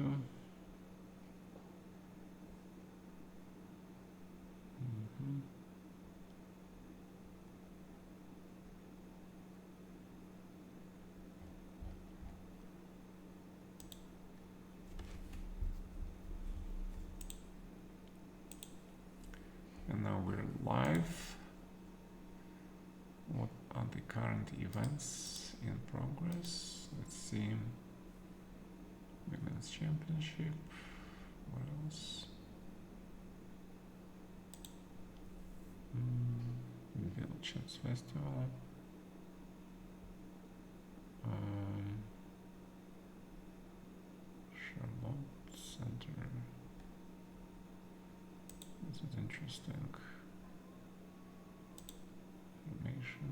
2. And now we're live. What are the current events in progress? Let's see. Women's Championship. What else? Village Festival. Charlotte Center. This is interesting. Information.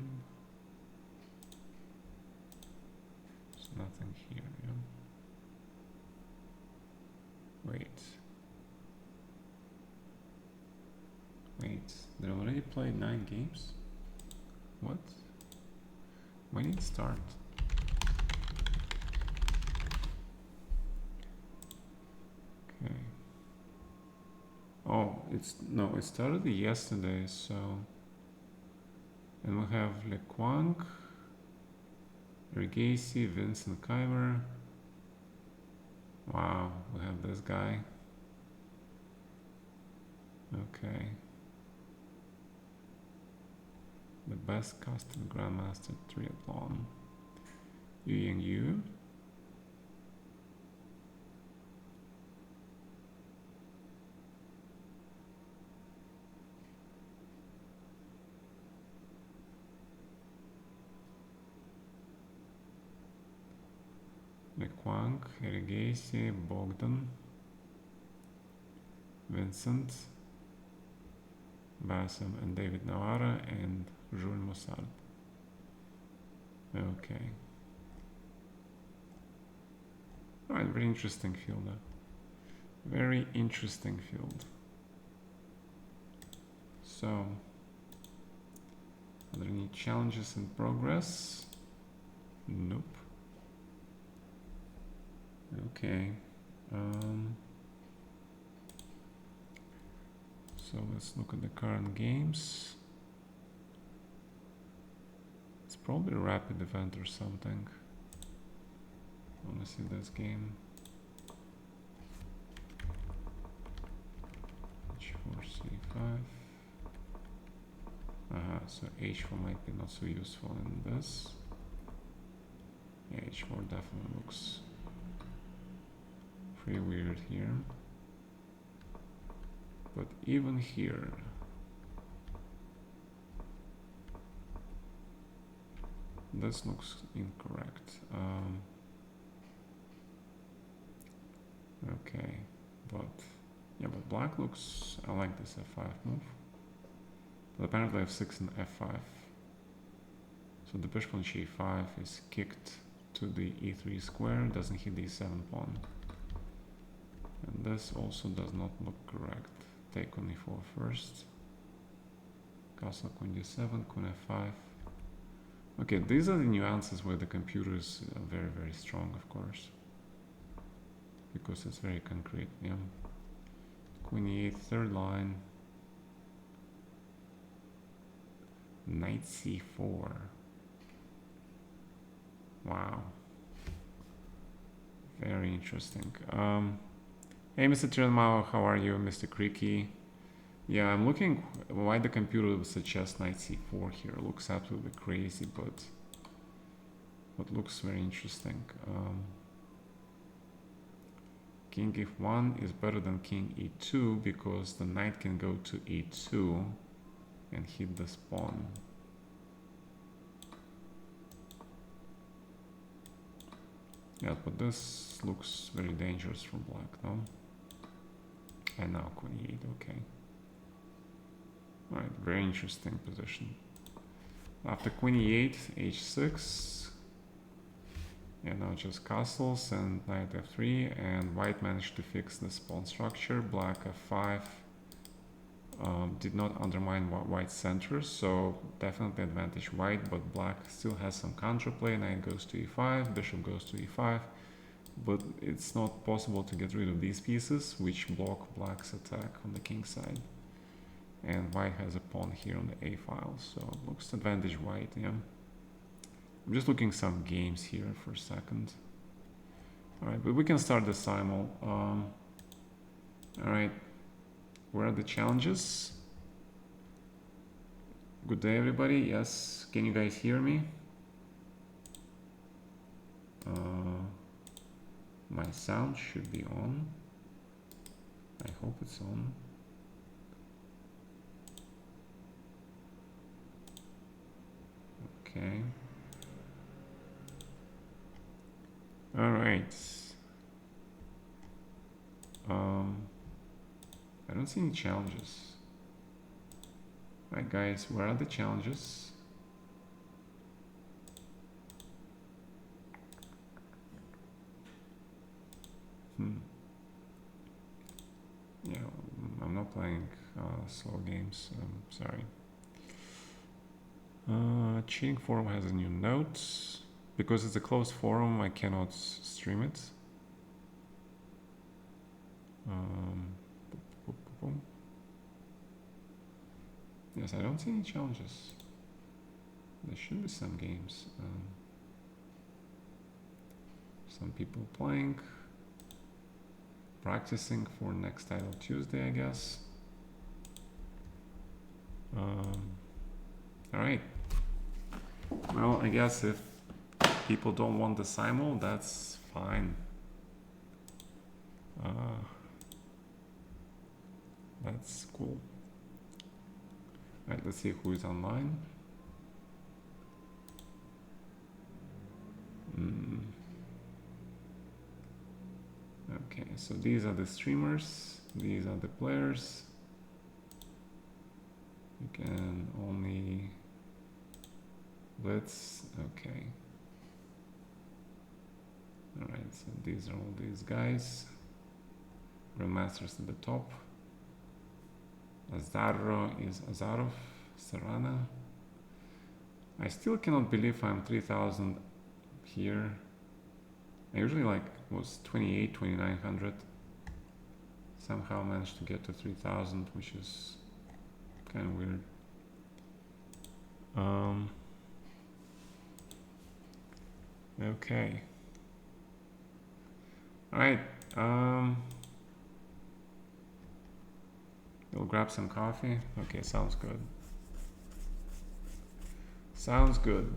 There's nothing here, yeah? Wait, they already played 9 games? What? When did it start? Okay. Oh, it started yesterday, so. And we have Lequang, Regasi, Vincent Keimer. Wow, we have this guy. Okay. The best custom grandmaster triathlon. Yu Yang Yu. Lequang, Regasi, Bogdan, Vincent, Bassam, and David Navarra, and Jules Mossad. Okay. Alright, very interesting field. Very interesting field. So, are there any challenges in progress? Nope. Okay. So let's look at the current games. It's probably a rapid event or something. I want to see this game. H4, C5. So H4 might be not so useful in this. Yeah, H4 definitely looks pretty weird here. But even here, this looks incorrect. Okay, but yeah, but black looks, I like this F5 move. But apparently F6 and F5. So the bishop on G5 is kicked to the E3 square, doesn't hit the E7 pawn. And this also does not look correct. Take on E4 first. Castle Queen D7, Queen F5. Okay, these are the nuances where the computer is very, very strong, of course. Because it's very concrete, yeah. Queen E8, third line. Knight C4. Wow. Very interesting. Hey, Mr. Turnmao, how are you, Mr. Creaky? Yeah, I'm looking why the computer would suggest Knight C4 here. It looks absolutely crazy, but looks very interesting. King F1 is better than King E2 because the knight can go to E2 and hit this pawn. Yeah, but this looks very dangerous for black, no? And now Queen E8, okay. Alright, very interesting position. After Queen E8, H6. And now just castles and Knight F3, and white managed to fix this pawn structure. Black F5 did not undermine white's center, so definitely advantage white, but black still has some counterplay. Knight goes to E5, bishop goes to E5, but it's not possible to get rid of these pieces, which block black's attack on the king side. And white has a pawn here on the a file, so it looks advantage white, yeah. I'm just looking some games here for a second. Alright, but we can start the simul. Alright, where are the challenges? Good day, everybody. Yes, can you guys hear me? My sound should be on. I hope it's on. Okay. All right. I don't see any challenges. All right, guys, where are the challenges? Yeah, I'm not playing slow games. Sorry. Cheating forum has a new note. Because it's a closed forum, I cannot stream it. Yes, I don't see any challenges. There should be some games. Some people playing. Practicing for next title Tuesday, I guess. Alright. Well, I guess if people don't want the simul, that's fine. That's cool. Alright, let's see who is online. Okay, so these are the streamers, these are the players. You can only blitz, okay. Alright, so these are all these guys. Grandmasters at the top. Azarro is Azarov, Serrana. I still cannot believe I'm 3000 here. I usually was 28, 2900. Somehow managed to get to 3000, which is kind of weird. Okay. Alright. We'll grab some coffee. Okay, sounds good. Sounds good.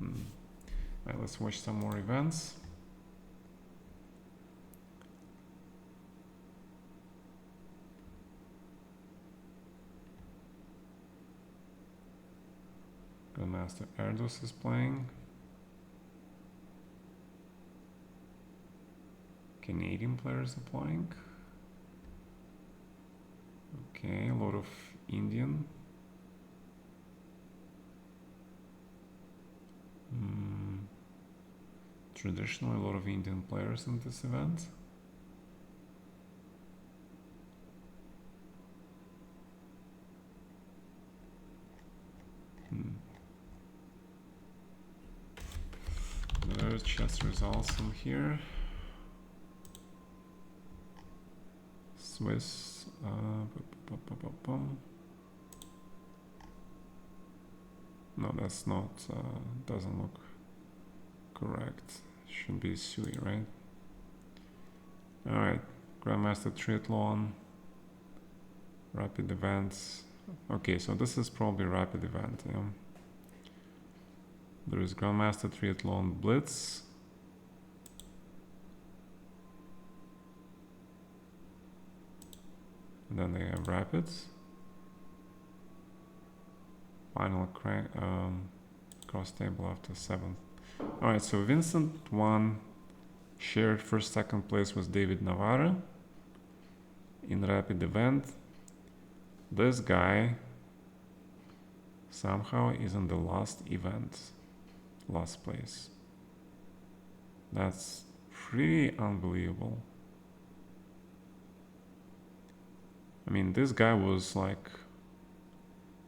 Alright, let's watch some more events. Grandmaster Erdos is playing. Canadian players are playing. Okay, a lot of Indian. Traditionally, a lot of Indian players in this event. There's chess results in here. Swiss. No, that's not. Doesn't look correct. Should be Sui, right? All right. Grandmaster Triathlon. Rapid events. Okay, so this is probably rapid event. Yeah. There is Grandmaster Triathlon Blitz. And then they have rapids. Final cross table after 7th. Alright, so Vincent won, shared first, second place with David Navarre in rapid event. This guy somehow is in the last event, last place. That's pretty unbelievable. I mean, this guy was like,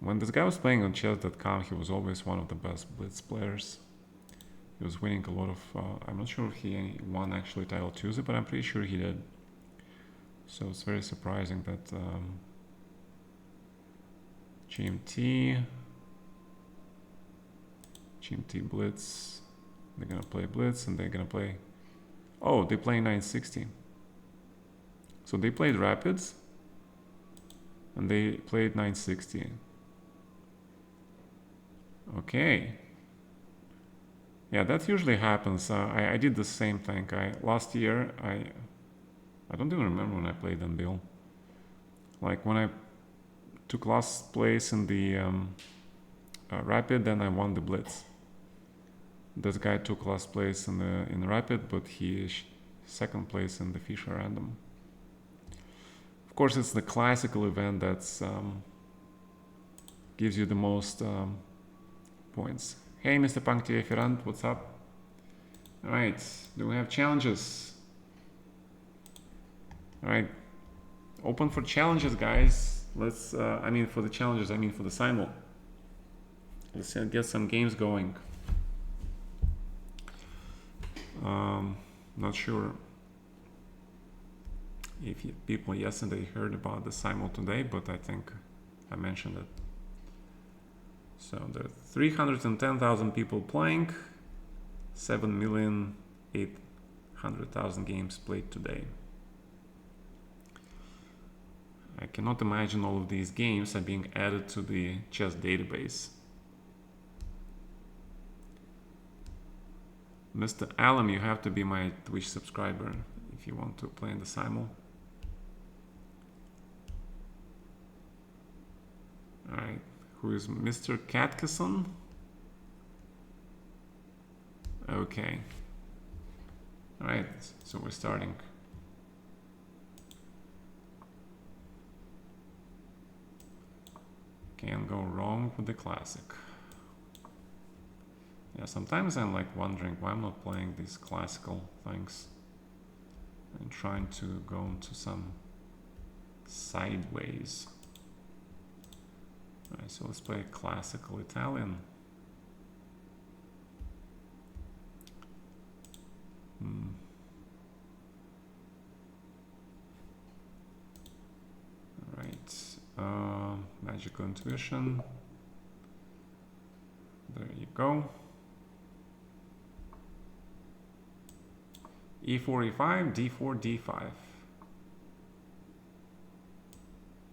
when this guy was playing on chess.com, he was always one of the best blitz players. He was winning a lot of, I'm not sure if he won actually title Tuesday, but I'm pretty sure he did. So it's very surprising that GMT Blitz, they're gonna play Blitz and they're gonna play, oh, they play 960. So they played Rapids and they played 960. Okay. Yeah, that usually happens. I did the same thing. Last year, I don't even remember when I played on Bill. Like when I took last place in the Rapid, then I won the Blitz. This guy took last place in the Rapid, but he second place in the Fisher Random. Of course, it's the classical event that's gives you the most points. Hey, Mr. Punkty Ferrand, what's up? All right, do we have challenges? All right, open for challenges, guys. Let's, I mean for the challenges, I mean for the Simul. Let's get some games going. Not sure if people yesterday heard about the Simul today, but I think I mentioned it. So there are 310,000 people playing, 7,800,000 games played today. I cannot imagine all of these games are being added to the chess database. Mr. Alam, you have to be my Twitch subscriber if you want to play in the Simul. Alright, who is Mr. Katkeson? Okay. Alright, so we're starting. Can't go wrong with the classic. Yeah, sometimes I'm like wondering why I'm not playing these classical things and trying to go into some sideways. Alright, so let's play classical Italian. Alright, magical intuition. There you go. E4, E5, D4, D5.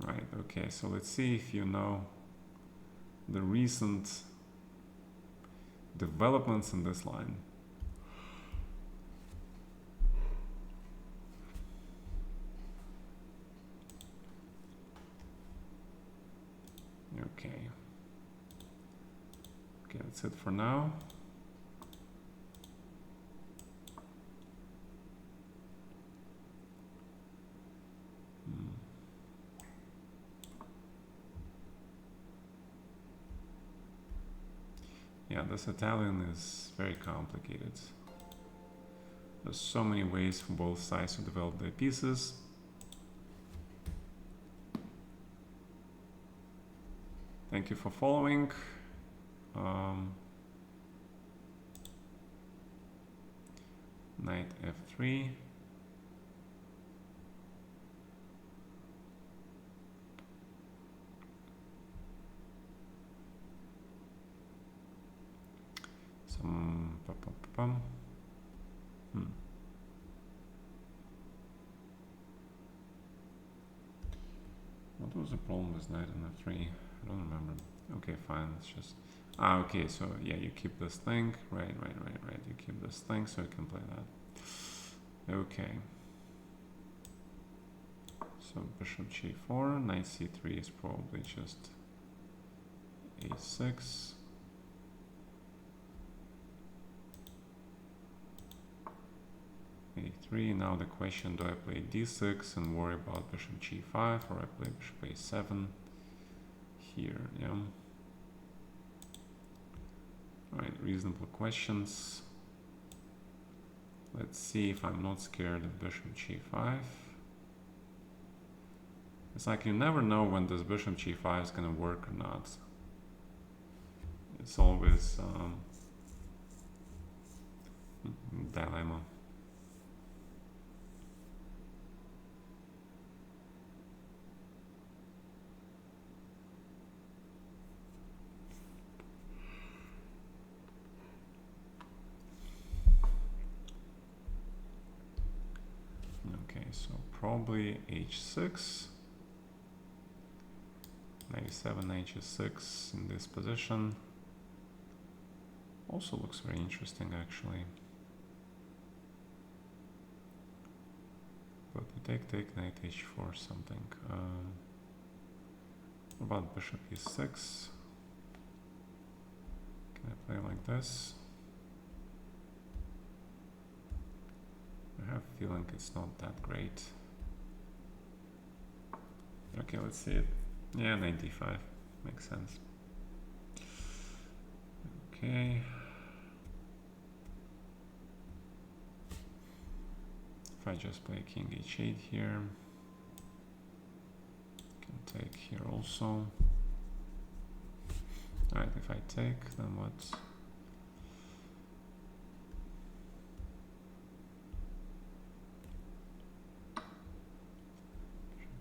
Right, okay, so let's see if you know the recent developments in this line. Okay. Okay, that's it for now. Yeah, this Italian is very complicated. There's so many ways for both sides to develop their pieces. Thank you for following. Knight F3. What was the problem with knight and f3? I don't remember. Okay, fine. It's just okay. So yeah, you keep this thing. Right. You keep this thing so you can play that. Okay. So bishop g4, knight c3 is probably just a6. a3. Now the question, do I play d6 and worry about bishop g5, or I play bishop a7 here? Yeah. Alright, reasonable questions. Let's see if I'm not scared of bishop g5. It's like you never know when this bishop g5 is going to work or not. It's always dilemma. Okay, so probably h6. 97 h6 in this position. Also looks very interesting actually. But we take knight h4 something. What about bishop e6? Can I play like this? I have a feeling it's not that great. Okay, let's see it. Yeah, 95 makes sense. Okay. If I just play king h8 here, can take here also. Alright, if I take, then what?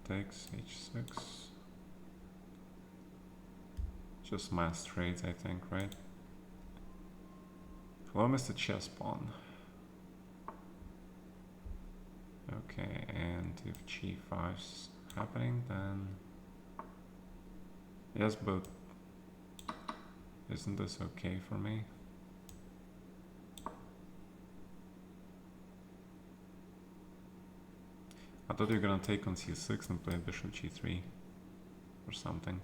Takes h6. Just mass trades, I think, right? Hello, Mr. Chess Pawn. Okay, and if g5's happening, then yes, but isn't this okay for me? I thought you were gonna take on c6 and play bishop g3 or something.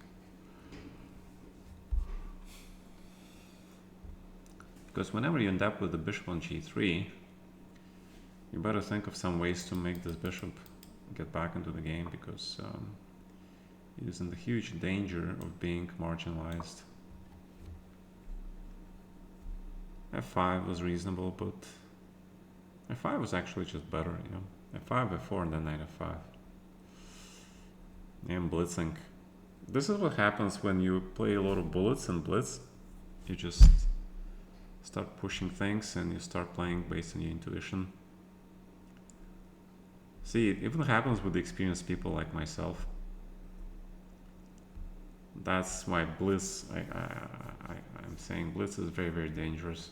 Because whenever you end up with the bishop on g3, you better think of some ways to make this bishop get back into the game, because it is in the huge danger of being marginalized. f5 was reasonable, but f5 was actually just better, you know. f5, f4, and then knight f5. And blitzing. This is what happens when you play a lot of bullets and blitz. You just start pushing things and you start playing based on your intuition. See, it even happens with experienced people like myself. That's why blitz, I'm saying blitz is very, very dangerous.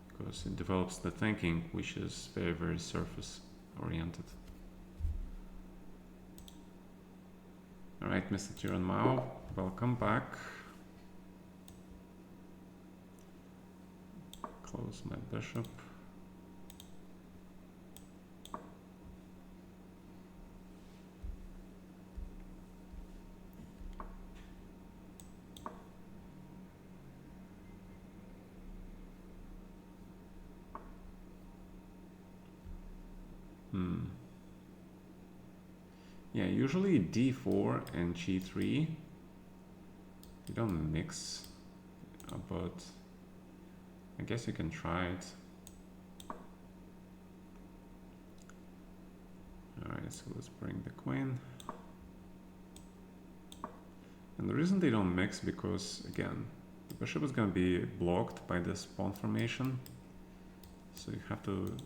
Because it develops the thinking, which is very, very surface oriented. Alright, Mr. Tiran Mao, welcome back. Close my bishop. Yeah, usually d4 and g3, you don't mix, but I guess you can try it. Alright, so let's bring the queen. And the reason they don't mix, because again, the bishop is going to be blocked by this pawn formation. So you have to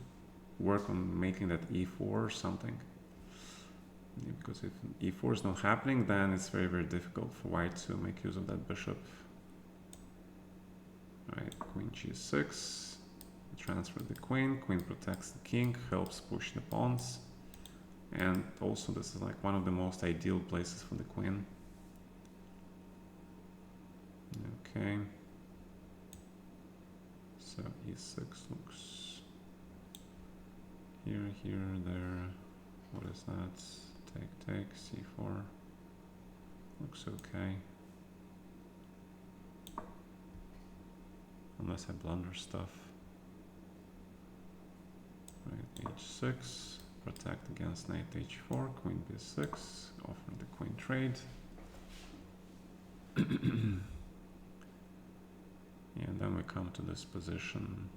work on making that e4 or something. Yeah, because if e4 is not happening, then it's very, very difficult for white to make use of that bishop. Alright, queen g6. Transfer the queen. Queen protects the king, helps push the pawns. And also this is like one of the most ideal places for the queen. Okay. So e6 looks here, here, there. What is that? Take, c4. Looks okay. Unless I blunder stuff. Right, h6. Protect against knight h4. Queen b6. Offer the queen trade. Yeah, and then we come to this position.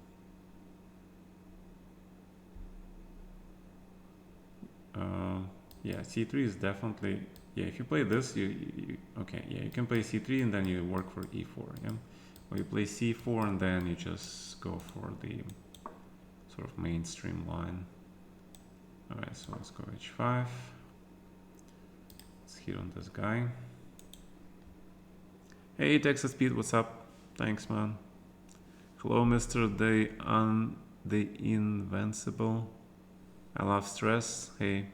Yeah, c3 is definitely, yeah, if you play this, okay, yeah, you can play c3 and then you work for e4, yeah? Or you play c4 and then you just go for the sort of mainstream line. Alright, so let's go h5. Let's hit on this guy. Hey, Texas Pete, what's up? Thanks, man. Hello, Mr. The Invincible. I love stress. Hey.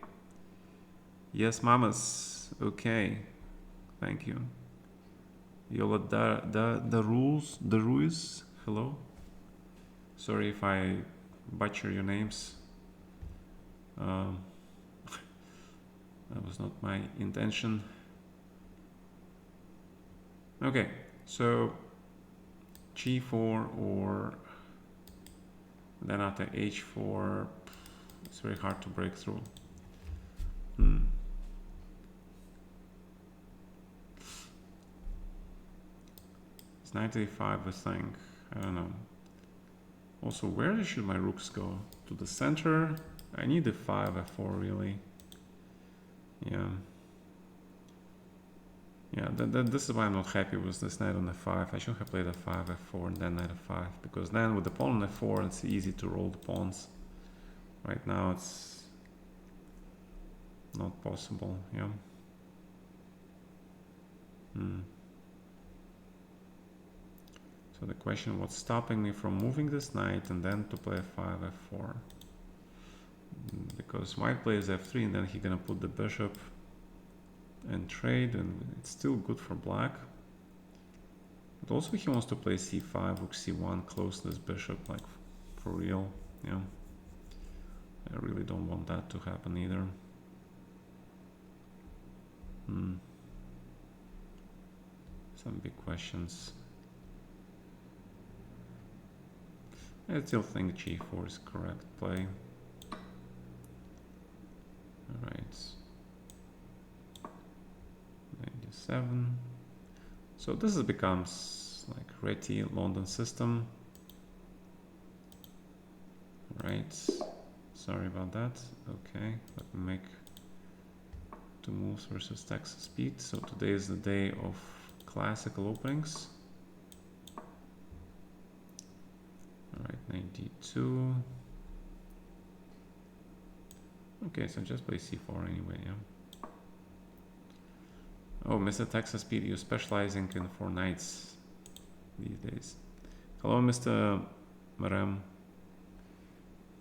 Yes, mamas. Okay. Thank you. Yola the Ruiz. Hello. Sorry if I butcher your names. That was not my intention. Okay, so g4 or then after h4, it's very hard to break through. It's knight a5, I think. I don't know. Also, where should my rooks go? To the center? I need a 5 f4 really. Yeah. Yeah, this is why I'm not happy with this knight on f5. I should have played f5, f4, and then knight f5. Because then with the pawn on f4, it's easy to roll the pawns. Right now, it's not possible. Yeah. So the question, what's stopping me from moving this knight and then to play f5, f4? Because white plays f3 and then he's gonna put the bishop and trade, and it's still good for black. But also he wants to play c5, rook c1, close this bishop, like for real. Yeah. I really don't want that to happen either. Some big questions. I still think g4 is correct play. Alright. 97. So this becomes like Reti London system. Right. Sorry about that. Okay, let me make 2 moves versus Texas speed. So today is the day of classical openings. Alright, 92. Okay, so just play c4 anyway, yeah. Oh, Mr. Texas Speed, you're specializing in 4 knights these days. Hello, Mr. Maram.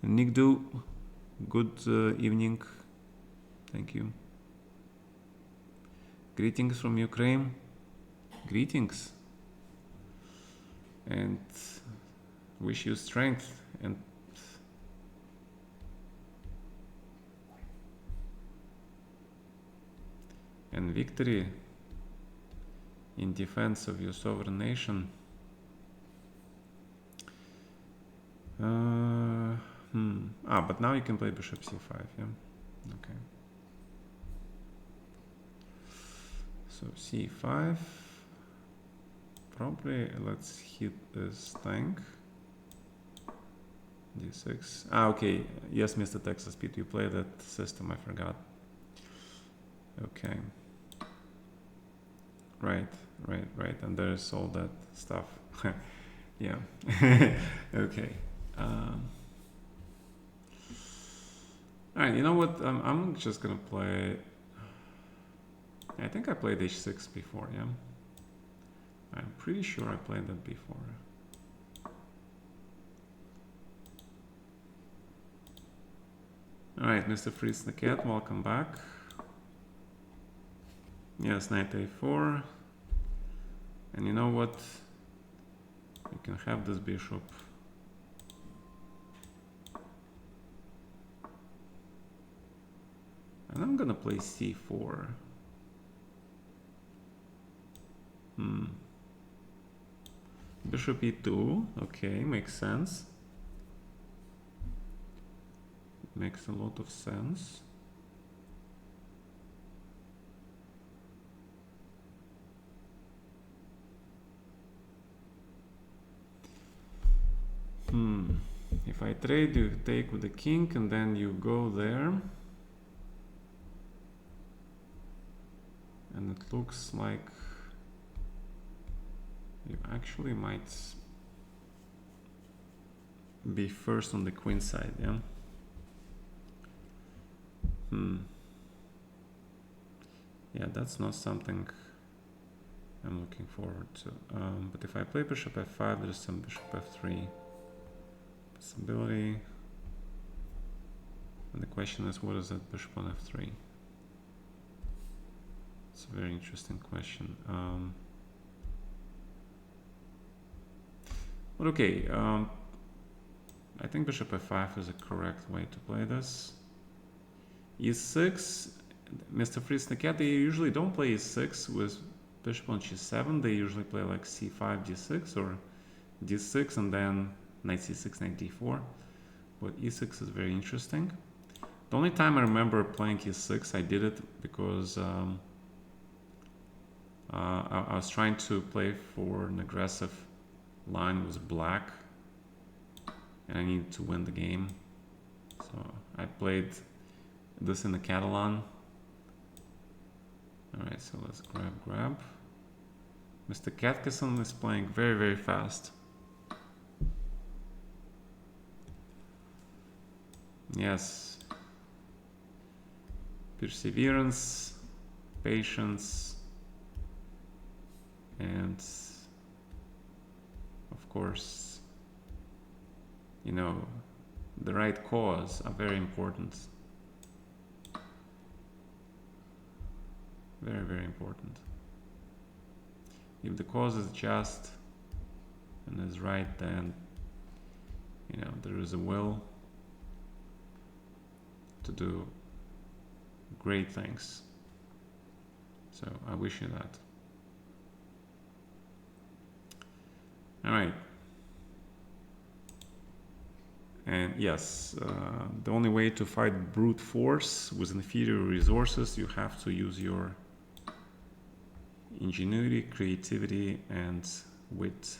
Nigdu, good evening. Thank you. Greetings from Ukraine. Greetings. And wish you strength and victory in defense of your sovereign nation. But now you can play bishop c5, yeah? Okay. So c5. Probably let's hit this tank. d6. Okay. Yes, Mr. Texas Pete, you play that system, I forgot. Okay. Right. And there's all that stuff. Yeah. Okay. Alright, you know what? I'm just gonna play. I think I played h6 before, yeah? I'm pretty sure I played that before. Alright, Mr. Fritz the Cat, welcome back. Yes, knight a4. And you know what? You can have this bishop. And I'm gonna play c4. Bishop e2. Okay, makes sense. Makes a lot of sense. If I trade, you take with the king and then you go there. And it looks like you actually might be first on the queen side, yeah? Yeah, that's not something I'm looking forward to. But if I play bishop f5, there's some bishop f3 possibility. And the question is, what is that bishop on f3? It's a very interesting question. But okay, I think bishop f5 is a correct way to play this. e6, Mr. Frisnaket, they usually don't play e6 with bishop on g7. They usually play like c5, d6, or d6 and then knight c6, knight d4. But e6 is very interesting. The only time I remember playing e6, I did it because I was trying to play for an aggressive line with black, and I needed to win the game. So I played this in the Catalan. Alright, so let's grab. Mr. Katkeson is playing very, very fast. Yes. Perseverance, patience, and of course, you know, the right cause are very important. Very, very important. If the cause is just and is right, then, you know, there is a will to do great things. So I wish you that. All right. And yes, the only way to fight brute force with inferior resources, you have to use your ingenuity, creativity, and wit.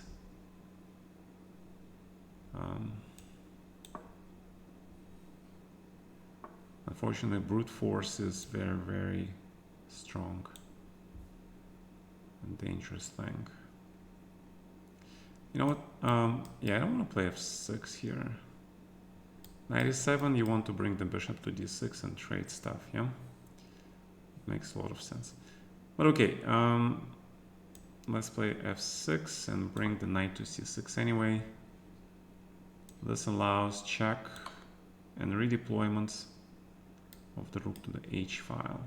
Unfortunately, brute force is very, very strong and dangerous thing. You know what? Yeah, I don't want to play f6 here. Knight e7, you want to bring the bishop to d6 and trade stuff, yeah? It makes a lot of sense. But okay, let's play f6 and bring the knight to c6 anyway. This allows check and redeployment of the rook to the h file.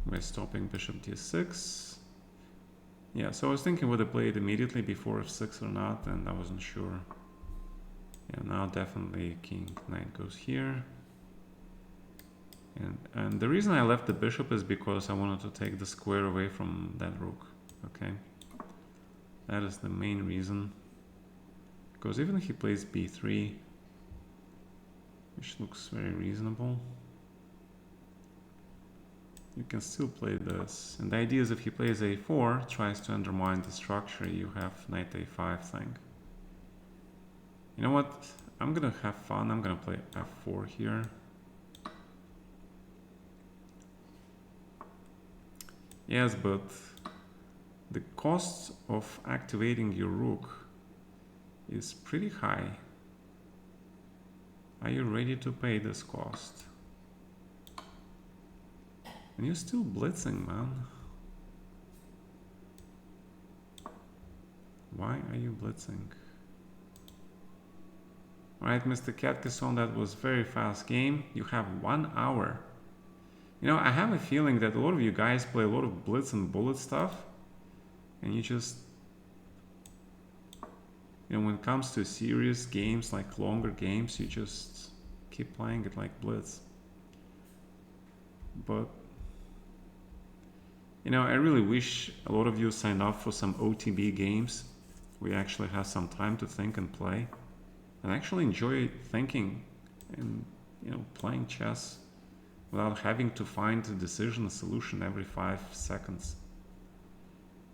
By stopping bishop d6. Yeah, so I was thinking whether to play it immediately before f6 or not, and I wasn't sure. Yeah, now definitely king knight goes here. And the reason I left the bishop is because I wanted to take the square away from that rook. Okay, that is the main reason. Because even if he plays b3, which looks very reasonable, you can still play this. And the idea is if he plays a4, tries to undermine the structure, you have knight a5 thing. You know what? I'm gonna have fun. I'm gonna play f4 here. Yes, but the cost of activating your rook is pretty high. Are you ready to pay this cost? And you're still blitzing, man. Why are you blitzing? Alright, Mr. Katkeson, that was very fast game. You have 1 hour. You know, I have a feeling that a lot of you guys play a lot of blitz and bullet stuff. And you just... You know, when it comes to serious games, like longer games, you just keep playing it like blitz. But... You know, I really wish a lot of you signed up for some OTB games. We actually have some time to think and play. And actually enjoy thinking and, you know, playing chess without having to find a decision, a solution every 5 seconds.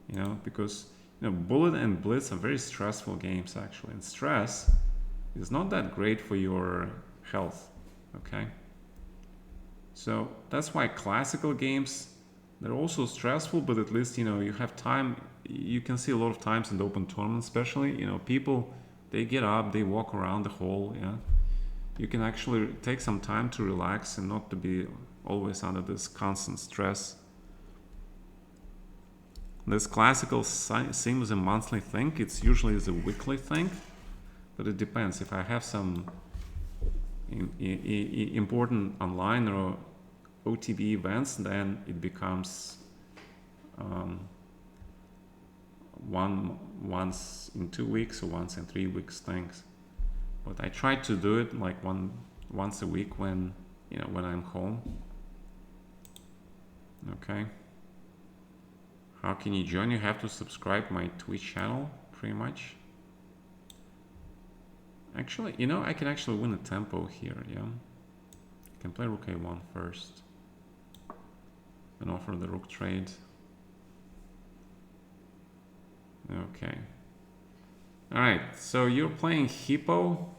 You know, because, you know, bullet and blitz are very stressful games actually. And stress is not that great for your health, okay? So that's why classical games, they're also stressful, but at least, you know, you have time. You can see a lot of times in the open tournament, especially, you know, people, they get up, they walk around the hall, yeah. You can actually take some time to relax and not to be always under this constant stress. This classical seems a monthly thing. It's usually a weekly thing, but it depends. If I have some important online or OTB events, then it becomes once in 2 weeks or once in 3 weeks things. But I try to do it like once a week when, you know, when I'm home. Okay. How can you join? You have to subscribe my Twitch channel, pretty much. Actually, you know, I can actually win a tempo here, yeah. I can play rook a1 first and offer the rook trade. Okay. All right, so you're playing Hippo.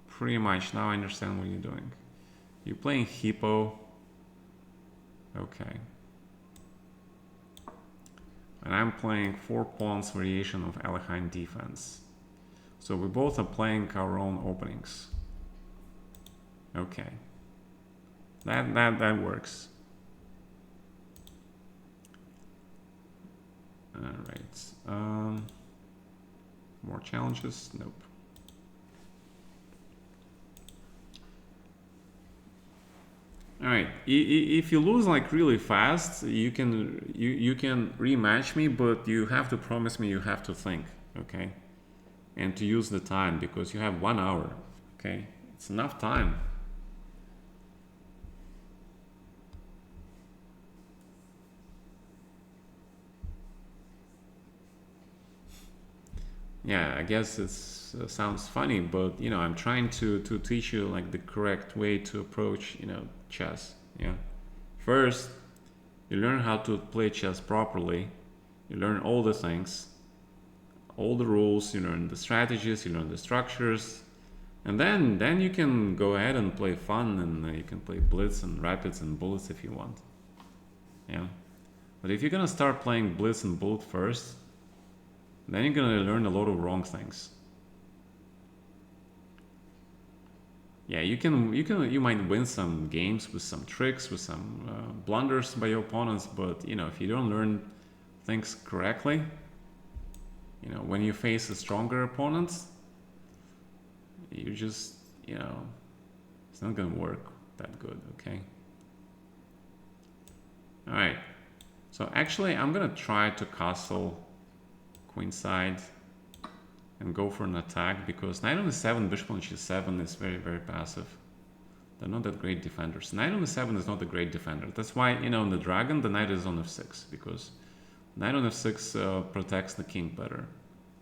Pretty much, now I understand what you're doing. You're playing Hippo. Okay. And I'm playing 4 pawns variation of Alekhine defense. So we both are playing our own openings. Okay. That works. All right. More challenges? Nope. All right. If you lose like really fast, you can rematch me, but you have to promise me you have to think, okay, and to use the time because you have 1 hour. Okay, it's enough time. Yeah, I guess it sounds funny, but you know, I'm trying to teach you like the correct way to approach, you know, chess. Yeah. First, you learn how to play chess properly. You learn all the things, all the rules. You learn the strategies. You learn the structures, and then you can go ahead and play fun, and you can play blitz and rapids and bullets if you want. Yeah. But if you're gonna start playing blitz and bullet first, then you're gonna learn a lot of wrong things. Yeah, you might win some games with some tricks, with some blunders by your opponents, but you know, if you don't learn things correctly, you know, when you face a stronger opponent, you just, you know, it's not gonna work that good. Okay. All right. So actually, I'm gonna try to castle queenside and go for an attack because knight on e7, bishop on g7 is very, very passive. They're not that great defenders. Knight on e7 is not a great defender. That's why, you know, in the dragon, the knight is on f6 because knight on f6 protects the king better.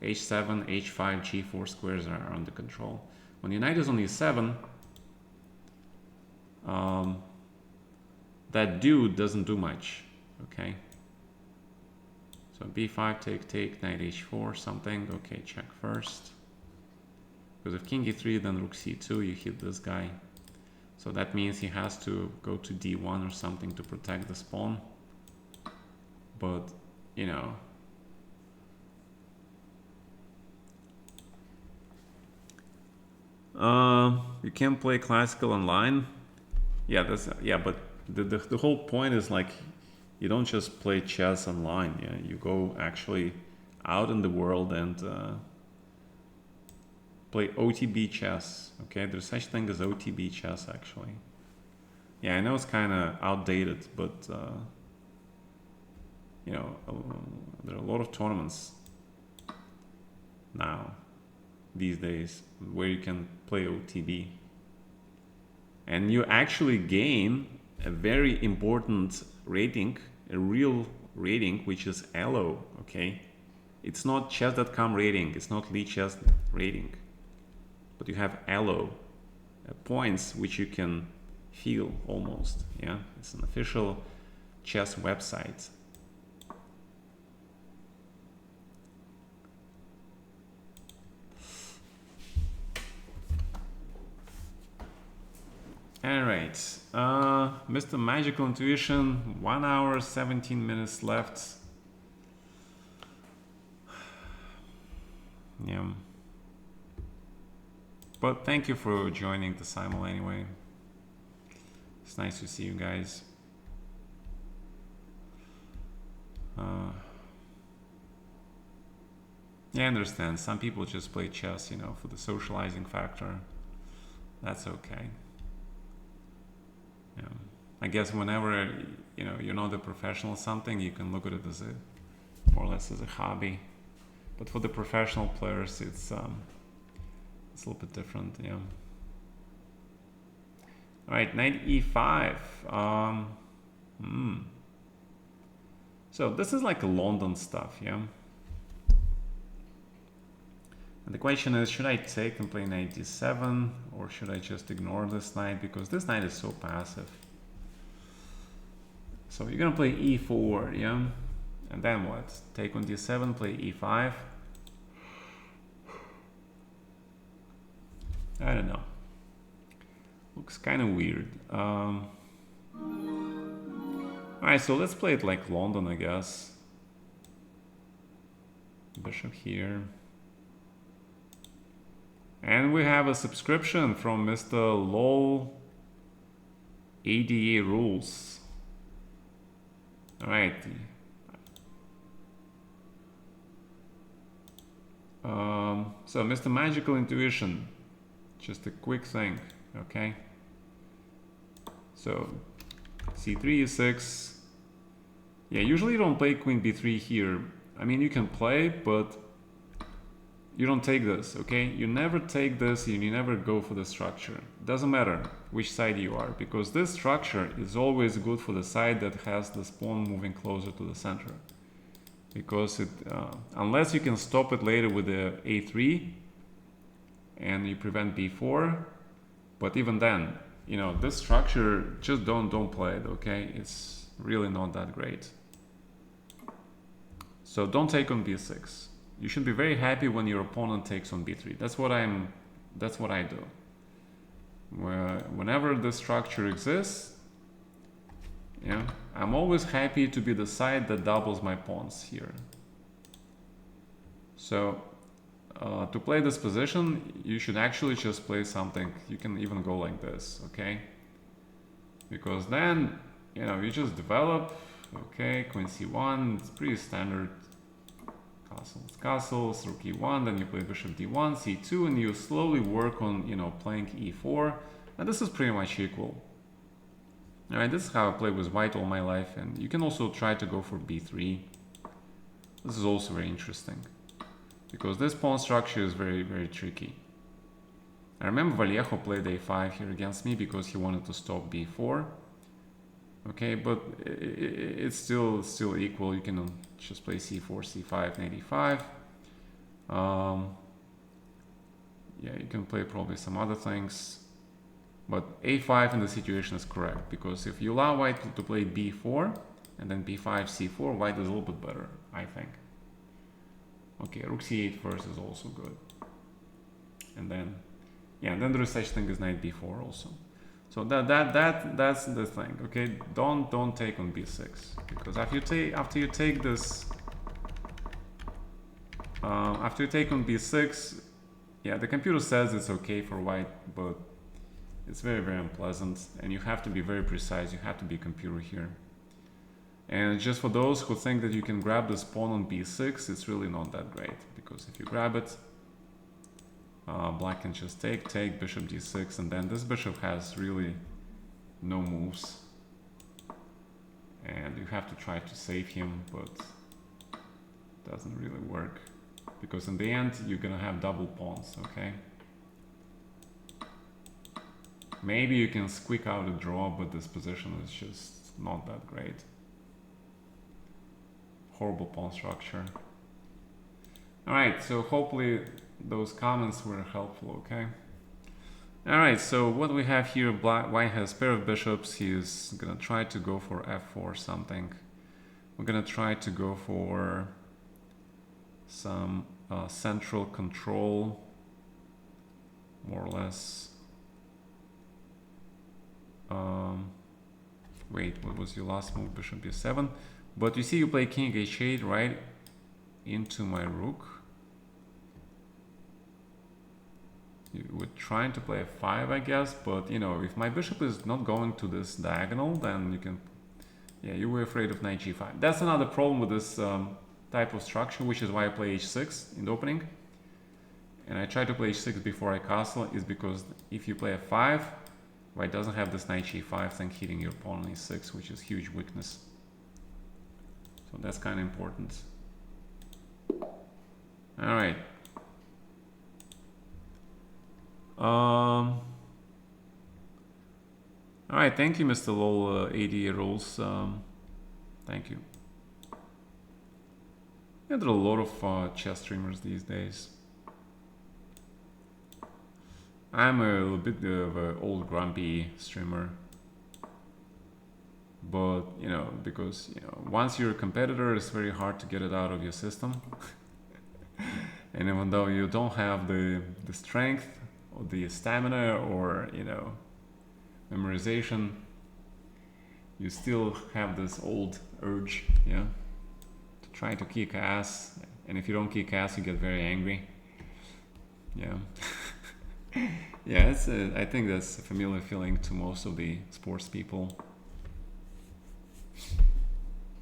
h7, h5, g4 squares are under control. When your knight is on e7, that dude doesn't do much, okay? So b5, take, knight h4, something. Okay, check first. Because if king e3, then rook c2, you hit this guy. So that means he has to go to d1 or something to protect this pawn. But, you know, you can play classical online. Yeah, but the whole point is like, you don't just play chess online. Yeah, you go actually out in the world and play OTB chess. Okay, there's such thing as OTB chess actually. Yeah, I know it's kind of outdated, but you know, there are a lot of tournaments now these days where you can play OTB, and you actually gain a very important rating, a real rating, which is ELO. Okay, it's not chess.com rating, it's not Lee Chess rating, but you have ELO points which you can feel almost. Yeah, it's an official chess website. Alright, Mr. Magical Intuition, 1 hour, 17 minutes left. Yeah. But thank you for joining the Simul anyway. It's nice to see you guys. Yeah, I understand. Some people just play chess, you know, for the socializing factor. That's okay. Yeah. I guess whenever, you know, you're not a professional something, you can look at it as a more or less as a hobby. But for the professional players, it's a little bit different. Yeah. All right, knight e5. So this is like a London stuff, yeah. And the question is, should I take and play knight d7, or should I just ignore this knight, because this knight is so passive. So you're gonna play e4, yeah, and then what? Take on d7, play e5. I don't know. Looks kind of weird. Alright, so let's play it like London, I guess. Bishop here. And we have a subscription from Mr. LOL ADA Rules. Alright. So Mr. Magical Intuition, just a quick thing, okay? So c3, e6. Yeah, usually you don't play queen b3 here. I mean, you can play, but you don't take this, okay? You never take this and you never go for the structure. Doesn't matter which side you are, because this structure is always good for the side that has the pawn moving closer to the center. Because it, unless you can stop it later with the a3 and you prevent b4, but even then, you know, this structure, just don't play it, okay? It's really not that great. So don't take on b6. You should be very happy when your opponent takes on b3. That's what I do. Whenever this structure exists, yeah, I'm always happy to be the side that doubles my pawns here. So to play this position, you should actually just play something. You can even go like this, okay? Because then, you know, you just develop, okay, queen c1, it's pretty standard. Castles, rook e1, then you play bishop d1, c2, and you slowly work on, you know, playing e4, and this is pretty much equal. Alright, this is how I play with white all my life, and you can also try to go for b3. This is also very interesting, because this pawn structure is very, very tricky. I remember Vallejo played a5 here against me because he wanted to stop b4. Okay, but it's still equal. You can just play c4, c5, knight e5. Yeah, you can play probably some other things, but a5 in the situation is correct, because if you allow white to play b4 and then b5, c4, white is a little bit better, I think. Okay, rook c8 first is also good, and then yeah, then there is such thing as knight b4 also. So that's the thing, okay? Don't take on b6, because after you take this, after you take on b6, yeah, the computer says it's okay for white, but it's very, very unpleasant, and you have to be very precise. You have to be a computer here. And just for those who think that you can grab this pawn on b6, it's really not that great, because if you grab it, black can just take bishop d6, and then this bishop has really no moves, and you have to try to save him, but it doesn't really work, because in the end you're gonna have double pawns, okay? Maybe you can squeak out a draw, but this position is just not that great. Horrible pawn structure. Alright, so hopefully those comments were helpful, okay? Alright, so what we have here, white has a pair of bishops. He's gonna try to go for f4 something. We're gonna try to go for some central control, more or less. Um, wait, what was your last move? Bishop b7. But you see, you play king h8 right into my rook. You were trying to play a5, I guess, but you know, if my bishop is not going to this diagonal, then you can. Yeah, you were afraid of knight g5. That's another problem with this type of structure, which is why I play h6 in the opening. And I try to play h6 before I castle, is because if you play a5, white doesn't have this knight g5 thing hitting your pawn on e6, which is huge weakness. So that's kind of important. All right. All right, thank you, Mr. Lol, 80 rules. Thank you. Yeah, there are a lot of chess streamers these days. I'm a little bit of an old grumpy streamer, but you know, because you know, once you're a competitor, it's very hard to get it out of your system. And even though you don't have the strength or the stamina or you know memorization, you still have this old urge, yeah, to try to kick ass. And if you don't kick ass, you get very angry. Yeah. Yeah, it's I think that's a familiar feeling to most of the sports people.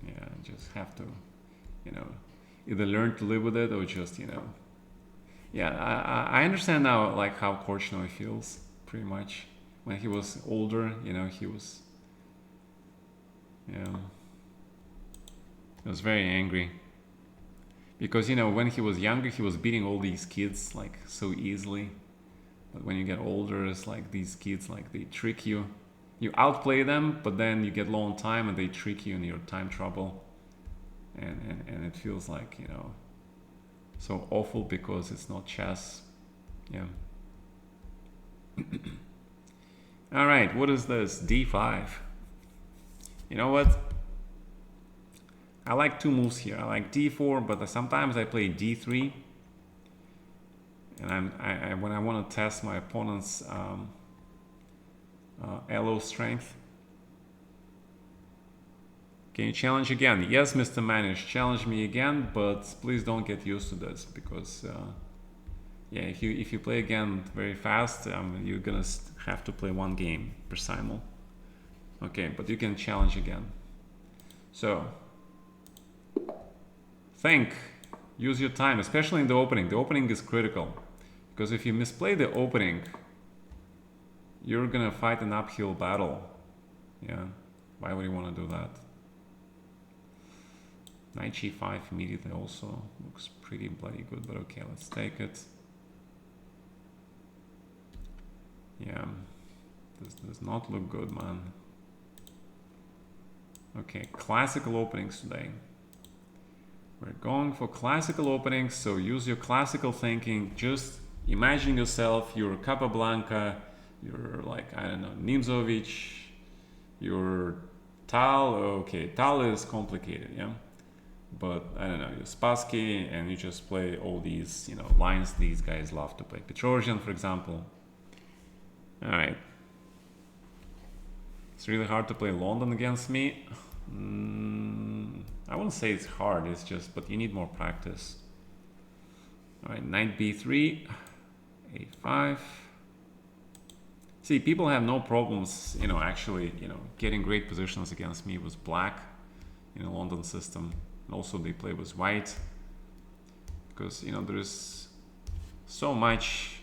Yeah, just have to, you know, either learn to live with it or just, you know. Yeah, I understand now, like how Korchnoi feels, pretty much. When he was older, you know, he was, yeah, he was very angry. Because, you know, when he was younger, he was beating all these kids, like, so easily. But when you get older, it's like these kids, like, they trick you. You outplay them, but then you get low on time and they trick you and you're time trouble. And it feels like, you know, so awful because it's not chess. Yeah. All right, what is this? D5. You know what? I like two moves here. I like D4, but sometimes I play D3. And I when I want to test my opponent's elo strength. Can you challenge again? Yes, Mr. Manish, challenge me again, but please don't get used to this because yeah, if you play again very fast, you're gonna have to play one game per simul. Okay, but you can challenge again. So think, use your time, especially in the opening. The opening is critical because if you misplay the opening, you're gonna fight an uphill battle. Yeah, why would you want to do that? Knight g5 immediately also looks pretty bloody good, but okay, let's take it. Yeah, this does not look good, man. Okay, classical openings today. We're going for classical openings, so use your classical thinking. Just imagine yourself, you're Capablanca, you're like, I don't know, Nimzovich, you're Tal. Okay, Tal is complicated, yeah? But I don't know, you're Spassky, and you just play all these, you know, lines these guys love to play. Petrosian, for example. All right. It's really hard to play London against me. I wouldn't say it's hard, it's just, but you need more practice. All right, knight b3, a5. See, people have no problems, you know, actually, you know, getting great positions against me with black in a London system. And also they play with white because, you know, there's so much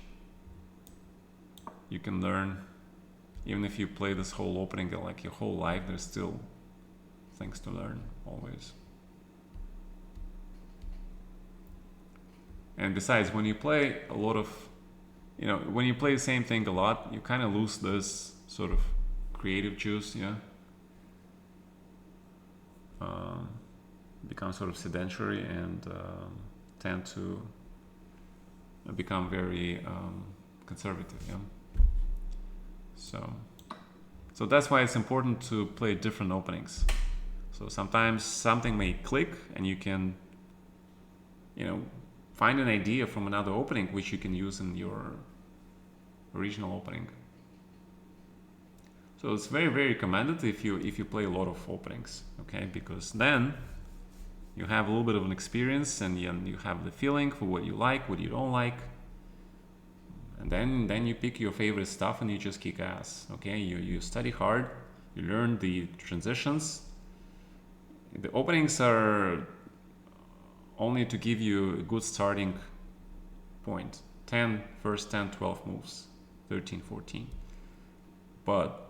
you can learn. Even if you play this whole opening like your whole life, there's still things to learn always. And besides, when you play a lot of, you know, when you play the same thing a lot, you kind of lose this sort of creative juice, yeah. Become sort of sedentary and tend to become very conservative, yeah. So that's why it's important to play different openings. So sometimes something may click and you can, you know, find an idea from another opening which you can use in your original opening. So it's very, very recommended if you play a lot of openings, okay? Because then you have a little bit of an experience and you have the feeling for what you like, what you don't like. And then you pick your favorite stuff and you just kick ass, okay? You study hard, you learn the transitions. The openings are only to give you a good starting point. First 10, 12 moves, 13, 14. But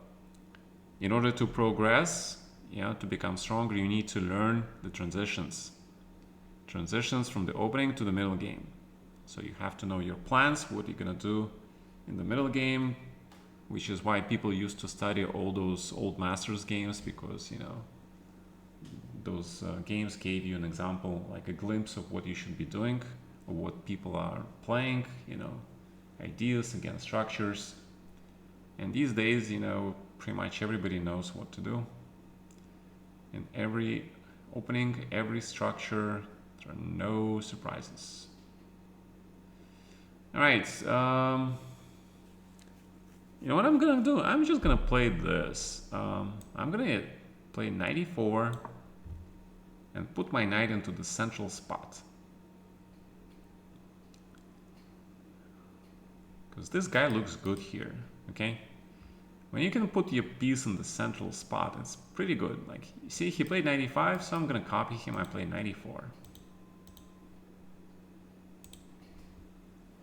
in order to progress, to become stronger, you need to learn the transitions. Transitions from the opening to the middle game. So you have to know your plans, what you're gonna do in the middle game, which is why people used to study all those old Masters games, because those games gave you an example, like a glimpse of what you should be doing, or what people are playing, ideas against structures. And these days, pretty much everybody knows what to do. In every opening, every structure, there are no surprises. All right. You know what I'm gonna do? I'm just gonna play this. I'm gonna play knight e4 and put my knight into the central spot. Because this guy looks good here, okay? When you can put your piece in the central spot, it's pretty good. Like, you see, he played knight e5, so I'm gonna copy him. I play knight e4.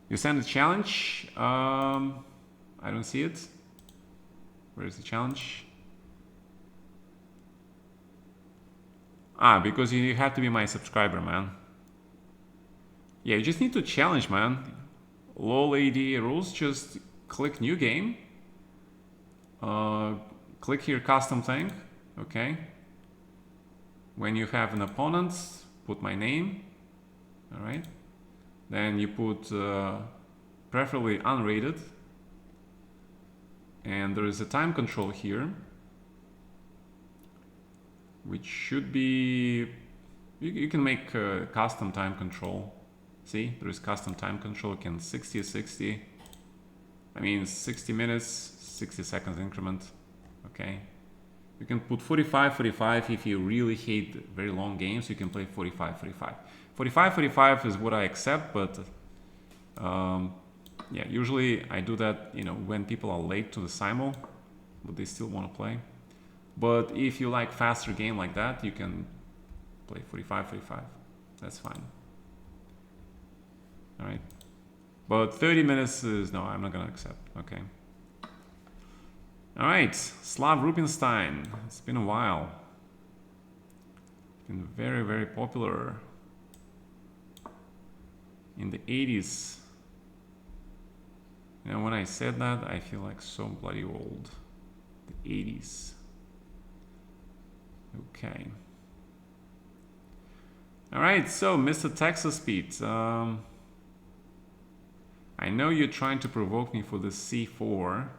You send a challenge. I don't see it. Where is the challenge? Because you have to be my subscriber, man. Yeah, you just need to challenge, man. LOL AD rules, just click new game. Click here custom thing, okay? When you have an opponent, put my name, all right? Then you put preferably unrated. And there is a time control here, which should be, you can make custom time control. See, there is custom time control. You can 60. I mean 60 minutes, 60 seconds increment. Okay, you can put 45 if you really hate very long games. You can play 45 is what I accept, but yeah, usually I do that when people are late to the Simul but they still want to play. But if you like faster game like that, you can play 45. That's fine. All right, but 30 minutes is no, I'm not gonna accept. Okay. All right, Slav Rubinstein. It's been a while. Been very, very popular in the 80s. When I said that, I feel like so bloody old. The 80s. Okay. All right, so Mr. Texas Pete. I know you're trying to provoke me for the c4.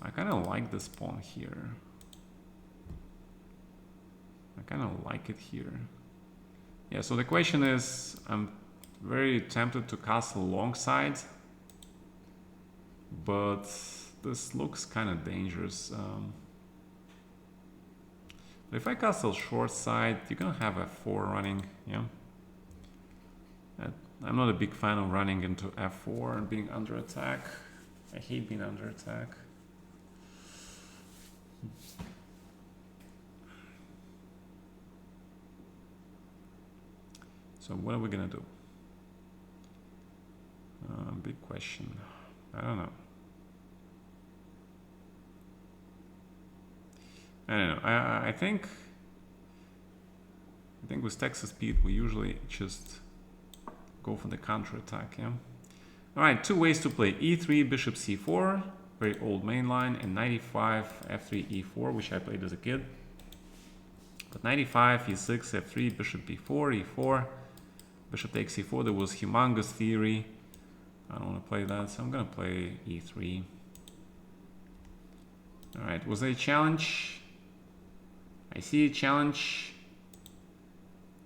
I kind of like this pawn here. I kind of like it here. Yeah, so the question is, I'm very tempted to castle long side, but this looks kind of dangerous. But if I castle short side, you're gonna have f4 running, yeah? I'm not a big fan of running into f4 and being under attack. I hate being under attack. So what are we gonna do? Big question. I don't know. I think with Texas Pete we usually just go for the counter attack, yeah? Alright, two ways to play. e3, bishop c4, very old main line, and 95, f3, e4, which I played as a kid. But 95, e6, f3, bishop b4, e4, bishop takes e4, there was humongous theory. I don't want to play that, so I'm gonna play e3. Alright, was there a challenge? I see a challenge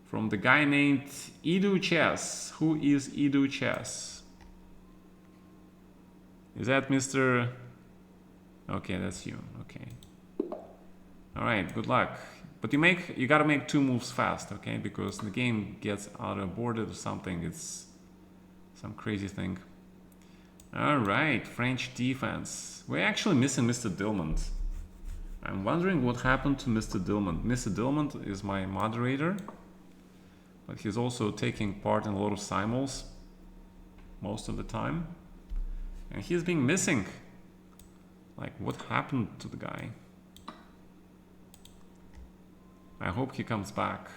from the guy named Edu Chess. Who is Edu Chess? Is that Mr. Okay, that's you. Okay. All right, good luck. But you gotta make 2 moves fast, okay? Because the game gets out of boarded or something. It's some crazy thing. All right, French defense. We're actually missing Mr. Dillman. I'm wondering what happened to Mr. Dillman. Mr. Dillman is my moderator, but he's also taking part in a lot of simuls most of the time. And he's being missing. Like, what happened to the guy? I hope he comes back.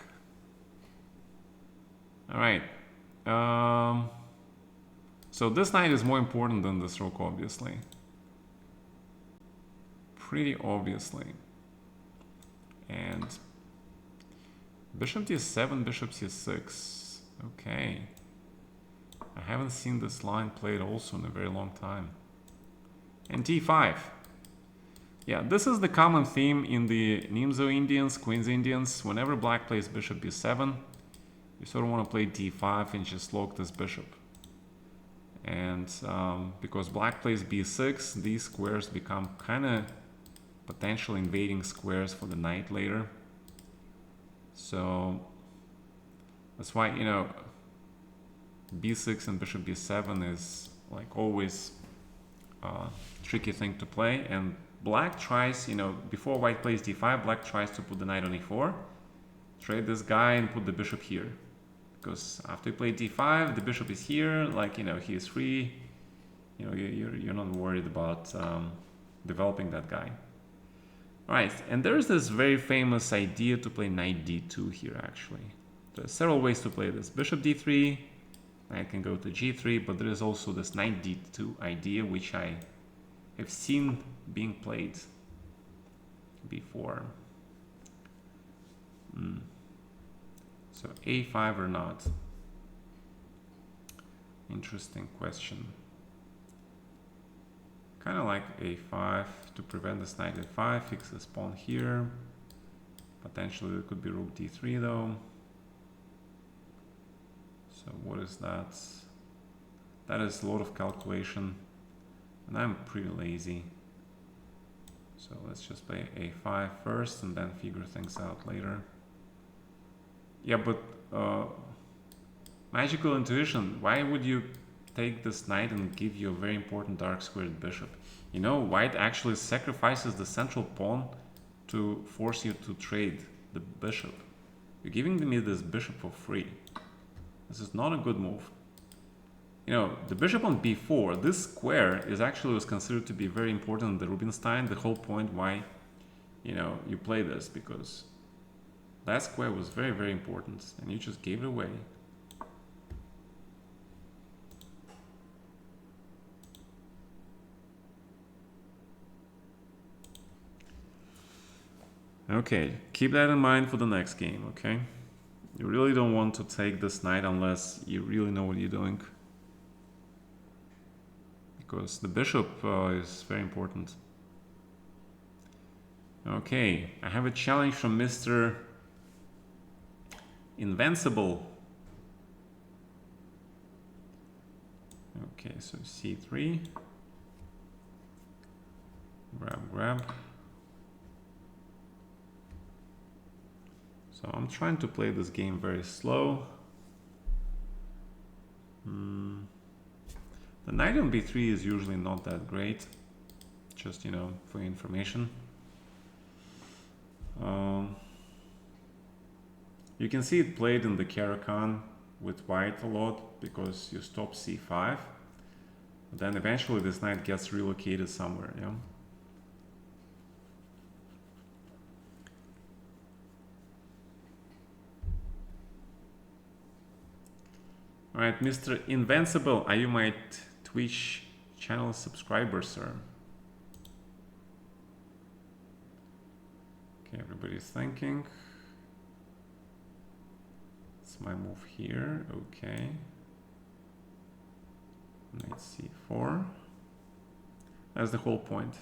All right. So this knight is more important than this rook, obviously. Pretty obviously. And bishop d7, bishop c6. Okay. I haven't seen this line played also in a very long time. And d5. Yeah, this is the common theme in the Nimzo Indians, Queens Indians. Whenever black plays bishop b7, you sort of want to play d5 and just lock this bishop. And because black plays b6, these squares become kind of potential invading squares for the knight later. So that's why, you know, b6 and bishop b7 is like always a tricky thing to play. And black tries, you know, before white plays d5, black tries to put the knight on e4, trade this guy and put the bishop here. Because after you play d5, the bishop is here, like, you know, he is free. You know, you're not worried about developing that guy. All right, and there's this very famous idea to play knight d2 here, actually. There's several ways to play this. Bishop d3, knight can go to g3, but there is also this knight d2 idea, which I have seen being played before. So a5 or not? Interesting question. Kind of like a5 to prevent this knight a5, fix this pawn here. Potentially it could be rook d3 though. So what is that? That is a lot of calculation, and I'm pretty lazy. So let's just play a5 first and then figure things out later. Yeah, but magical intuition, why would you take this knight and give you a very important dark squared bishop? You know, white actually sacrifices the central pawn to force you to trade the bishop. You're giving me this bishop for free. This is not a good move. You know, the bishop on b4, this square is actually was considered to be very important in the Rubinstein. The whole point why, you know, you play this, because that square was very, very important, and you just gave it away. Okay, keep that in mind for the next game, okay? You really don't want to take this knight unless you really know what you're doing. Because the bishop is very important. Okay, I have a challenge from Mr. Invincible. Okay, so c3. Grab. So I'm trying to play this game very slow. The knight on b3 is usually not that great. Just, you know, for your information. You can see it played in the Caro-Kann with white a lot because you stop c5. But then eventually this knight gets relocated somewhere, yeah? Alright, Mr. Invincible, are you my Twitch channel subscriber, sir? Okay, everybody's thinking. It's my move here, okay. Knight c4. That's the whole point.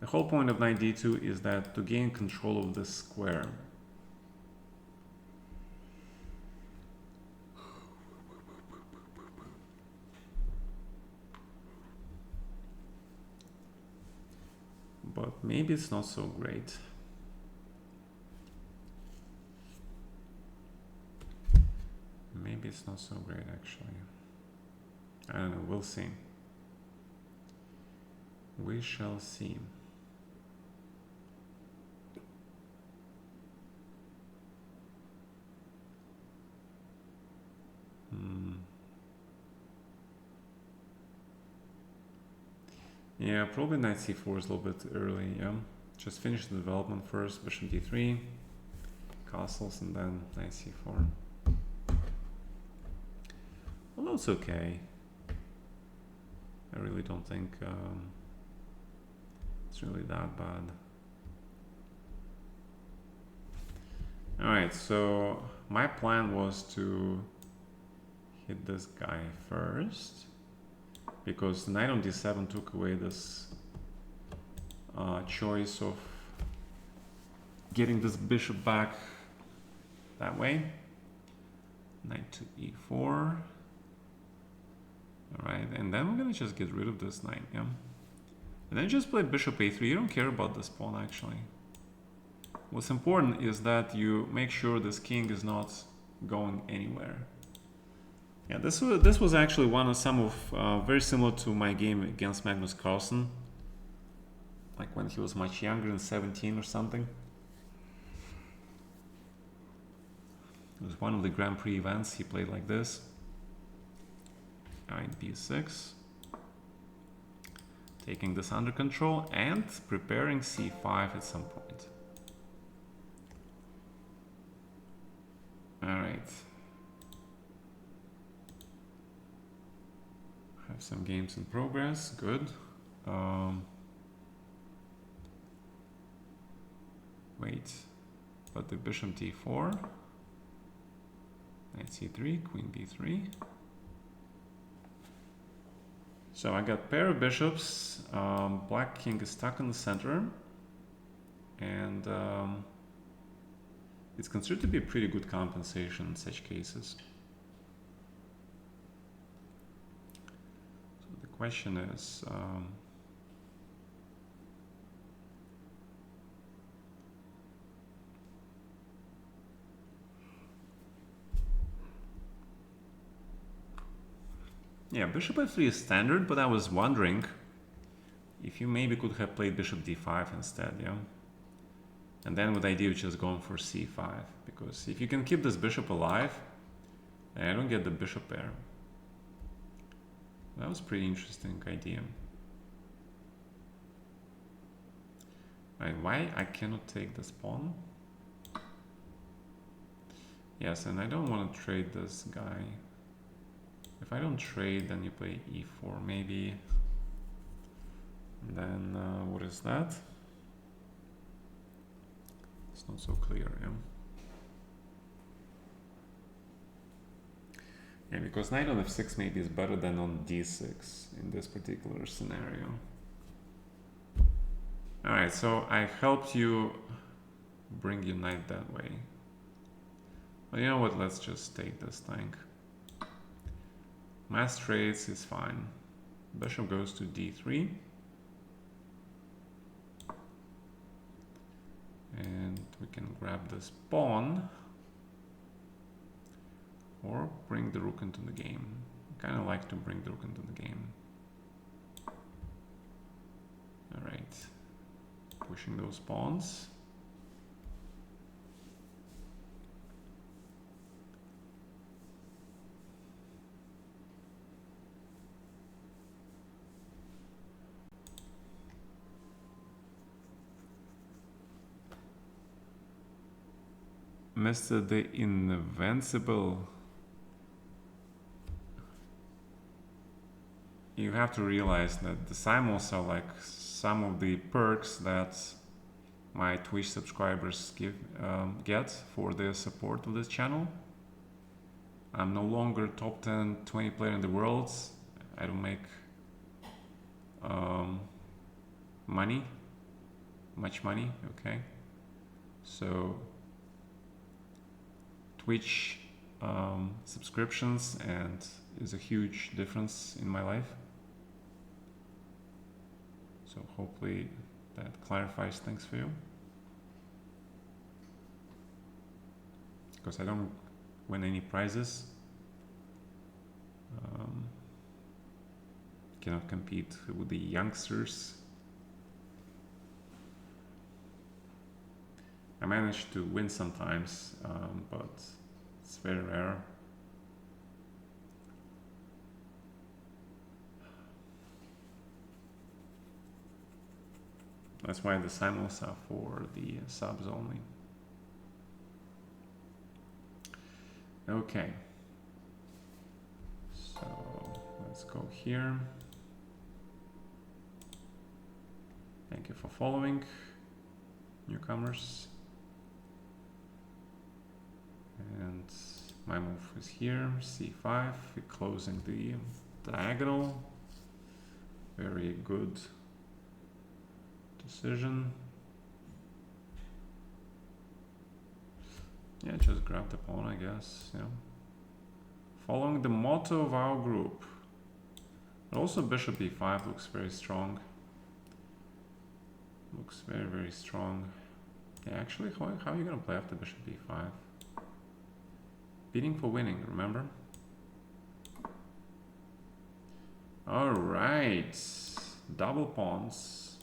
The whole point of knight d2 is that to gain control of this square. but maybe it's not so great. Maybe it's not so great actually. I don't know, we'll see. We shall see. Yeah, probably knight c4 is a little bit early, yeah. Just finish the development first, bishop d3, castles, and then knight c4. Although it's okay. I really don't think it's really that bad. Alright, so my plan was to hit this guy first, because the knight on d7 took away this choice of getting this bishop back that way. Knight to e4. Alright, and then we're gonna just get rid of this knight, yeah? And then just play bishop a3. You don't care about this pawn, actually. What's important is that you make sure this king is not going anywhere. Yeah, this was actually some of very similar to my game against Magnus Carlsen, like when he was much younger, in 17 or something. It was one of the Grand Prix events. He played like this. Alright, b6. Taking this under control and preparing c5 at some point. Alright. Have some games in progress. Good. Wait. But the bishop d4. Knight c3, queen b3. So I got pair of bishops. Black king is stuck in the center, and it's considered to be a pretty good compensation in such cases. So the question is, yeah, bishop f3 is standard, but I was wondering if you maybe could have played bishop d5 instead, yeah? And then with the idea of just going for c5, because if you can keep this bishop alive, I don't get the bishop pair. That was a pretty interesting idea. Right, why I cannot take this pawn? Yes, and I don't want to trade this guy. If I don't trade, then you play e4 maybe. And then what is that? It's not so clear, yeah. Yeah, because knight on f6 maybe is better than on d6 in this particular scenario. Alright, so I helped you bring your knight that way. But you know what, let's just take this tank. Mass trades is fine. Bishop goes to d3. And we can grab this pawn. Or bring the rook into the game. I kind of like to bring the rook into the game. Alright. Pushing those pawns. Mr. the Invincible. You have to realize that the Simuls are like some of the perks that my Twitch subscribers get for their support of this channel. I'm no longer top 10, 20 player in the world. I don't make much money, okay? So Twitch subscriptions and is a huge difference in my life. So hopefully that clarifies things for you. Because I don't win any prizes. Cannot compete with the youngsters. I managed to win sometimes, but it's very rare. That's why the simuls are for the subs only. Okay. So let's go here. Thank you for following, newcomers. And my move is here, c5, we're closing the diagonal. Very good decision. Yeah, just grab the pawn, I guess. Yeah. Following the motto of our group. But also bishop e5 looks very strong. Looks very, very strong. Yeah, actually, how are you gonna play after bishop e5? Beating for winning, remember? All right, double pawns.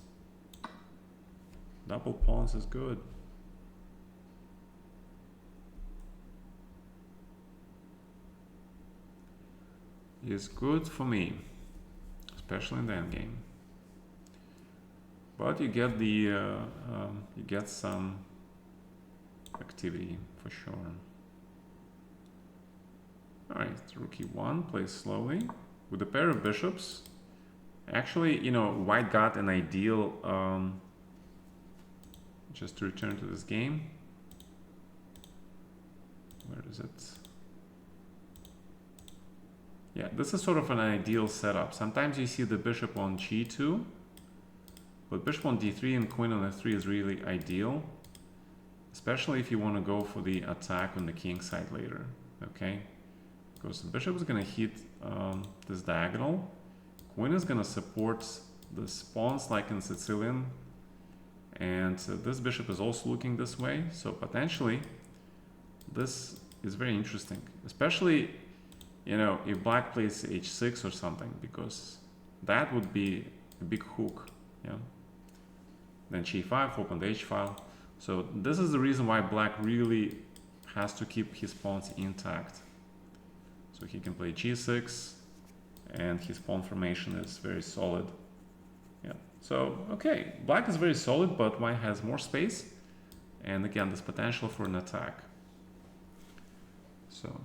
Double pawns is good. Is good for me, especially in the endgame. But you get the you get some activity for sure. All right, rook e1 plays slowly with a pair of bishops. Actually, you know, white got an ideal. Just to return to this game. Where is it? Yeah, this is sort of an ideal setup. Sometimes you see the bishop on g2, but bishop on d3 and queen on f3 is really ideal, especially if you want to go for the attack on the king side later, okay? Because the bishop is going to hit this diagonal. Queen is going to support the pawns like in Sicilian, and this bishop is also looking this way, so potentially this is very interesting, especially, you know, if black plays h6 or something, because that would be a big hook, yeah. Then g5, open the h file. So this is the reason why black really has to keep his pawns intact. So he can play g6, and his pawn formation is very solid. Yeah. So okay, black is very solid, but white has more space, and again, there's potential for an attack. So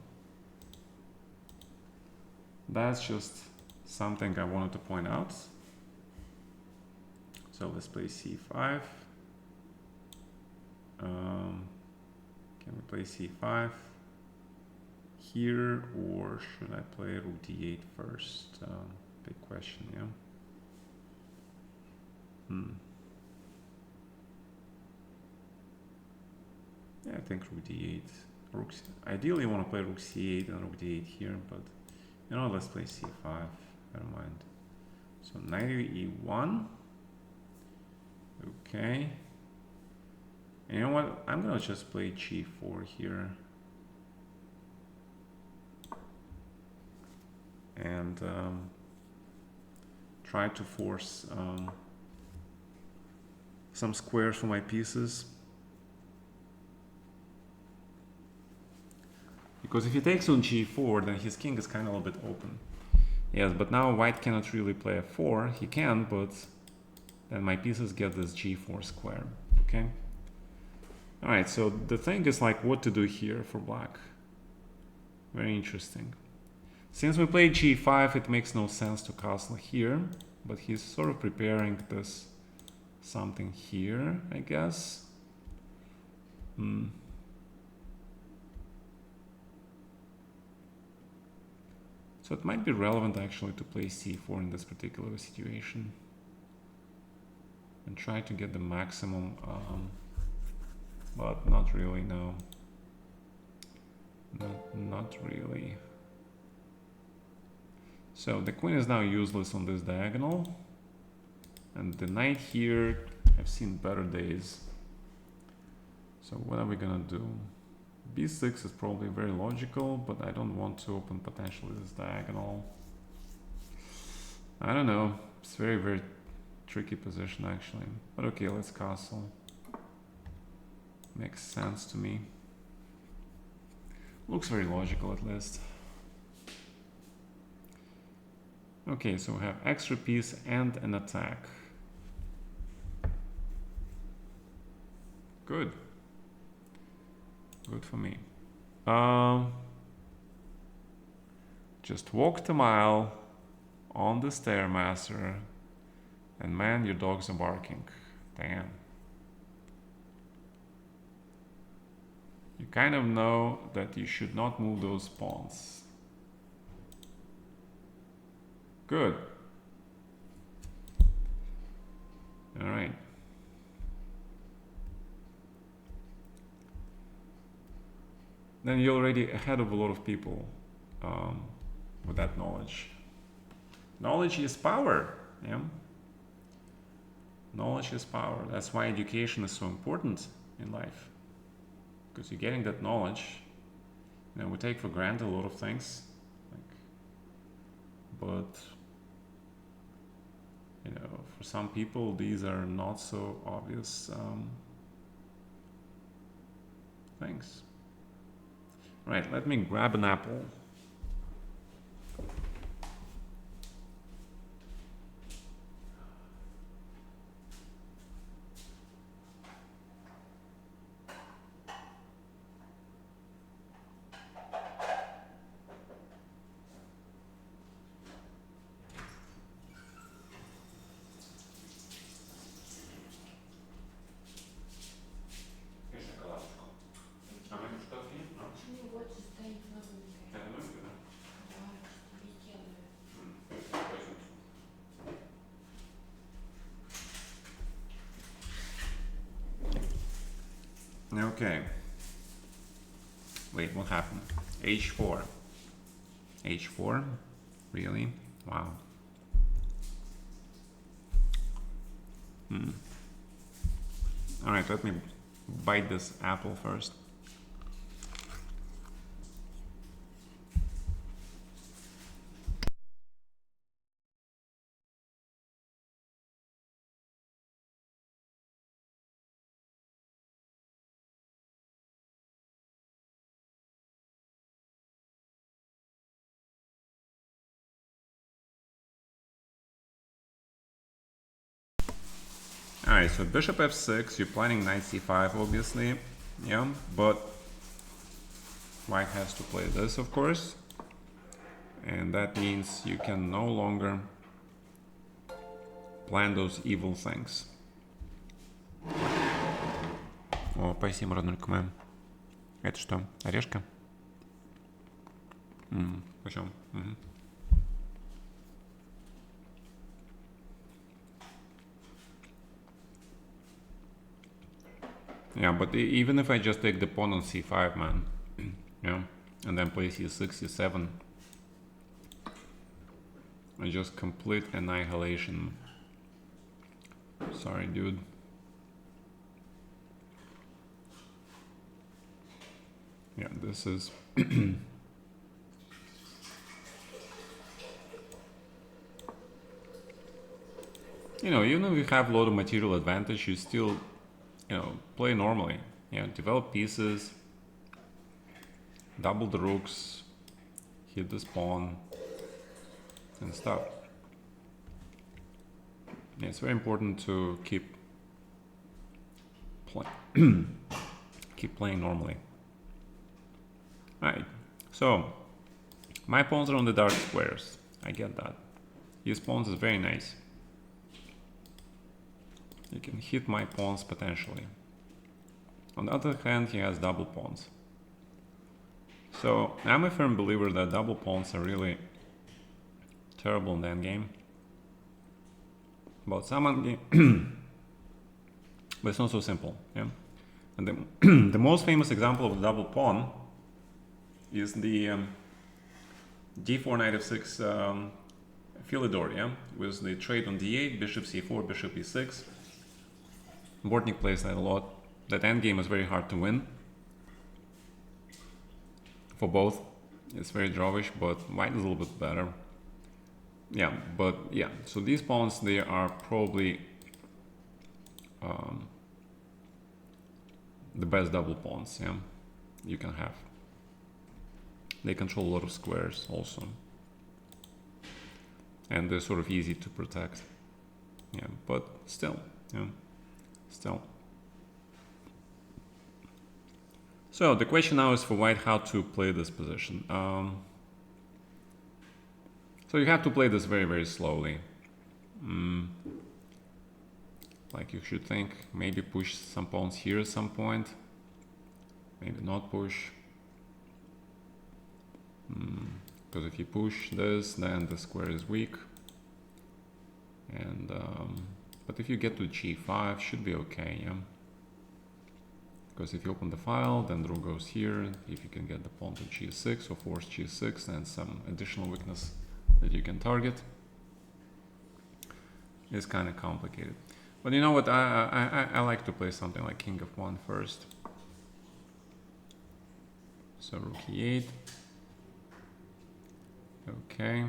that's just something I wanted to point out. So let's play c5. Can we play c5 here, or should I play rook d8 first? Big question, yeah. Yeah, I think rook d8. Ideally, you want to play rook c8 and rook d8 here, but you know, let's play c5. Never mind. So knight e1. Okay. And you know what? I'm gonna just play g4 here. And try to force some squares for my pieces. Because if he takes on g4, then his king is kind of a little bit open. Yes, but now white cannot really play f4. He can, but then my pieces get this g4 square, okay? All right, so the thing is like what to do here for black. Very interesting. Since we played g5, it makes no sense to castle here, but he's sort of preparing this something here, I guess. So it might be relevant actually to play c4 in this particular situation and try to get the maximum, but not really, no. Not really. So the queen is now useless on this diagonal, and the knight here I've seen better days. So what are we gonna do? B6 is probably very logical, but I don't want to open potentially this diagonal. I don't know. It's very, very tricky position actually. But okay, let's castle. Makes sense to me. Looks very logical at least. Okay, so we have extra piece and an attack. Good. Good for me. Just walked a mile on the Stairmaster, and man, your dogs are barking. Damn. You kind of know that you should not move those pawns. Good. All right. Then you're already ahead of a lot of people with that knowledge. Knowledge is power, yeah? Knowledge is power. That's why education is so important in life. Because you're getting that knowledge. You know, we take for granted a lot of things. But, you know, for some people, these are not so obvious things. Right, let me grab an apple. Okay. Wait, what happened? H4. H4? Really? Wow. Alright, let me bite this apple first. Alright, so bishop f6, you're planning knight c5 obviously, yeah, but white has to play this of course, and that means you can no longer plan those evil things. О, спасибо, родной км. Это что, орешка? Почем? Yeah, but even if I just take the pawn on c5, man, yeah, and then play c6, c7, I just complete annihilation. Sorry, dude. Yeah, this is... You know, even if you have a lot of material advantage, you still, you know, play normally. You know, develop pieces, double the rooks, hit this pawn, and stuff. Yeah, it's very important to keep playing normally. Alright, so my pawns are on the dark squares. I get that. His pawns is very nice. You can hit my pawns potentially. On the other hand, he has double pawns. So I'm a firm believer that double pawns are really terrible in the endgame. But some but it's not so simple, yeah. And the most famous example of a double pawn is the d4 knight f6 Philidor, yeah, with the trade on d8, bishop c4, bishop e6. Bortnik plays that a lot. That endgame is very hard to win for both. It's very drawish, but white is a little bit better. Yeah, but yeah, so these pawns, they are probably the best double pawns, yeah, you can have. They control a lot of squares also. And they're sort of easy to protect. Yeah, but still, yeah, still. So the question now is for white how to play this position. So you have to play this very, very slowly. Like you should think, maybe push some pawns here at some point. Maybe not push. Because if you push this, then the square is weak. And but if you get to g5, should be okay, yeah. Because if you open the file, then the rook goes here. If you can get the pawn to g6 or force g6, then some additional weakness that you can target. It's kind of complicated. But you know what? I like to play something like king of 1 first. So rook e8. Okay.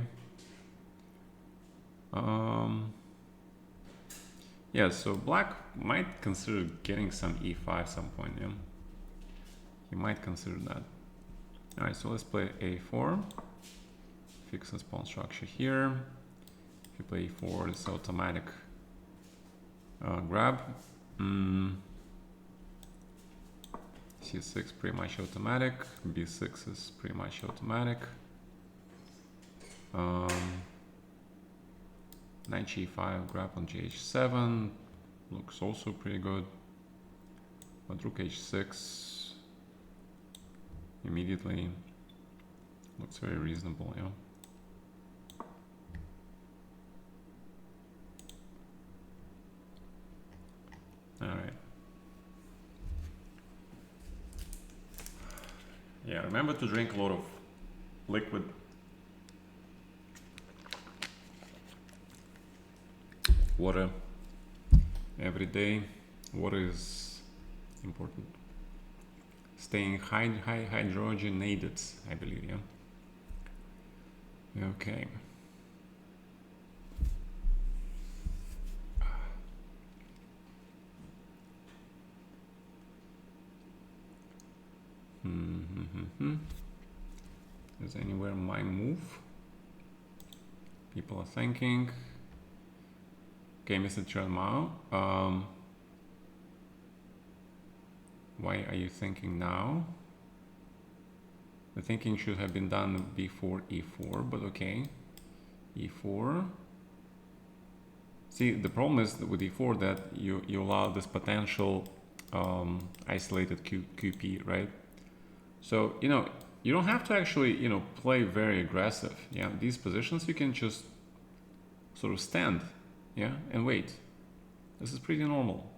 Yeah, so black might consider getting some e5 some point, yeah. He might consider that. Alright, so let's play a4. Fix this pawn structure here. If you play e4, it's automatic grab. c6 pretty much automatic. b6 is pretty much automatic. Knight g5, grab on gh7 looks also pretty good, but rook h6 immediately looks very reasonable, yeah. All right. Yeah, remember to drink a lot of liquid. Water every day. Water is important. Staying hydrogenated, I believe, yeah. Okay. Is anywhere my move? People are thinking. Okay, Mr. Chermao, why are you thinking now? The thinking should have been done before e4, but okay. e4. See, the problem is with e4 that you allow this potential isolated QP, right? So, you know, you don't have to actually, you know, play very aggressive. Yeah, these positions you can just sort of stand, yeah, and wait. This is pretty normal.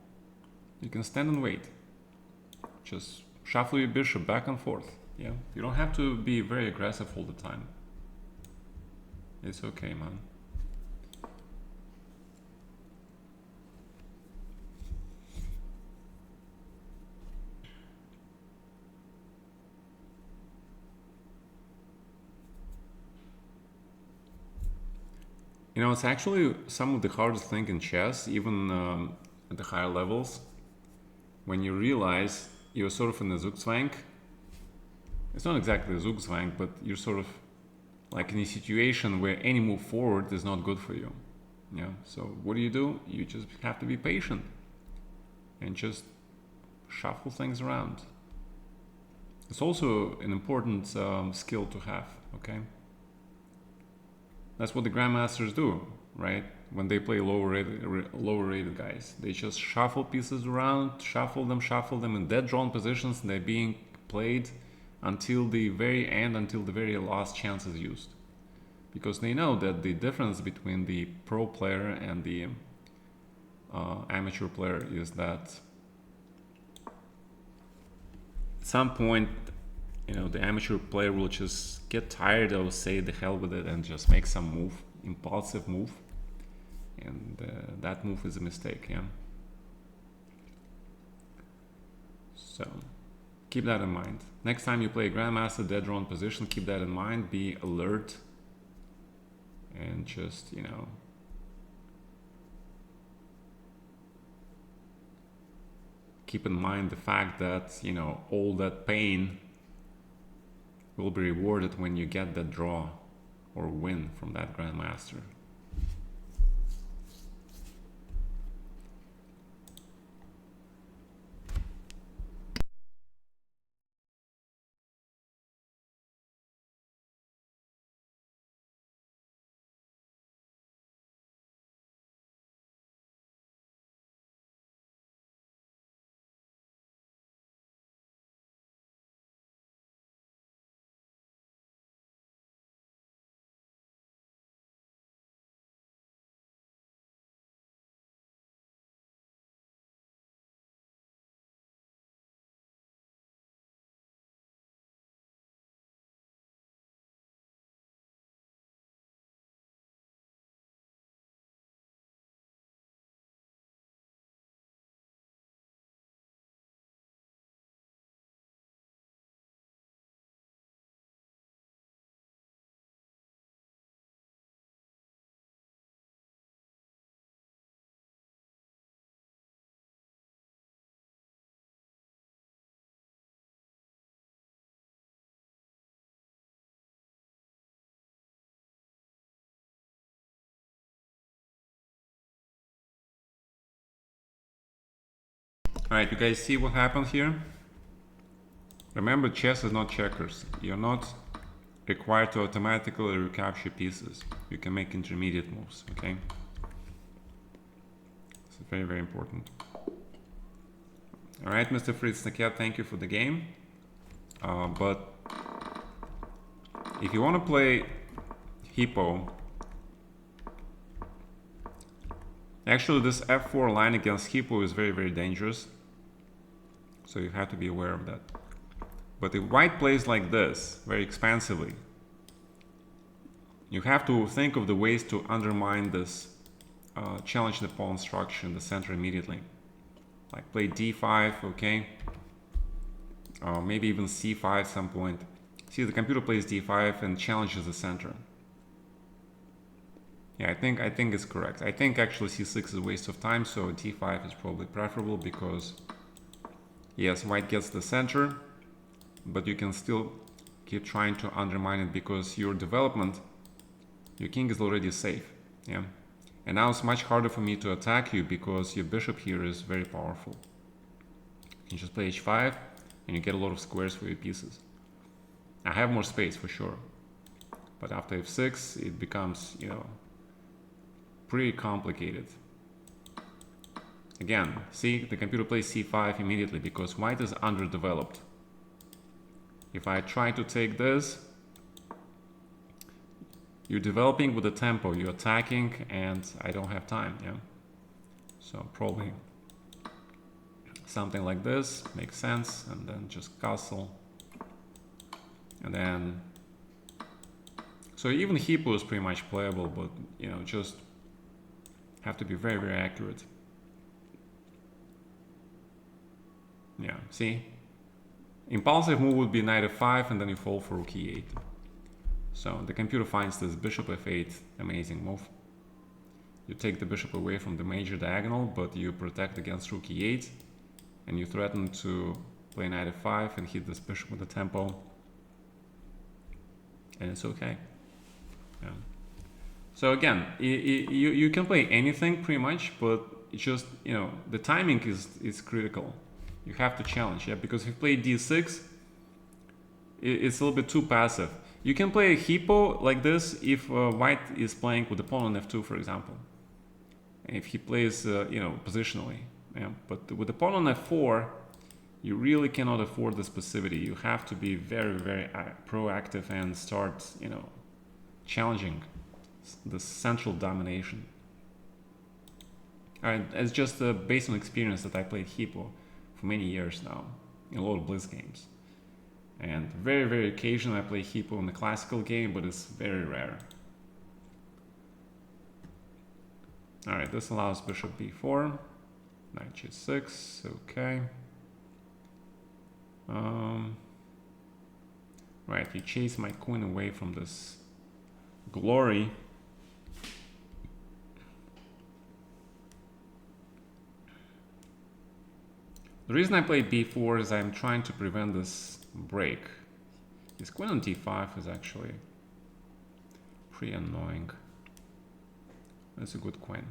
You can stand and wait. Just shuffle your bishop back and forth. Yeah, you don't have to be very aggressive all the time. It's okay, man. You know, it's actually some of the hardest thing in chess, even at the higher levels, when you realize you're sort of in a Zugzwang. It's not exactly a Zugzwang, but you're sort of like in a situation where any move forward is not good for you. Yeah. So what do? You just have to be patient and just shuffle things around. It's also an important skill to have. Okay. That's what the grandmasters do, right? When they play lower rated guys, they just shuffle pieces around, shuffle them in dead drawn positions, and they're being played until the very end, until the very last chance is used, because they know that the difference between the pro player and the amateur player is that at some point, you know, the amateur player will just get tired of say the hell with it and just make some move, impulsive move, and that move is a mistake. Yeah. Keep that in mind. Next time you play a Grandmaster dead drawn position, keep that in mind. Be alert. And just, you know, keep in mind the fact that, you know, all that pain will be rewarded when you get that draw or win from that Grandmaster. Alright, you guys see what happened here? Remember, chess is not checkers. You're not required to automatically recapture pieces. You can make intermediate moves, okay? It's very, very important. Alright, Mr. Fritz Naket, thank you for the game. But if you want to play Hippo, actually this f4 line against Hippo is very, very dangerous. So you have to be aware of that. But if white plays like this, very expansively, you have to think of the ways to undermine this, challenge the pawn structure in the center immediately. Like play d5, okay? Maybe even c5 at some point. See, the computer plays d5 and challenges the center. Yeah, I think it's correct. I think actually c6 is a waste of time, so d5 is probably preferable because, yes, white gets the center, but you can still keep trying to undermine it because your development, your king is already safe, yeah? And now it's much harder for me to attack you because your bishop here is very powerful. You just play h5 and you get a lot of squares for your pieces. I have more space for sure, but after f6 it becomes, you know, pretty complicated. Again, see, the computer plays c5 immediately because white is underdeveloped. If I try to take this, you're developing with the tempo, you're attacking, and I don't have time, yeah? So probably something like this makes sense, and then just castle. And then, so even Hippo is pretty much playable, but, you know, just have to be very, very accurate. Yeah, see? Impulsive move would be knight f5 and then you fall for rook e8. So the computer finds this bishop f8 amazing move. You take the bishop away from the major diagonal, but you protect against rook e8 and you threaten to play knight f5 and hit this bishop with the tempo. And it's okay. Yeah. So again, you can play anything pretty much, but it's just, you know, the timing is critical. You have to challenge, yeah, because if you play d6, it's a little bit too passive. You can play a Hippo like this if white is playing with the pawn on f2, for example. If he plays, you know, positionally, yeah. But with the pawn on f4, you really cannot afford this passivity. You have to be very, very proactive and start, you know, challenging the central domination. It's just based on experience that I played Hippo for many years now in a lot of Blitz games. And very, very occasionally I play Hippo in the classical game, but it's very rare. Alright, this allows bishop b4, knight g6, okay. Right, you chase my queen away from this glory. The reason I played b4 is I'm trying to prevent this break. His queen on t5 is actually pretty annoying. That's a good queen.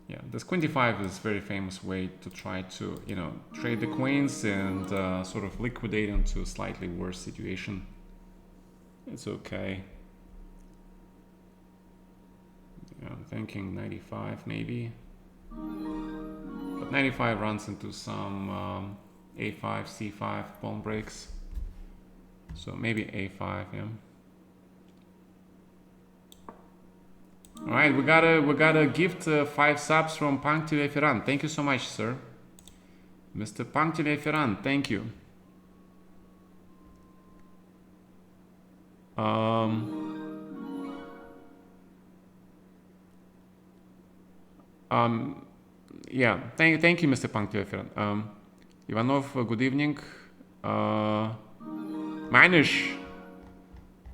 Yeah, this queen d5 is a very famous way to try to, you know, trade the queens and sort of liquidate into a slightly worse situation. It's okay. Yeah, I'm thinking 95 maybe. But 95 runs into some a5, c5 pawn breaks. So maybe a5, yeah. All right, we got a gift 5 subs from Punctile Ferran. Thank you so much, sir. Mr. Punctile Ferran, thank you. Yeah, thank you, Mr. Punctile Ferran. Ivanov, good evening. Manish,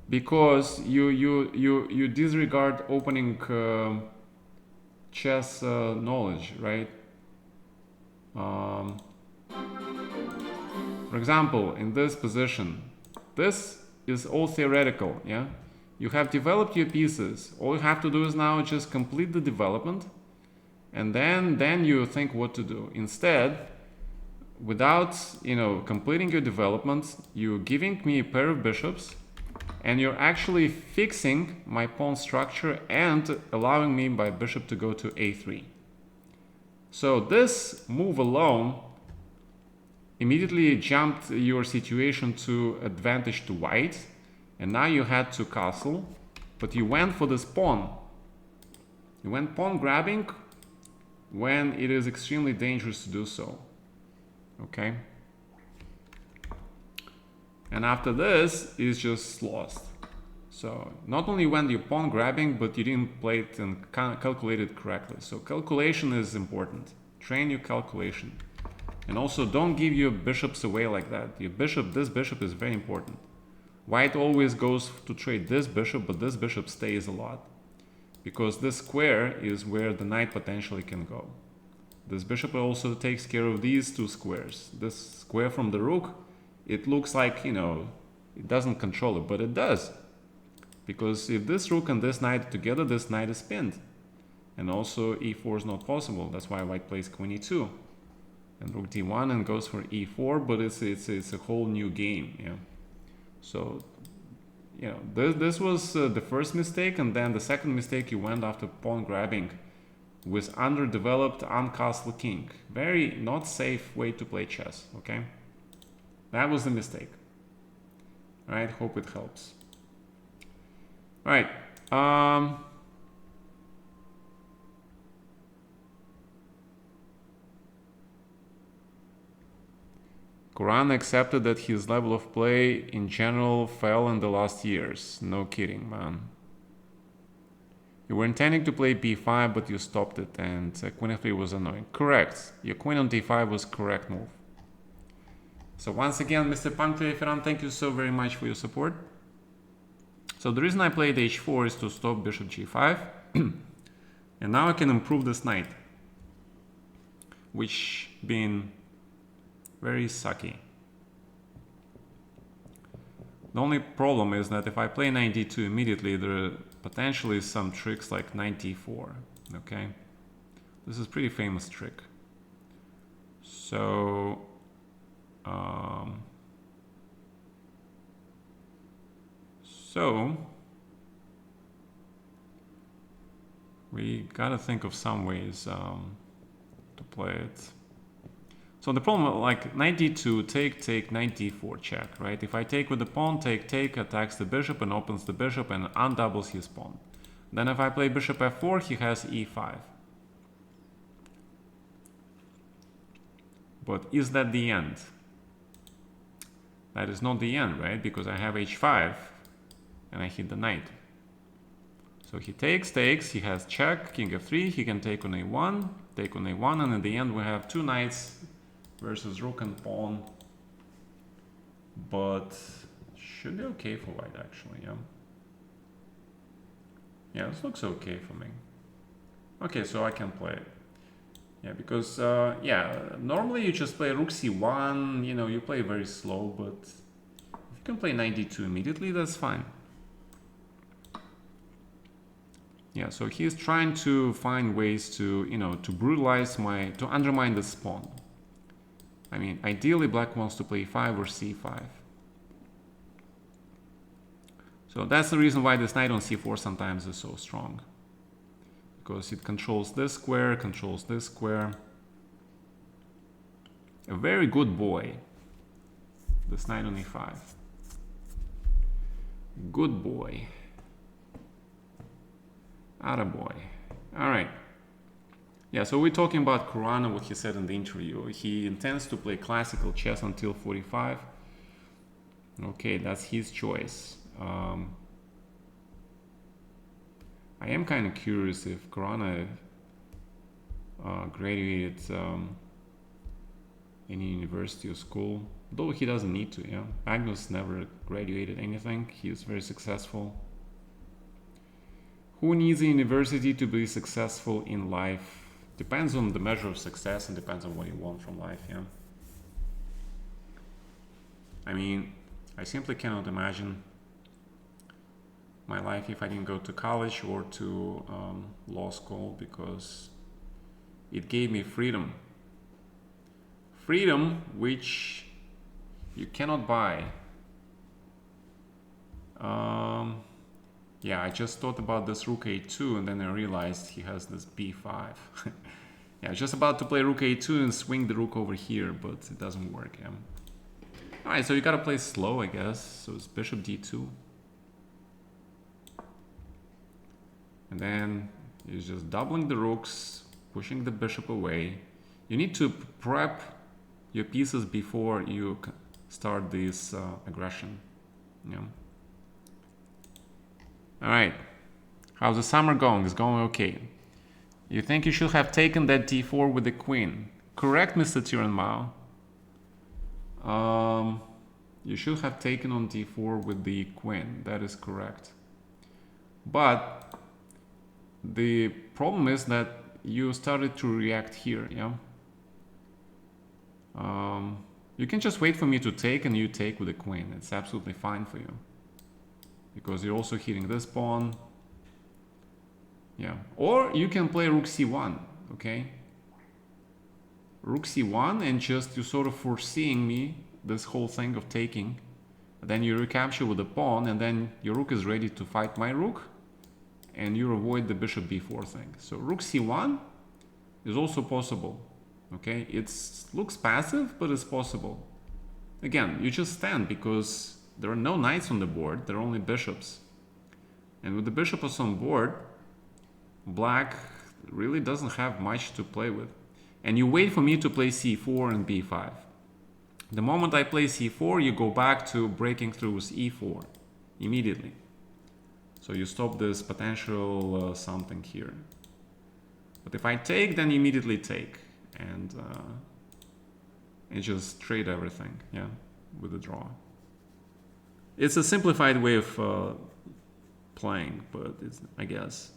because you disregard opening chess knowledge, right? For example, in this position, this is all theoretical, yeah? You have developed your pieces. All you have to do is now just complete the development, and then you think what to do. Instead, without, you know, completing your development, you're giving me a pair of bishops, and you're actually fixing my pawn structure and allowing me by bishop to go to a3. So this move alone immediately jumped your situation to advantage to white, and now you had to castle, but you went for this pawn. You went pawn grabbing when it is extremely dangerous to do so. Okay? And after this is just lost. So not only went you pawn grabbing, but you didn't play it and calculate it correctly. So calculation is important. Train your calculation. And also don't give your bishops away like that. Your bishop, this bishop is very important. White always goes to trade this bishop, but this bishop stays a lot. Because this square is where the knight potentially can go. This bishop also takes care of these two squares. This square from the rook, it looks like, you know, it doesn't control it, but it does. Because if this rook and this knight are together, this knight is pinned. And also e4 is not possible. That's why white plays queen e2. And rook d1 and goes for e4, but it's a whole new game, yeah. So, you know, this was the first mistake, and then the second mistake you went after pawn grabbing with underdeveloped uncastled king. Very not safe way to play chess, okay? That was the mistake. All right, hope it helps. All right. Quran accepted that his level of play in general fell in the last years. No kidding, man. You were intending to play b5, but you stopped it, and queen f3 was annoying. Correct. Your queen on d5 was correct move. So once again, Mr. Punctile Ferran, thank you so very much for your support. So the reason I played h4 is to stop bishop g5. And now I can improve this knight, which been very sucky. The only problem is that if I play knight d2 immediately, there are potentially some tricks like knight d4. Okay, this is a pretty famous trick. So we gotta think of some ways to play it. So the problem, like knight d2, take, knight d4, check, right? If I take with the pawn, take, attacks the bishop and opens the bishop and undoubles his pawn. Then if I play bishop f4, he has e5. But is that the end? That is not the end, right? Because I have h5 and I hit the knight. So he takes, he has check, king f3, he can take on a1, and in the end we have two knights versus rook and pawn but should be okay for white actually, yeah. Yeah, this looks okay for me. Okay, so I can play it. Yeah, because, yeah, normally you just play rook c1, you know, you play very slow, but if you can play knight d2 immediately, that's fine. Yeah, so he's trying to find ways to, you know, to brutalize to undermine the pawn. I mean, ideally black wants to play 5 or c5. So that's the reason why this knight on c4 sometimes is so strong. Because it controls this square, controls this square. A very good boy, this knight on e5. Good boy. Attaboy. Alright. Yeah, so we're talking about Kurana, what he said in the interview. He intends to play classical chess until 45. Okay, that's his choice. I am kind of curious if Kurana graduated any university or school, though he doesn't need to. Yeah, Magnus never graduated anything. He is very successful. Who needs a university to be successful in life? Depends on the measure of success and depends on what you want from life. Yeah, I mean, I simply cannot imagine my life if I didn't go to college or to law school, because it gave me freedom. Freedom which you cannot buy. Yeah, I just thought about this rook a2 and then I realized he has this b5. Yeah, I was just about to play rook a2 and swing the rook over here, but it doesn't work. Yeah. Alright, so you gotta play slow, I guess. So it's bishop d2. And then you're just doubling the rooks, pushing the bishop away. You need to prep your pieces before you start this aggression. Yeah. All right. How's the summer going? It's going okay. You think you should have taken that d4 with the queen? Correct, Mr. Tiranmao. You should have taken on d4 with the queen. That is correct. But the problem is that you started to react here, yeah? You can just wait for me to take and you take with the queen. It's absolutely fine for you. Because you're also hitting this pawn. Yeah. Or you can play rook c1, okay? Rook c1 and just you're sort of foreseeing me this whole thing of taking. Then you recapture with the pawn and then your rook is ready to fight my rook. And you avoid the bishop b4 thing. So rook c1 is also possible. Okay, it looks passive, but it's possible. Again, you just stand because there are no knights on the board, there are only bishops. And with the bishops on board, black really doesn't have much to play with. And you wait for me to play c4 and b5. The moment I play c4, you go back to breaking through with e4 immediately. So you stop this potential something here. But if I take, then you immediately take. And just trade everything, yeah, with the draw. It's a simplified way of playing, but it's, I guess.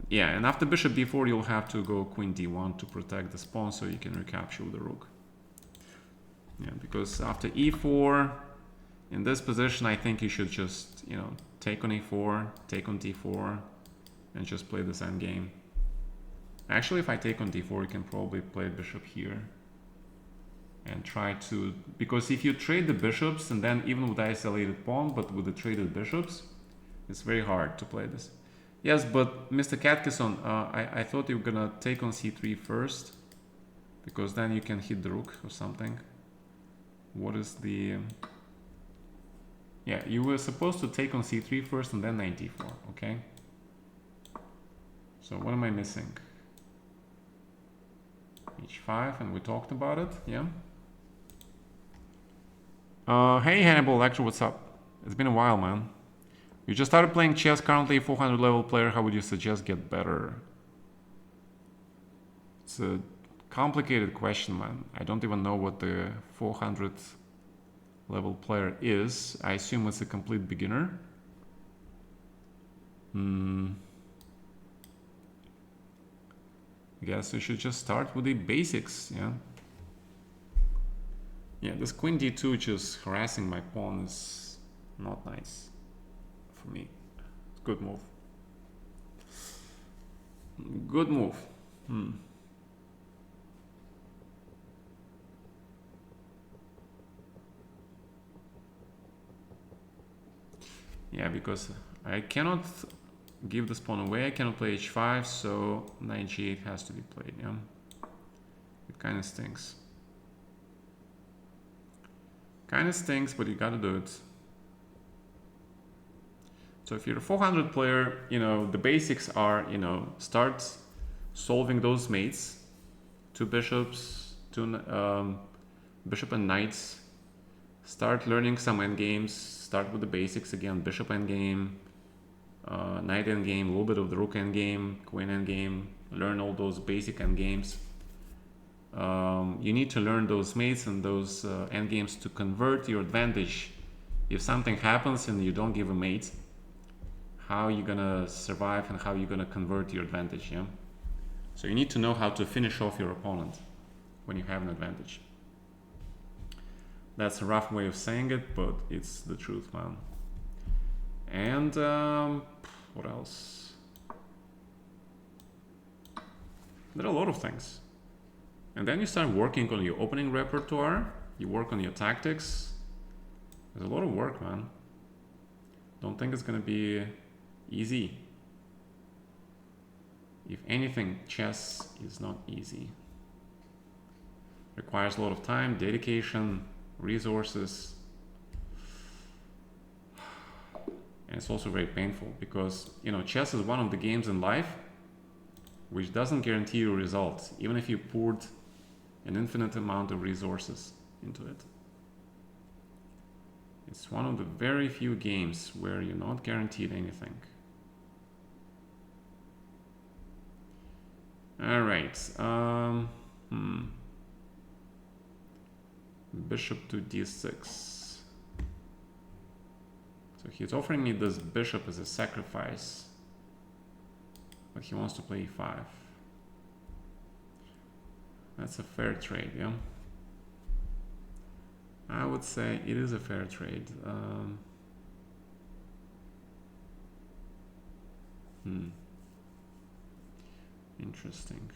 Yeah, and after bishop d4, you'll have to go queen d1 to protect the pawn so you can recapture with the rook. Yeah, because after e4, in this position, I think you should just, you know, take on e4, take on d4, and just play this endgame. Actually, if I take on d4, you can probably play bishop here. And try to... Because if you trade the bishops, and then even with the isolated pawn, but with the traded bishops, it's very hard to play this. Yes, but Mr. Katkison, I thought you were gonna take on c3 first. Because then you can hit the rook or something. What is the... Yeah, you were supposed to take on c3 first and then knight d4, okay? So what am I missing? h5, and we talked about it, yeah? Hey Hannibal Lecture, what's up? It's been a while, man. You just started playing chess, currently a 400 level player. How would you suggest get better? It's a complicated question, man. I don't even know what the 400 level player is. I assume it's a complete beginner. I guess we should just start with the basics, yeah. Yeah, this queen d2 just harassing my pawn is not nice for me. Good move. Good move. Yeah, because I cannot give this pawn away. I cannot play h5, so knight g8 has to be played, yeah. It kind of stinks. Kind of stinks, but you gotta do it. So if you're a 400 player, you know, the basics are, you know, start solving those mates. Two bishops, bishop and knights. Start learning some endgames. Start with the basics again, bishop endgame, knight endgame, a little bit of the rook endgame, queen endgame. Learn all those basic endgames. You need to learn those mates and those endgames to convert your advantage. If something happens and you don't give a mate, how you're gonna survive and how you're gonna convert your advantage, yeah? So you need to know how to finish off your opponent when you have an advantage. That's a rough way of saying it, but it's the truth, man. And what else? There are a lot of things. And then you start working on your opening repertoire. You work on your tactics. There's a lot of work, man. Don't think it's gonna be easy. If anything, chess is not easy. Requires a lot of time, dedication, resources. And it's also very painful because, you know, chess is one of the games in life which doesn't guarantee you results, even if you poured an infinite amount of resources into it. It's one of the very few games where you're not guaranteed anything. All right. Bishop to d6. So he's offering me this bishop as a sacrifice, but he wants to play e5. That's a fair trade, yeah? I would say it is a fair trade. Interesting.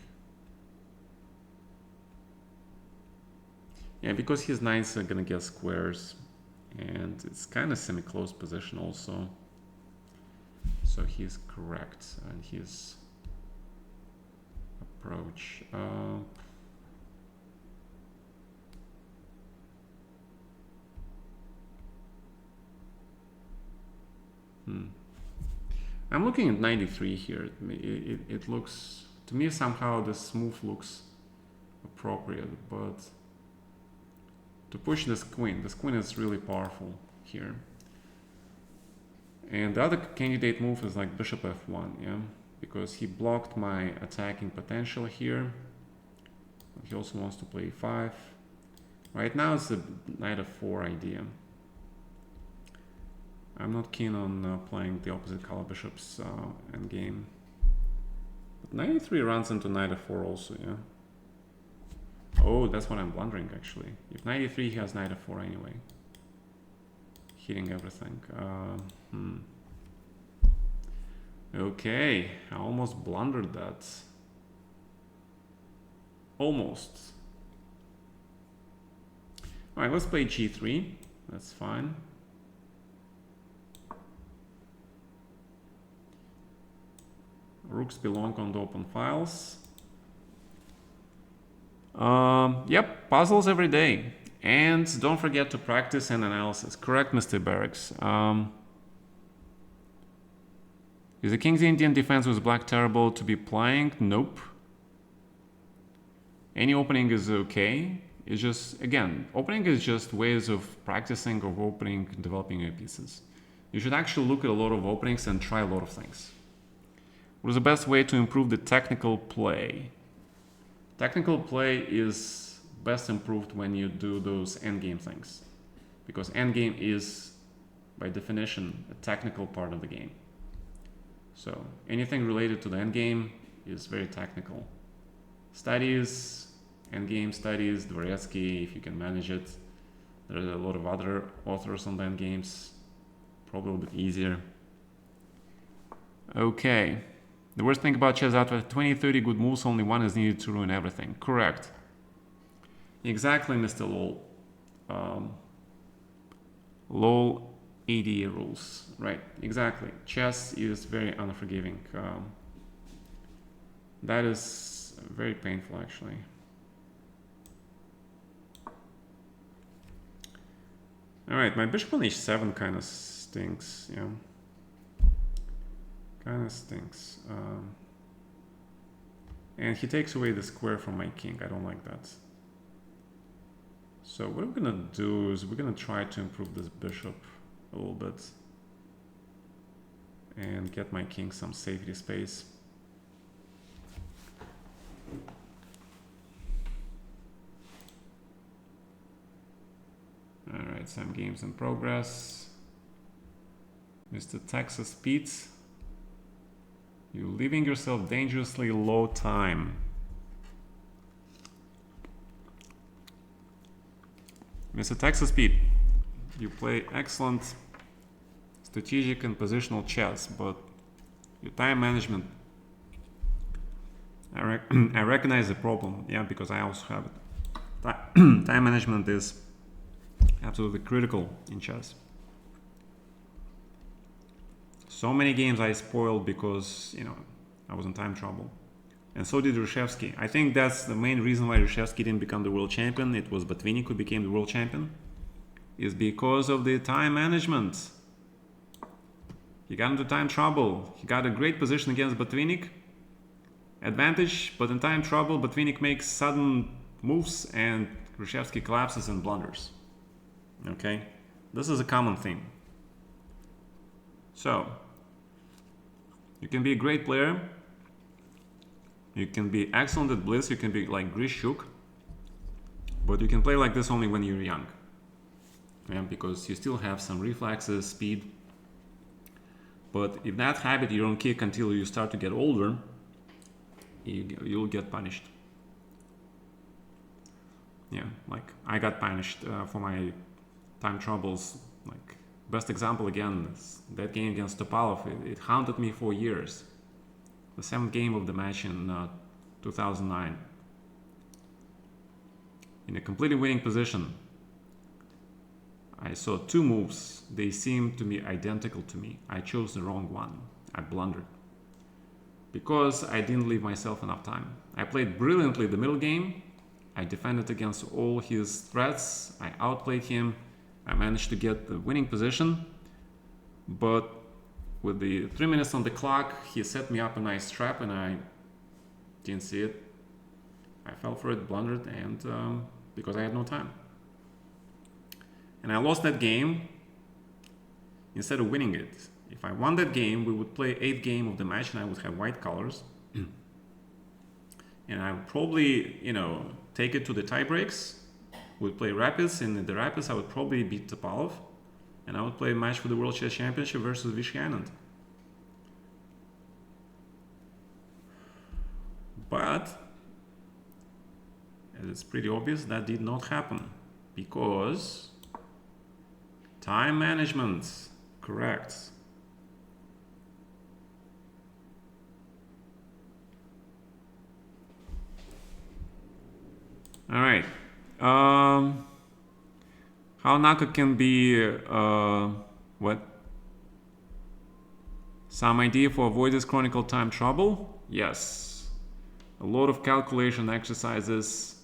Yeah, because his knights are gonna get squares, and it's kind of semi-close position also. So he's correct, and his approach. I'm looking at 93 here. It looks, to me somehow this move looks appropriate, but to push this queen is really powerful here. And the other candidate move is like bishop f1, yeah? Because he blocked my attacking potential here. He also wants to play e5. Right now it's the knight f4 idea. I'm not keen on playing the opposite color bishops endgame. But 93 runs into knight f4 also, yeah? Oh, that's what I'm wondering actually. If 93, he has knight f4 anyway. Hitting everything. Okay, I almost blundered that. Almost. Alright, let's play g3. That's fine. Rooks belong on the open files. Yep, puzzles every day. And don't forget to practice and analysis. Correct, Mr. Barracks. Is the King's Indian defense with black terrible to be playing? Nope. Any opening is okay. It's just, again, opening is just ways of practicing, of opening, developing your pieces. You should actually look at a lot of openings and try a lot of things. What is the best way to improve the technical play? Technical play is best improved when you do those endgame things. because endgame is, by definition, a technical part of the game. So anything related to the endgame is very technical. Studies, endgame studies, Dvoretsky, if you can manage it. There's a lot of other authors on the endgames, probably a bit easier. Okay. The worst thing about chess is that with 20, 30 good moves, only one is needed to ruin everything. Correct. Exactly, Mr. Lol. Lol ADA rules. Right, exactly. Chess is very unforgiving. That is very painful, actually. Alright, my bishop on h7 kind of stinks, yeah. Kind of stinks. And he takes away the square from my king. I don't like that. So what we're gonna do is we're gonna try to improve this bishop a little bit and get my king some safety space. Alright, some games in progress. Mr. Texas Pete, you're leaving yourself dangerously low time. Mr. Texas Pete, you play excellent strategic and positional chess, but your time management, I recognize the problem, yeah, because I also have it. Time management is absolutely critical in chess. So many games I spoiled because, you know, I was in time trouble. And so did Reshevsky. I think that's the main reason why Reshevsky didn't become the world champion. It was Botvinnik who became the world champion. Is because of the time management. He got into time trouble. He got a great position against Botvinnik. Advantage, but in time trouble, Botvinnik makes sudden moves and Reshevsky collapses and blunders. Okay? This is a common theme. So, you can be a great player. You can be excellent at blitz. You can be like Grishuk. But you can play like this only when you're young. Yeah, because you still have some reflexes, speed. But if that habit you don't kick until you start to get older, you'll get punished. Yeah, like I got punished for my time troubles. Like best example again is that game against Topalov. It haunted me for years. The 7th game of the match in 2009. In a completely winning position, I saw 2 moves. They seemed to be identical to me. I chose the wrong one. I blundered. Because I didn't leave myself enough time. I played brilliantly the middle game. I defended against all his threats. I outplayed him. I managed to get the winning position. But with the 3 minutes on the clock, he set me up a nice trap and I didn't see it. I fell for it, blundered, and because I had no time. And I lost that game instead of winning it. If I won that game, we would play 8th game of the match and I would have white colors. And I would probably, you know, take it to the tie breaks. We'd play rapids, and in the rapids I would probably beat Topalov. And I would play a match for the World Chess Championship versus Vishy Anand. But, as it's pretty obvious, that did not happen. Because time management, correct. All right. How Naka can be what? Some idea for avoid this chronicle time trouble? Yes. A lot of calculation exercises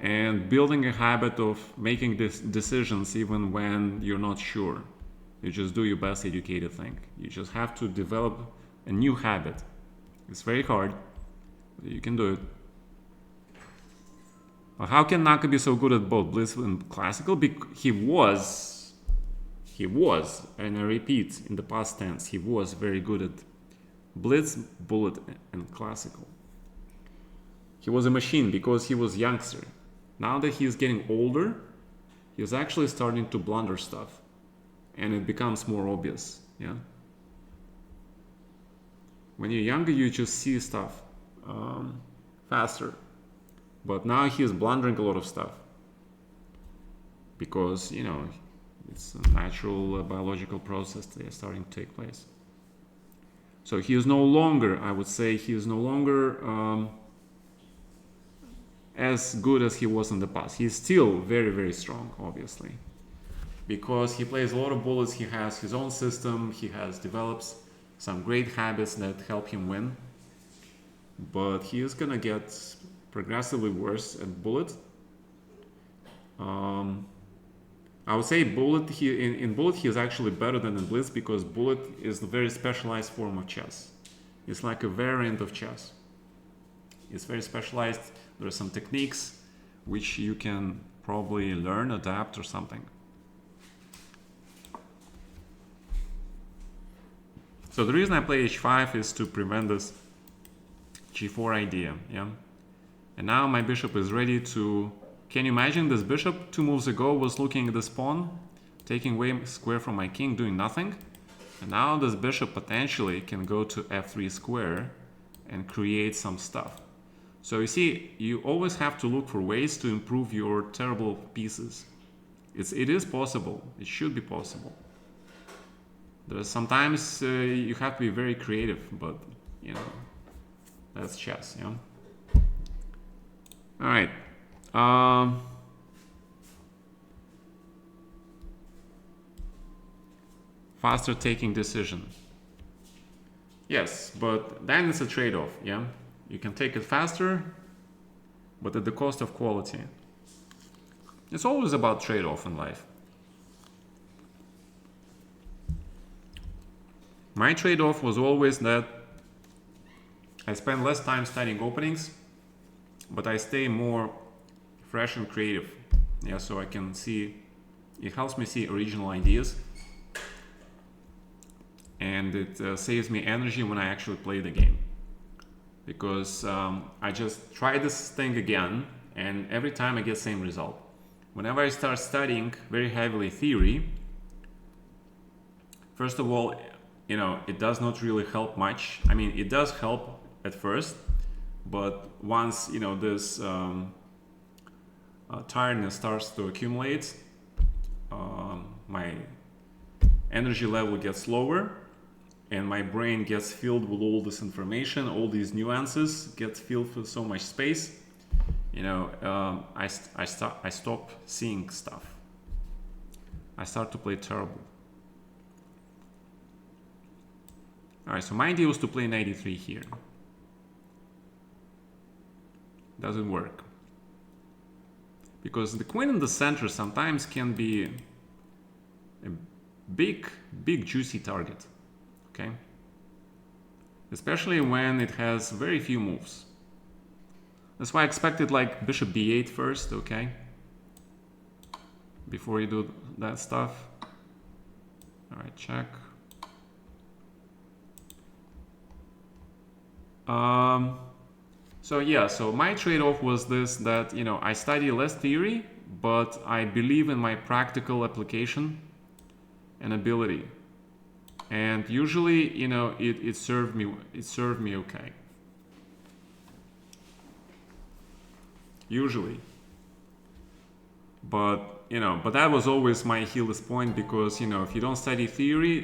and building a habit of making decisions even when you're not sure. You just do your best educated thing. You just have to develop a new habit. It's very hard. You can do it. Well, how can Naka be so good at both blitz and classical? He was, and I repeat, in the past tense, he was very good at blitz, bullet, and classical. He was a machine because he was youngster. Now that he is getting older, he's actually starting to blunder stuff, and it becomes more obvious. Yeah. When you're younger, you just see stuff faster, but now he's blundering a lot of stuff because it's a natural biological process that is starting to take place. So he is no longer, I would say, he is no longer as good as he was in the past. He's still very, very strong, obviously, because he plays a lot of bullets. He has his own system. He has develops some great habits that help him win. But he is gonna get progressively worse at bullet. I would say bullet. In bullet he is actually better than in blitz because bullet is a very specialized form of chess. It's like a variant of chess. It's very specialized. There are some techniques which you can probably learn, adapt, or something. So the reason I play h5 is to prevent this g4 idea, yeah? And now my bishop is ready to... Can you imagine this bishop 2 moves ago was looking at this pawn, taking away square from my king, doing nothing? And now this bishop potentially can go to f3 square and create some stuff. So you see, you always have to look for ways to improve your terrible pieces. It is possible. It should be possible. There's sometimes you have to be very creative, but that's chess, yeah. All right. Faster taking decision. Yes, but then it's a trade-off, yeah. You can take it faster, but at the cost of quality. It's always about trade-off in life. My trade-off was always that I spend less time studying openings, but I stay more fresh and creative. Yeah, so I can see, it helps me see original ideas, and it saves me energy when I actually play the game. Because I just try this thing again, and every time I get the same result. Whenever I start studying very heavily theory, first of all, it does not really help much. I mean, it does help at first, but once this tiredness starts to accumulate, my energy level gets lower, and my brain gets filled with all this information, all these nuances get filled with so much space. I stop seeing stuff. I start to play terrible. All right, so my idea was to play knight e3 here. Doesn't work. Because the queen in the center sometimes can be a big juicy target. Okay? Especially when it has very few moves. That's why I expected like bishop b8 first, okay? Before you do that stuff. All right, check. So my trade-off was this, that I study less theory, but I believe in my practical application and ability. And usually, it served me okay. Usually. But that was always my Achilles point, because if you don't study theory,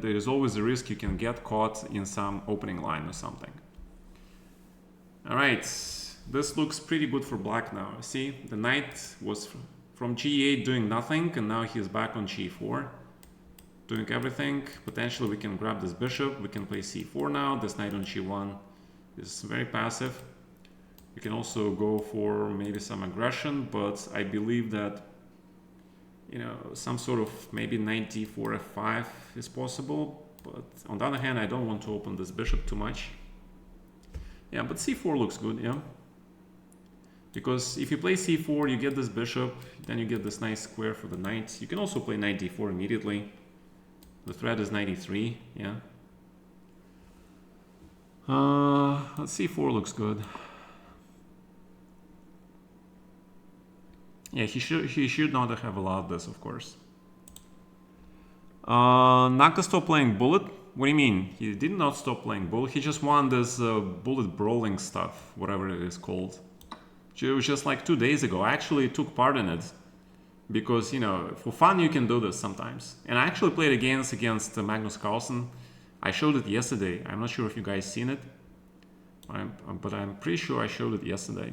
there is always a risk you can get caught in some opening line or something. All right, this looks pretty good for black now. See, the knight was from g8 doing nothing, and now he's back on g4. Doing everything. Potentially we can grab this bishop, we can play c4 now. This knight on g1 is very passive. You can also go for maybe some aggression, but I believe that some sort of maybe knight d4 f5 is possible. But on the other hand, I don't want to open this bishop too much. Yeah, but c4 looks good, yeah. Because if you play c4, you get this bishop, then you get this nice square for the knight. You can also play knight d4 immediately. The threat is knight e3, yeah. c4 looks good. Yeah, he should not have allowed this, of course. Naka stopped playing Bullet? What do you mean? He did not stop playing Bullet. He just won this Bullet Brawling stuff, whatever it is called. It was just like 2 days ago. I actually took part in it. Because, you know, for fun you can do this sometimes. And I actually played against Magnus Carlsen. I showed it yesterday. I'm not sure if you guys seen it. But I'm pretty sure I showed it yesterday.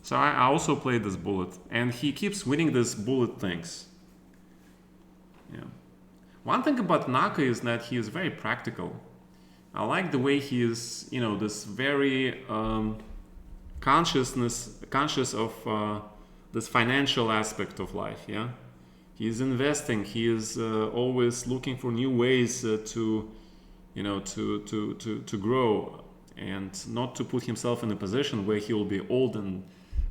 So I also played this Bullet. And he keeps winning this Bullet things. Yeah. One thing about Naka is that he is very practical. I like the way he is, you know, this very conscious of this financial aspect of life. Yeah, he is investing. He is always looking for new ways to, you know, to grow and not to put himself in a position where he will be old and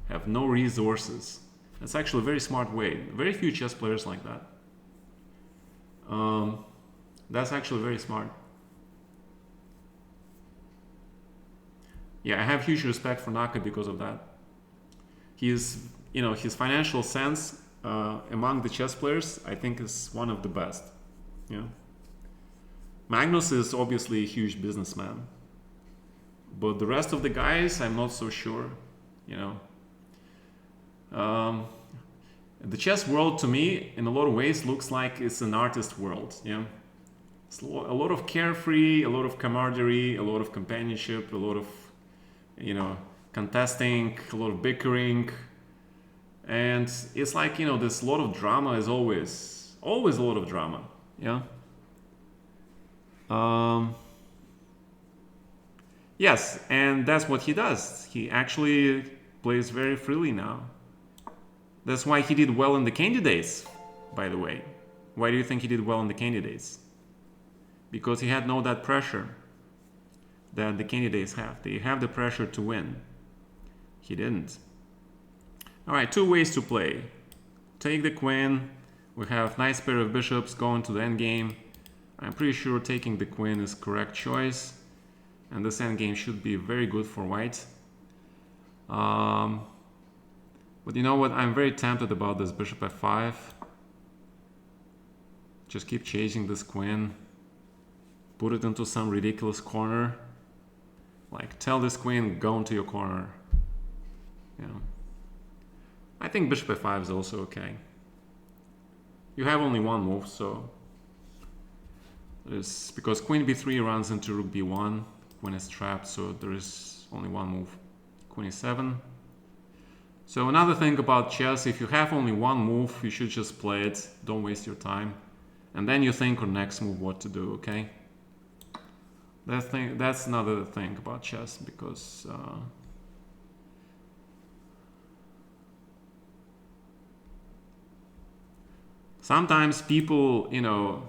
have no resources. That's actually a very smart way. Very few chess players like that. That's actually very smart. Yeah, I have huge respect for Naka because of that. He's, you know, his financial sense among the chess players, I think, is one of the best. Yeah. Magnus is obviously a huge businessman, but the rest of the guys, I'm not so sure. You know, the chess world to me, in a lot of ways, looks like it's an artist world. Yeah. It's a lot of carefree, a lot of camaraderie, a lot of companionship, a lot of, you know, contesting, a lot of bickering, and it's like, you know, this lot of drama is always a lot of drama. Yeah. Yes, and that's what he does. He actually plays very freely now. That's why he did well in the candidates, by the way. Why do you think he did well in the candidates? Because he had no that pressure that the candidates have. They have the pressure to win. He didn't. All right, 2 ways to play. Take the queen. We have nice pair of bishops going to the endgame. I'm pretty sure taking the queen is correct choice. And this endgame should be very good for white. But you know what? I'm very tempted about this bishop f5. Just keep chasing this queen. Put it into some ridiculous corner. Like, tell this queen, go into your corner. You know. I think bishop f5 is also okay. You have only one move, so there's, because queen b3 runs into rook b1, queen is trapped, so there is only one move. Queen e7. So another thing about chess, if you have only one move, you should just play it. Don't waste your time, and then you think on next move what to do. Okay. That's another thing about chess, because sometimes people, you know,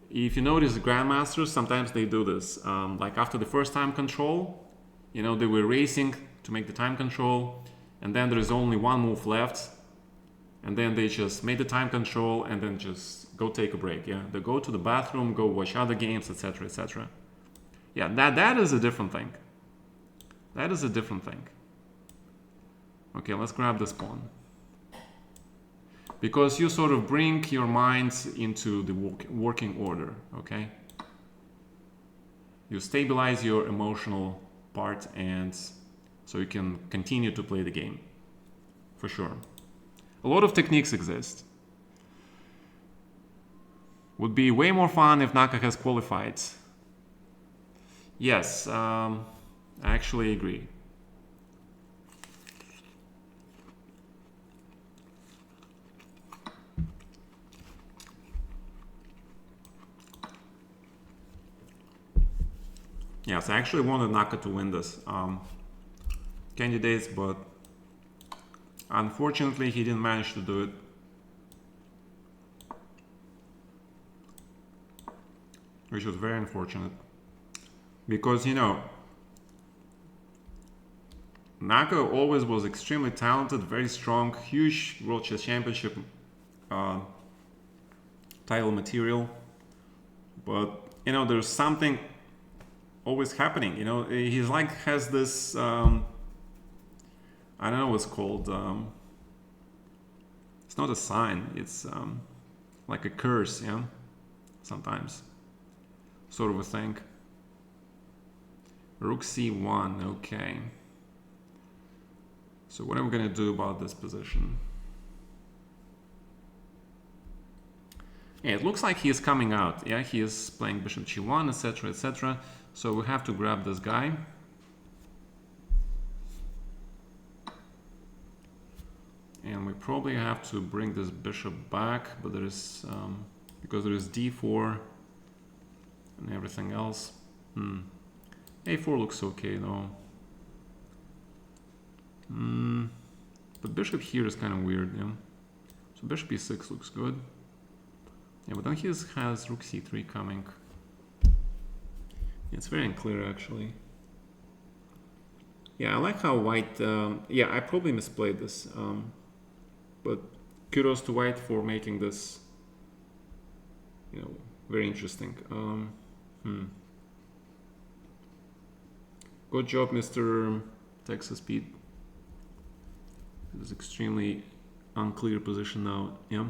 if you notice the grandmasters, sometimes they do this. Like after the first time control, you know, they were racing to make the time control, and then there is only one move left, and then they just made the time control and then just go take a break. Yeah, they go to the bathroom, go watch other games, etc., etc. Yeah, that is a different thing. That is a different thing. Okay, let's grab this pawn. Because you sort of bring your mind into the working order, okay? You stabilize your emotional part, and so you can continue to play the game, for sure. A lot of techniques exist. Would be way more fun if Naka has qualified. Yes, I actually agree. Yes, I actually wanted Naka to win this candidates, but unfortunately he didn't manage to do it. Which was very unfortunate. Because, you know, Naka always was extremely talented, very strong, huge World Chess Championship title material. But, you know, there's something always happening. You know, he's like has this. I don't know what's called. It's not a sign. It's like a curse. Yeah, sometimes, sort of a thing. Rook c1. Okay. So what are we gonna do about this position? Yeah, it looks like he is coming out. Yeah, he is playing bishop g1, etc., etc. So we have to grab this guy. And we probably have to bring this bishop back, but there is because there is d4 and everything else. A4 looks okay though. But bishop here is kind of weird, yeah. So bishop e6 looks good. Yeah, but then he has rook c3 coming. It's very unclear actually. Yeah, I like how white. Yeah, I probably misplayed this. But kudos to white for making this, you know, very interesting. Good job, Mr. Texas Pete. This is extremely unclear position now. Yeah.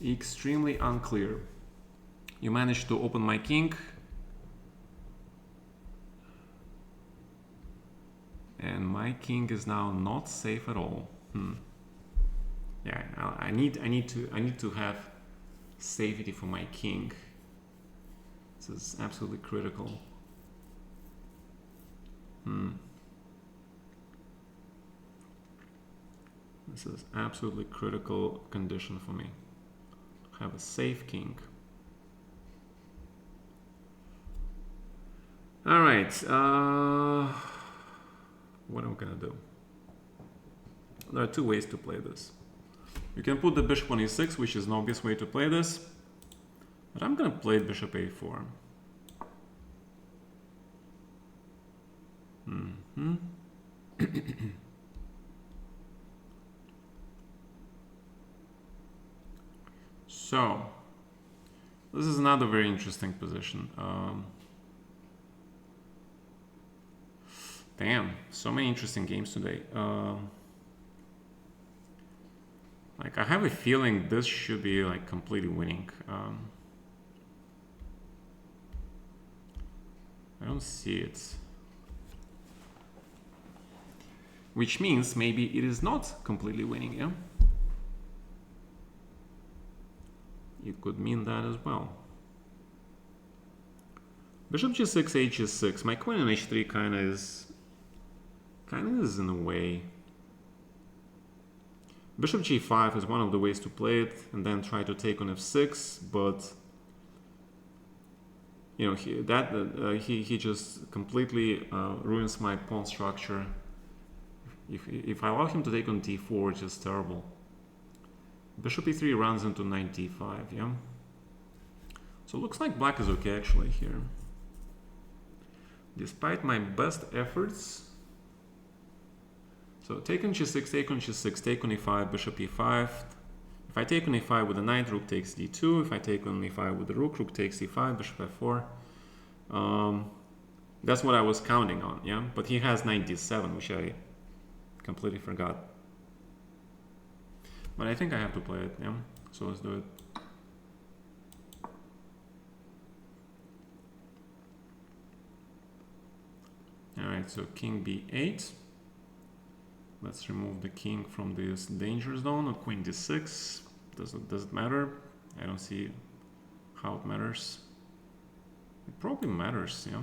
Extremely unclear. You managed to open my king. And my king is now not safe at all. Yeah, I need to have safety for my king. This is absolutely critical. This is absolutely critical condition for me. Have a safe king. All right. What am I gonna do? There are two ways to play this. You can put the bishop on e6, which is an obvious way to play this, but I'm gonna play bishop a4. So this is another very interesting position. Damn, so many interesting games today. Like, I have a feeling this should be like completely winning. I don't see it. Which means maybe it is not completely winning, yeah? It could mean that as well. Bishop g6, h6. My queen on h3 kind of is in a way. Bishop g5 is one of the ways to play it, and then try to take on f6, but you know, he just completely ruins my pawn structure. If I allow him to take on d4, it's just terrible. Bishop e3 runs into knight d5, yeah? So it looks like black is okay actually here. Despite my best efforts. So take on g6, take on g6, take on e5, bishop e5. If I take on e5 with the knight, rook takes d2. If I take on e5 with the rook, rook takes e5, bishop f4. That's what I was counting on, yeah? But he has knight d7, which I completely forgot. But I think I have to play it, yeah? So let's do it. Alright, so king b8. Let's remove the king from this danger zone of queen d6. Does it matter? I don't see how it matters. It probably matters, yeah?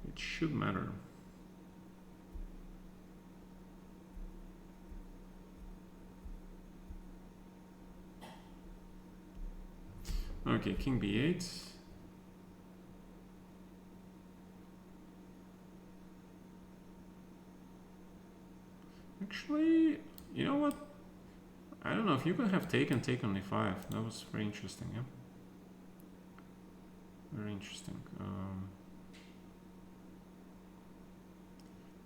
It should matter. Okay, king b8. Actually, you know what? I don't know if you could have taken on e5. That was very interesting, yeah? Very interesting.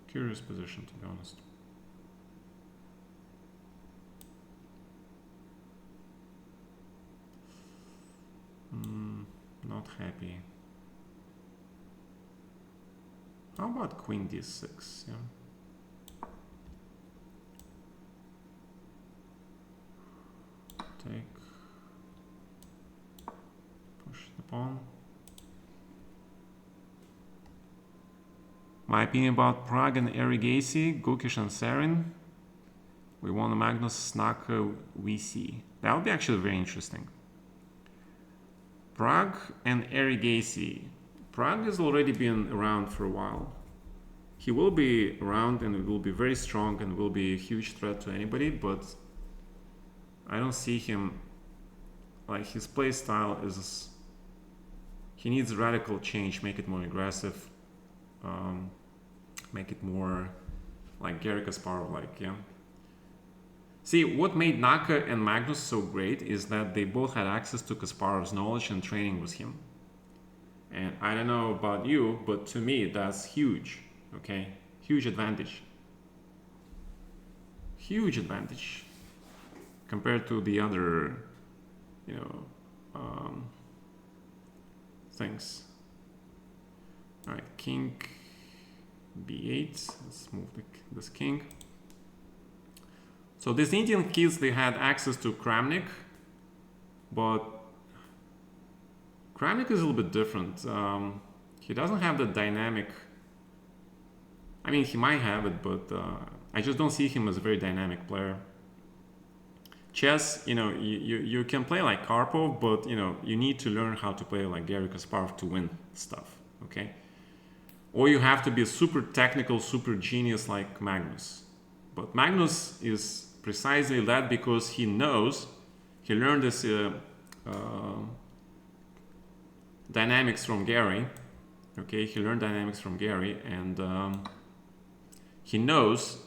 Curious position, to be honest. No, not happy. How about queen d6? Yeah. Take. Push the pawn. My opinion about Prague and Erigasi, Gukish and Sarin. We won the Magnus Snaka VC. That would be actually very interesting. Prague and Erigasi. Prague has already been around for a while. He will be around and will be very strong and will be a huge threat to anybody, but I don't see him, like his play style is, he needs radical change, make it more aggressive, make it more like Garry Kasparov, like, yeah. See, what made Naka and Magnus so great is that they both had access to Kasparov's knowledge and training with him. And I don't know about you, but to me, that's huge, okay? Huge advantage. Huge advantage compared to the other, you know, things. All right, king b8. Let's move this king. So these Indian kids, they had access to Kramnik, but Kramnik is a little bit different. He doesn't have the dynamic. I mean, he might have it, but I just don't see him as a very dynamic player. Chess, you know, you can play like Karpov, but you know, you need to learn how to play like Garry Kasparov to win stuff, okay? Or you have to be a super technical, super genius like Magnus. But Magnus is precisely that because he knows, he learned this dynamics from Garry, okay? He learned dynamics from Garry, and he knows,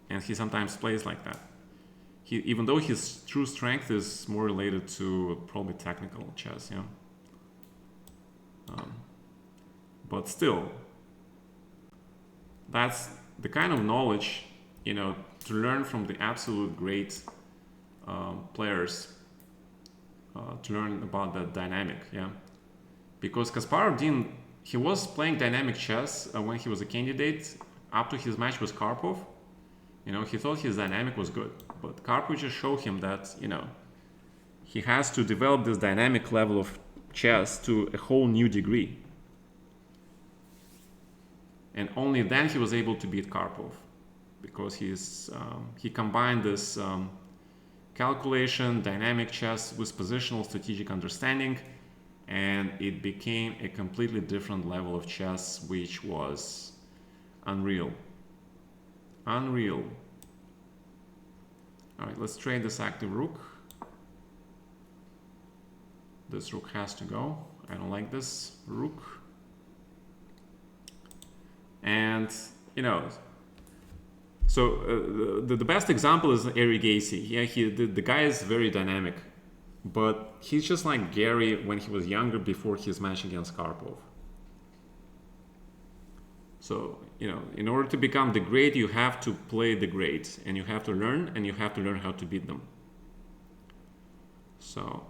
and he sometimes plays like that. Even though his true strength is more related to probably technical chess, yeah. But still, that's the kind of knowledge, you know, to learn from the absolute great players, to learn about the dynamic, yeah. Because Kasparov didn't, he was playing dynamic chess when he was a candidate up to his match with Karpov. You know, he thought his dynamic was good, but Karpov just showed him that, you know, he has to develop this dynamic level of chess to a whole new degree. And only then he was able to beat Karpov, because he combined this calculation, dynamic chess with positional strategic understanding, and it became a completely different level of chess, which was unreal. Unreal. All right, let's trade this active rook. This rook has to go. I don't like this rook. And, you know, so the best example is Erigasi. Yeah, the guy is very dynamic, but he's just like Garry when he was younger before his match against Karpov. So, you know, in order to become the great, you have to play the great, and you have to learn, and you have to learn how to beat them. So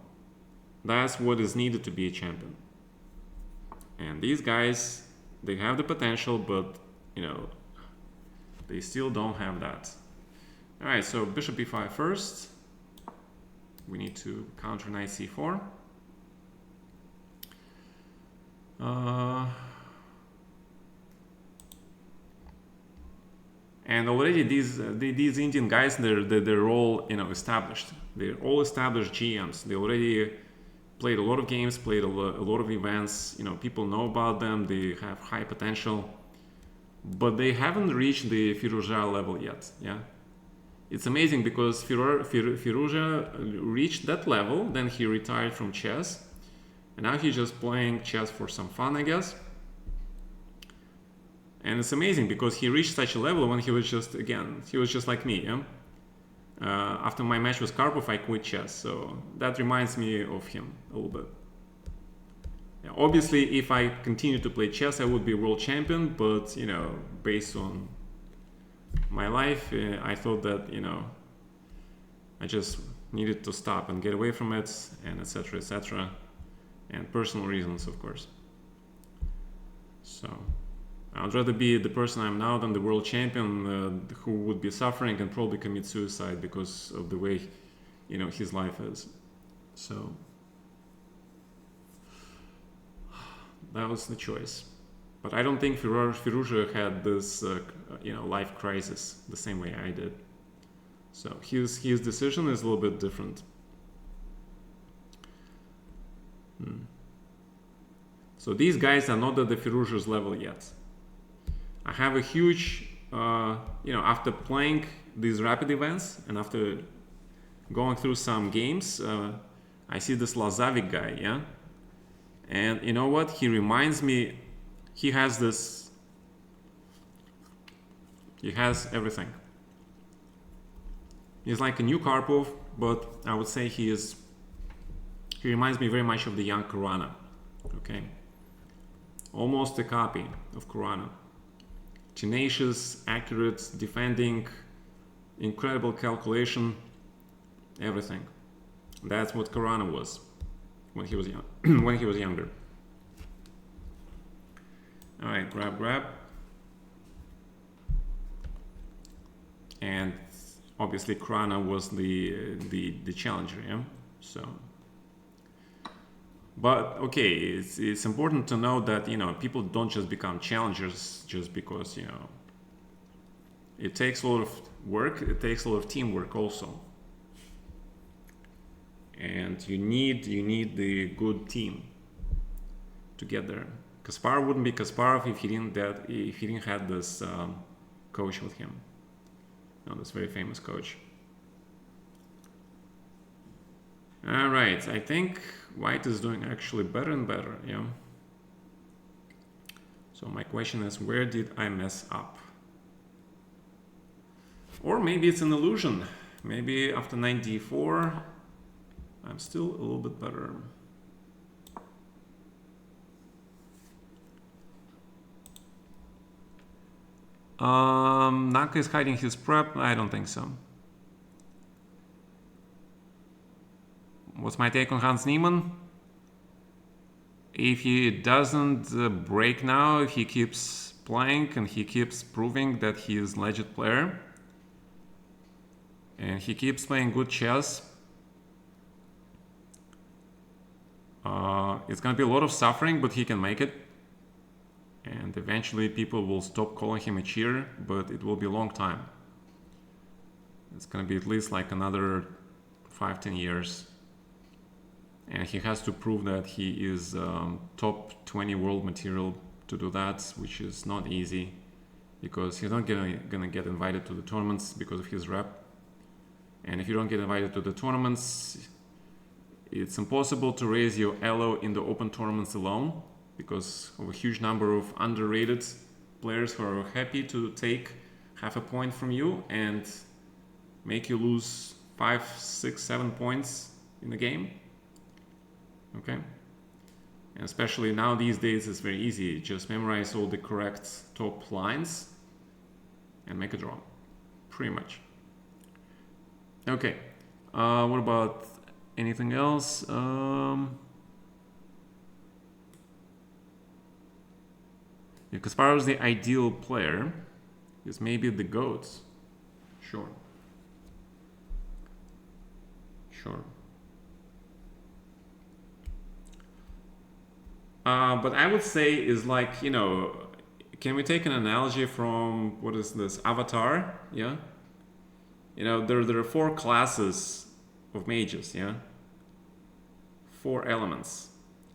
that's what is needed to be a champion. And these guys, they have the potential, but, you know, they still don't have that. All right, so bishop b5 first. We need to counter knight c4. And already these Indian guys, they're all, you know, established. They're all established GMs. They already played a lot of games, played a lot of events. You know, people know about them. They have high potential, but they haven't reached the Firouzja level yet. Yeah, it's amazing because Firouzja reached that level, then he retired from chess, and now he's just playing chess for some fun, I guess. And it's amazing because he reached such a level when he was just, again, he was just like me, yeah? After my match with Karpov, I quit chess, so that reminds me of him a little bit. Yeah, obviously, if I continue to play chess, I would be world champion, but, you know, based on my life, I thought that, you know, I just needed to stop and get away from it, and etc., etc. and personal reasons, of course. So I'd rather be the person I'm now than the world champion who would be suffering and probably commit suicide because of the way, you know, his life is. So that was the choice. But I don't think Firouzja had this, you know, life crisis the same way I did. So his decision is a little bit different. So these guys are not at the Firouzja's level yet. I have a huge, you know, after playing these rapid events and after going through some games, I see this Lazavik guy, yeah? And you know what? He reminds me, he has everything. He's like a new Karpov, but I would say he reminds me very much of the young Caruana, okay? Almost a copy of Caruana. Tenacious, accurate, defending, incredible calculation, everything. That's what Caruana was when he was young, when he was younger. All right, grab. And obviously Caruana was the challenger, yeah? So, but okay, it's important to know that, you know, people don't just become challengers just because, you know, it takes a lot of work, it takes a lot of teamwork also. And you need the good team to get there. Kasparov wouldn't be Kasparov if he didn't have this coach with him. You know, this very famous coach. All right, I think White is doing actually better and better, yeah. So my question is, where did I mess up? Or maybe it's an illusion. Maybe after 94, I'm still a little bit better. Naka is hiding his prep. I don't think so. What's my take on Hans Niemann? If he doesn't break now, if he keeps playing and he keeps proving that he is a legit player, and he keeps playing good chess, it's gonna be a lot of suffering, but he can make it. And eventually people will stop calling him a cheater, but it will be a long time. It's gonna be at least like another 5-10 years. And he has to prove that he is top 20 world material to do that, which is not easy because he's not gonna get invited to the tournaments because of his rep. And if you don't get invited to the tournaments, it's impossible to raise your elo in the open tournaments alone because of a huge number of underrated players who are happy to take half a point from you and make you lose 5, 6, 7 points in the game. Okay, and especially now these days it's very easy. Just memorize all the correct top lines and make a draw, pretty much. Okay, what about anything else? Yeah, Kasparov is the ideal player. Is maybe the GOAT. Sure. But I would say is like, you know, can we take an analogy from, what is this, Avatar? Yeah? You know, there are 4 classes of mages, yeah? 4 elements.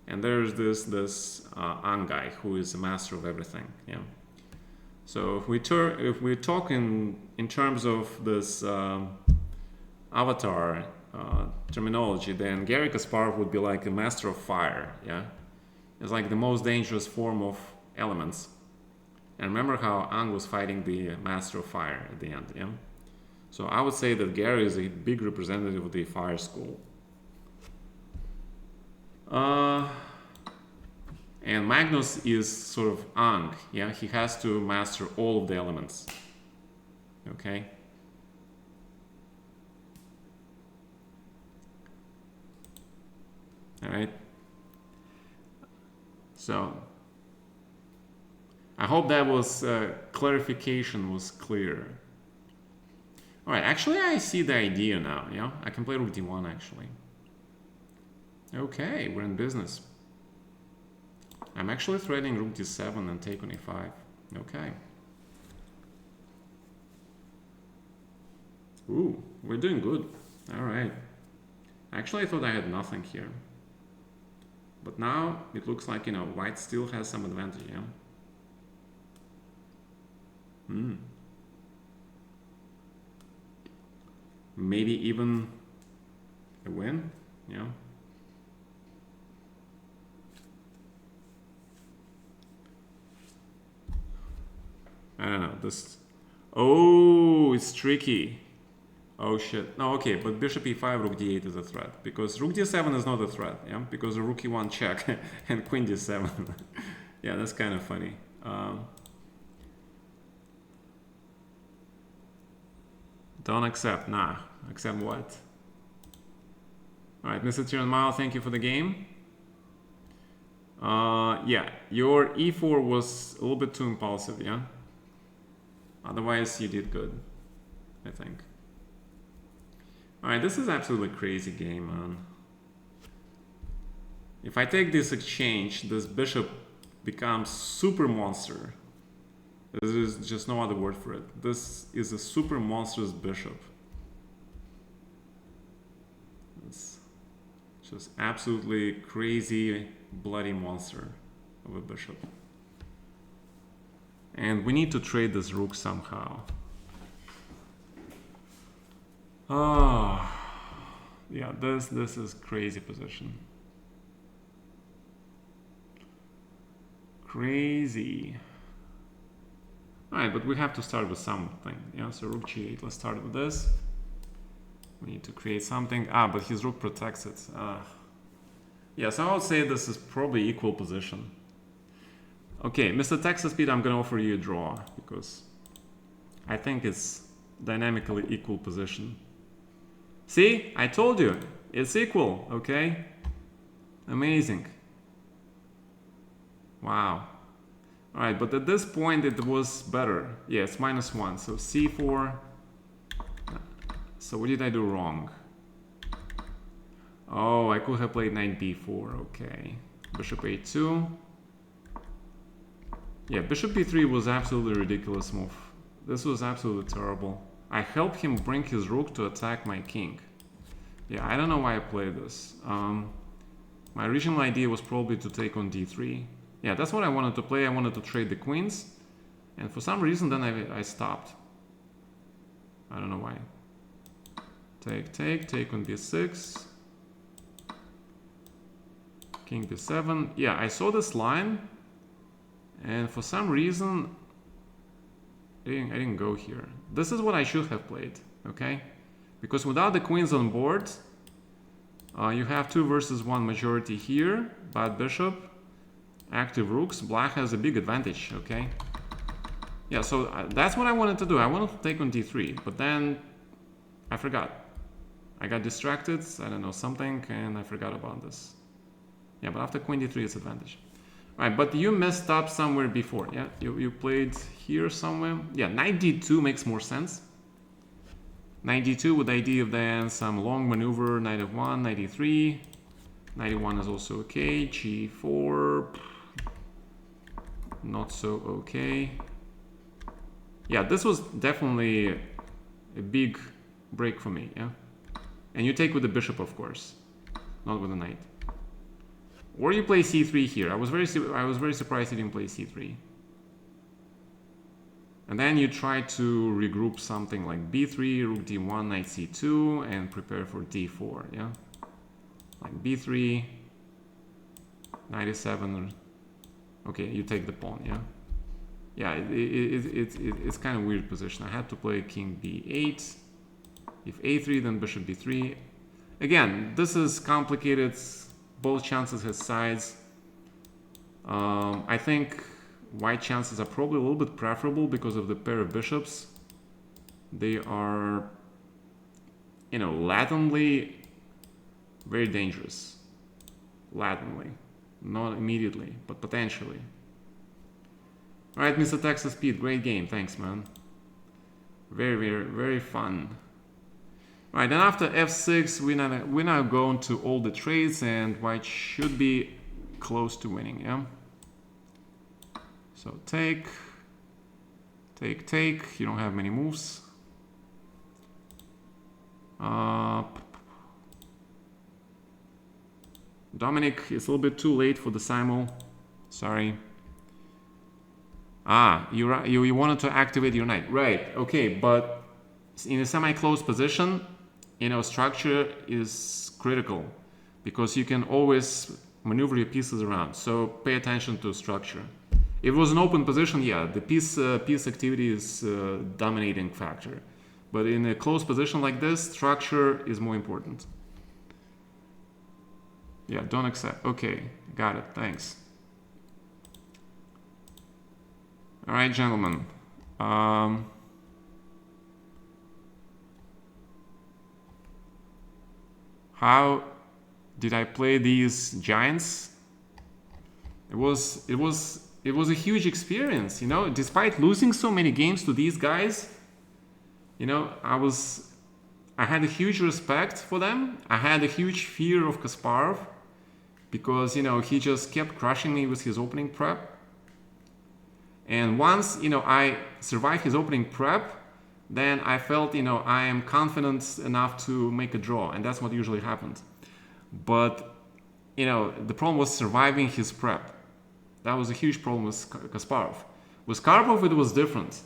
And there's this Ang guy who is a master of everything, yeah? So if we talk in terms of this Avatar terminology, then Garry Kasparov would be like a master of fire, yeah? It's like the most dangerous form of elements. And remember how Ang was fighting the master of fire at the end, yeah? So I would say that Garry is a big representative of the fire school. And Magnus is sort of Ang, yeah? He has to master all of the elements, okay? All right. So I hope that was clarification was clear. All right, actually I see the idea now. Yeah, I can play rook d1 actually. Okay, we're in business. I'm actually threatening rook d7 and take on e5. Okay. Ooh, we're doing good. All right. Actually, I thought I had nothing here. But now it looks like, white still has some advantage, yeah? Maybe even a win, yeah? I don't know, this... Oh, it's tricky. Oh shit. No, okay, but bishop e5, rook d8 is a threat. Because rook d7 is not a threat, yeah? Because rook e1 check and queen d7. Yeah, that's kind of funny. Don't accept. Nah. Accept what? Alright, Mr. Tiranmao, thank you for the game. Yeah, your e4 was a little bit too impulsive, yeah? Otherwise, you did good, I think. Alright, this is absolutely crazy game, man. If I take this exchange, this bishop becomes super monster. There is just no other word for it. This is a super monstrous bishop. It's just absolutely crazy, bloody monster of a bishop. And we need to trade this rook somehow. Yeah, this is crazy position. Crazy. Alright, but we have to start with something. Yeah, so rook g8, let's start with this. We need to create something. But his rook protects it. Yeah, so I would say this is probably equal position. Okay, Mr. Texas Speed, I'm gonna offer you a draw because I think it's dynamically equal position. See, I told you, it's equal, okay? Amazing. Wow. Alright, but at this point it was better. Yeah, it's -1, so c4. So what did I do wrong? Oh, I could have played knight b4, okay. Bishop a2. Yeah, bishop b3 was absolutely ridiculous move. This was absolutely terrible. I helped him bring his rook to attack my king. Yeah, I don't know why I played this. My original idea was probably to take on d3. Yeah, that's what I wanted to play. I wanted to trade the queens. And for some reason then I stopped. I don't know why. Take on b6. King b7. Yeah, I saw this line. And for some reason, I didn't go here. This is what I should have played, okay? Because without the queens on board, you have 2 versus 1 majority here. Bad bishop, active rooks. Black has a big advantage, okay? Yeah, so that's what I wanted to do. I wanted to take on d3, but then I forgot. I got distracted, I don't know, something, and I forgot about this. Yeah, but after queen d3, it's advantage. Alright, but you messed up somewhere before, yeah? You played here somewhere. Yeah, knight d2 makes more sense. Knight d2 with the idea of then some long maneuver, knight f1, knight e3. Knight e1 is also okay. g4. Not so okay. Yeah, this was definitely a big break for me, yeah? And you take with the bishop, of course, not with the knight. Or you play c3 here. I was very surprised you didn't play c3. And then you try to regroup something like b3, rook d1, knight c2, and prepare for d4, yeah? Like b3, knight e7. Okay, you take the pawn, yeah? Yeah, it's kind of weird position. I had to play king b8. If a3, then bishop b3. Again, this is complicated. Both chances has sides. I think white chances are probably a little bit preferable because of the pair of bishops. They are, latently very dangerous. Latently. Not immediately, but potentially. All right, Mr. Texas Pete, great game. Thanks, man. Very, very, very fun. All right, then after f6, we're now going to all the trades, and white should be close to winning, yeah? So take, take, take. You don't have many moves. Dominic, it's a little bit too late for the Simul. Sorry. Ah, you wanted to activate your knight. Right, okay, but in a semi-closed position, you know, structure is critical because you can always maneuver your pieces around. So pay attention to structure. If it was an open position, yeah, the piece activity is dominating factor. But in a closed position like this, structure is more important. Yeah, don't accept. Okay, got it. Thanks. All right, gentlemen. How did I play these giants? It was a huge experience, you know. Despite losing so many games to these guys, you know, I had a huge respect for them. I had a huge fear of Kasparov because, you know, he just kept crushing me with his opening prep. And once, you know, I survived his opening prep, then I felt, you know, I am confident enough to make a draw, and that's what usually happened. But, you know, the problem was surviving his prep. That was a huge problem with Kasparov. With Karpov, it was different.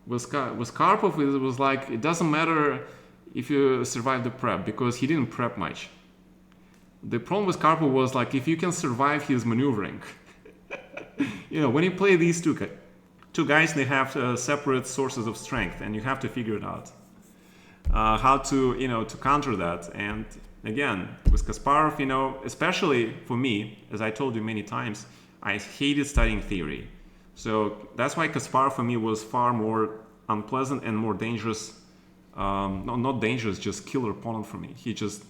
With Karpov, it was like, it doesn't matter if you survive the prep, because he didn't prep much. The problem with Karpov was like, if you can survive his maneuvering, you know, when you play these two guys, they have separate sources of strength, and you have to figure it out. How to, you know, to counter that. And again, with Kasparov, you know, especially for me, as I told you many times, I hated studying theory. So that's why Kasparov for me was far more unpleasant and more dangerous. Not dangerous, just killer opponent for me. He just,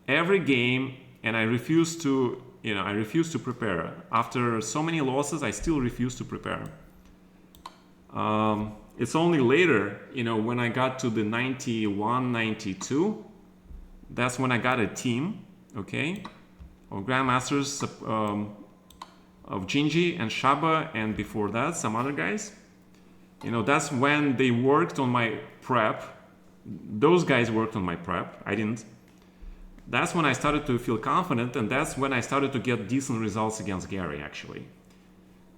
every game, and I refused to, you know, I refused to prepare. After so many losses, I still refused to prepare. It's only later, you know, when I got to the 91, 92, that's when I got a team, okay, of grandmasters of Gingy and Shaba, and before that, some other guys. You know, that's when they worked on my prep. Those guys worked on my prep. I didn't. That's when I started to feel confident, and that's when I started to get decent results against Gary, actually.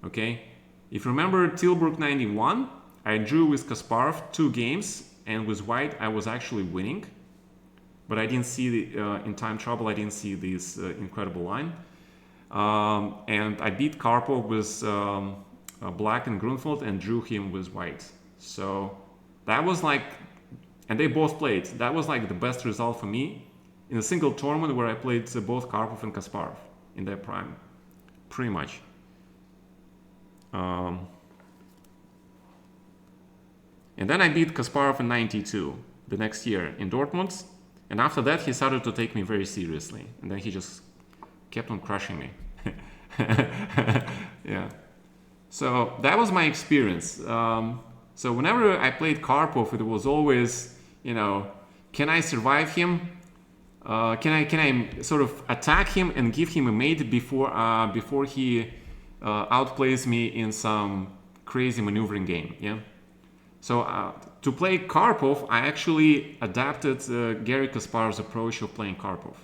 Okay? If you remember Tilburg 91, I drew with Kasparov 2 games, and with White, I was actually winning. But I didn't see, in time trouble, I didn't see this incredible line. And I beat Karpov with Black and Grunfeld and drew him with White. So that was like, and they both played. That was like the best result for me in a single tournament where I played both Karpov and Kasparov in their prime, pretty much. And then I beat Kasparov in 92 the next year in Dortmund. And after that, he started to take me very seriously. And then he just kept on crushing me. Yeah. So that was my experience. So whenever I played Karpov, it was always, you know, can I survive him? Can I sort of attack him and give him a mate before he outplays me in some crazy maneuvering game? Yeah. So to play Karpov, I actually adapted Garry Kasparov's approach of playing Karpov.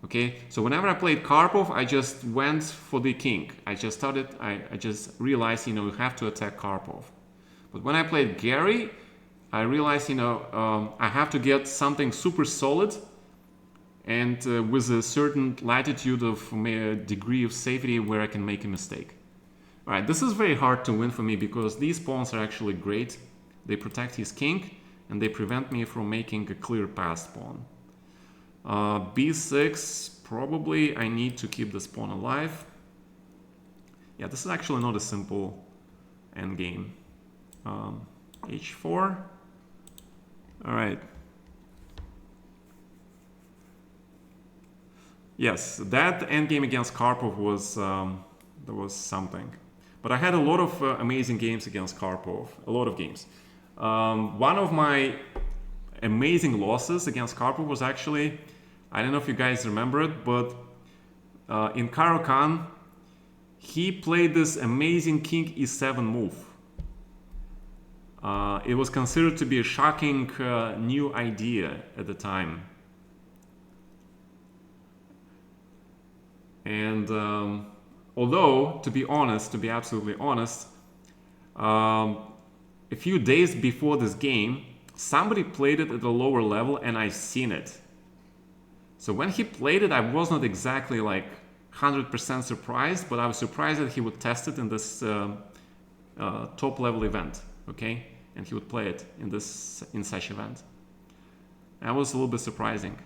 Okay, so whenever I played Karpov, I just went for the king. I just realized, you know, you have to attack Karpov. But when I played Gary, I realized, you know, I have to get something super solid and with a certain latitude of degree of safety where I can make a mistake. All right, this is very hard to win for me because these pawns are actually great. They protect his king and they prevent me from making a clear passed pawn. B6, probably I need to keep this pawn alive. Yeah, this is actually not a simple endgame. H4. All right. Yes, that endgame against Karpov was that was something. But I had a lot of amazing games against Karpov, a lot of games. One of my amazing losses against Karpov was actually, I don't know if you guys remember it, but in Caro-Kann, he played this amazing King E7 move. It was considered to be a shocking new idea at the time. And although, to be honest, to be absolutely honest, a few days before this game, somebody played it at a lower level and I've seen it. So when he played it, I was not exactly like 100% surprised, but I was surprised that he would test it in this top level event, okay? And he would play it in such event. That was a little bit surprising.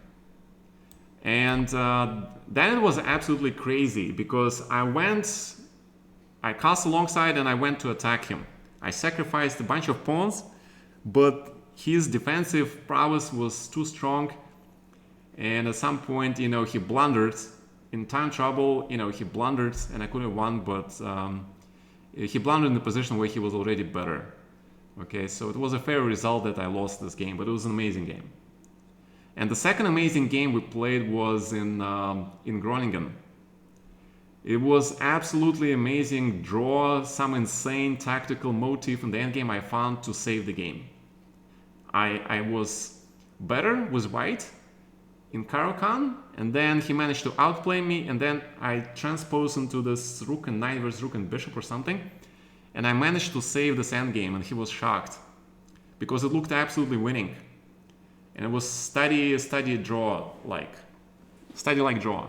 And then it was absolutely crazy because I cast alongside and I went to attack him. I sacrificed a bunch of pawns, but his defensive prowess was too strong. And at some point, you know, he blundered. In time trouble, you know, he blundered and I could have won, but he blundered in the position where he was already better. Okay, so it was a fair result that I lost this game, but it was an amazing game. And the second amazing game we played was in Groningen. It was absolutely amazing draw, some insane tactical motif in the endgame I found to save the game. I was better with white in Caro-Kann, and then he managed to outplay me, and then I transposed into this rook and knight versus rook and bishop or something, and I managed to save this endgame, and he was shocked because it looked absolutely winning. And it was study draw like draw,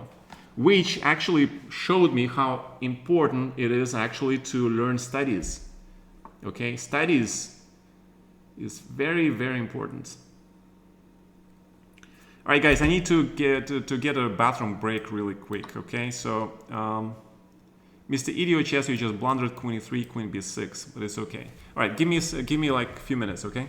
which actually showed me how important it is actually to learn studies. Okay, studies is very, very important. All right, guys, I need to get a bathroom break really quick. Okay, so Mr. Idiot Chess, you just blundered queen e3, queen b6, but it's okay. All right, give me like a few minutes, okay?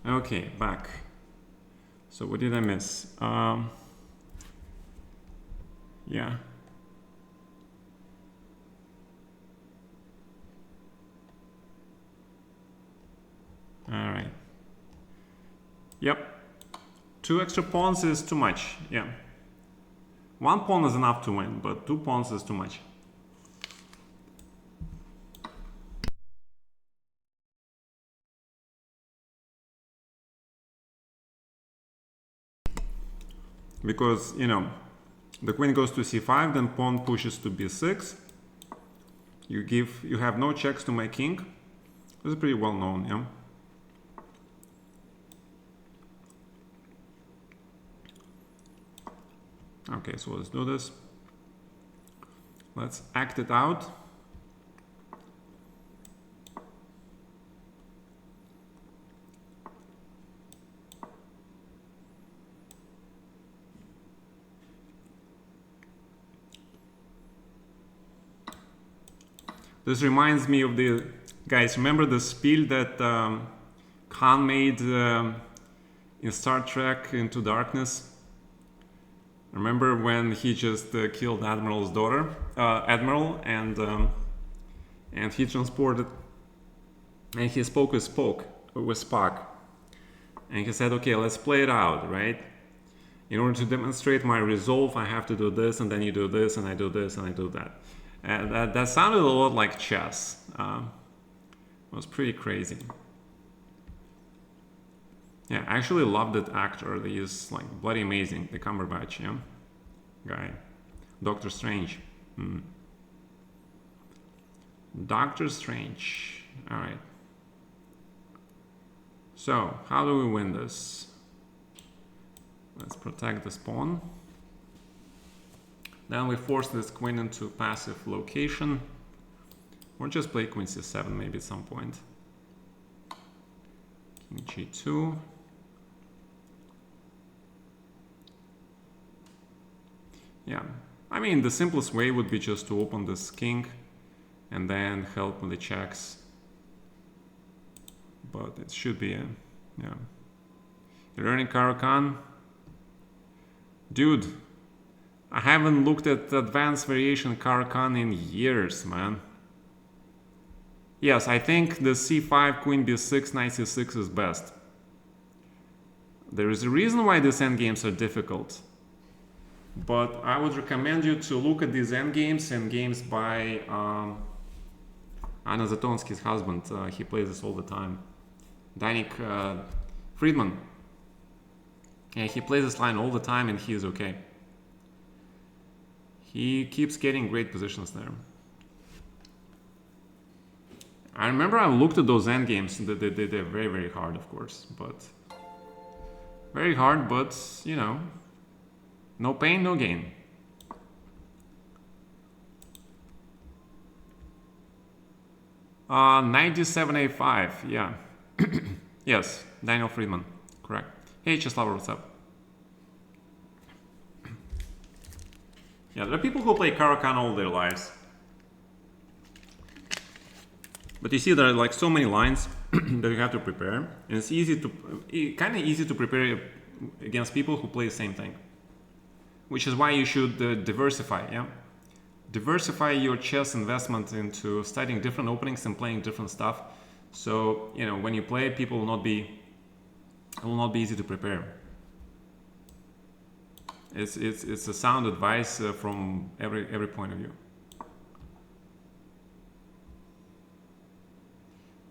Okay, back. So what did I miss? Yeah. All right. Yep. 2 extra pawns is too much. Yeah. 1 pawn is enough to win, but 2 pawns is too much. Because, you know, the queen goes to c5, then pawn pushes to b6. You have no checks to my king. This is pretty well known, yeah. Okay, so let's do this. Let's act it out. This reminds me of the guys. Remember the spiel that Khan made in Star Trek Into Darkness? Remember when he just killed Admiral's daughter, Admiral, and he transported, and he spoke with Spock, and he said, "Okay, let's play it out, right? In order to demonstrate my resolve, I have to do this, and then you do this, and I do this, and I do that." And that sounded a lot like chess. It was pretty crazy. Yeah, I actually love that actor. He is like bloody amazing. The Cumberbatch, yeah, guy, Doctor Strange. Doctor Strange. All right. So how do we win this? Let's protect this pawn. Then we force this queen into passive location, or just play queen c7 maybe at some point. King g2. Yeah, I mean the simplest way would be just to open this king and then help with the checks. But it should be a, yeah. You're learning Caro-Kann? Dude, I haven't looked at advanced variation Caro-Kann in years, man. Yes, I think the c5, queen b6, knight c6 is best. There is a reason why these endgames are difficult. But I would recommend you to look at these endgames and games by Anna Zatonsky's husband. He plays this all the time. Danik Friedman. Yeah, he plays this line all the time and he is okay. He keeps getting great positions there. I remember I looked at those endgames. They're very, very hard, of course. But very hard, but, you know, no pain, no gain. Knight d7a5, yeah. Yes, Daniel Friedman, correct. Hey, Cheslav, what's up? Yeah, there are people who play Caro-Kann all their lives. But you see, there are like so many lines that you have to prepare, and it's kind of easy to prepare against people who play the same thing. Which is why you should diversify, yeah? Diversify your chess investment into studying different openings and playing different stuff. So, you know, when you play, it will not be easy to prepare. It's a sound advice from every point of view.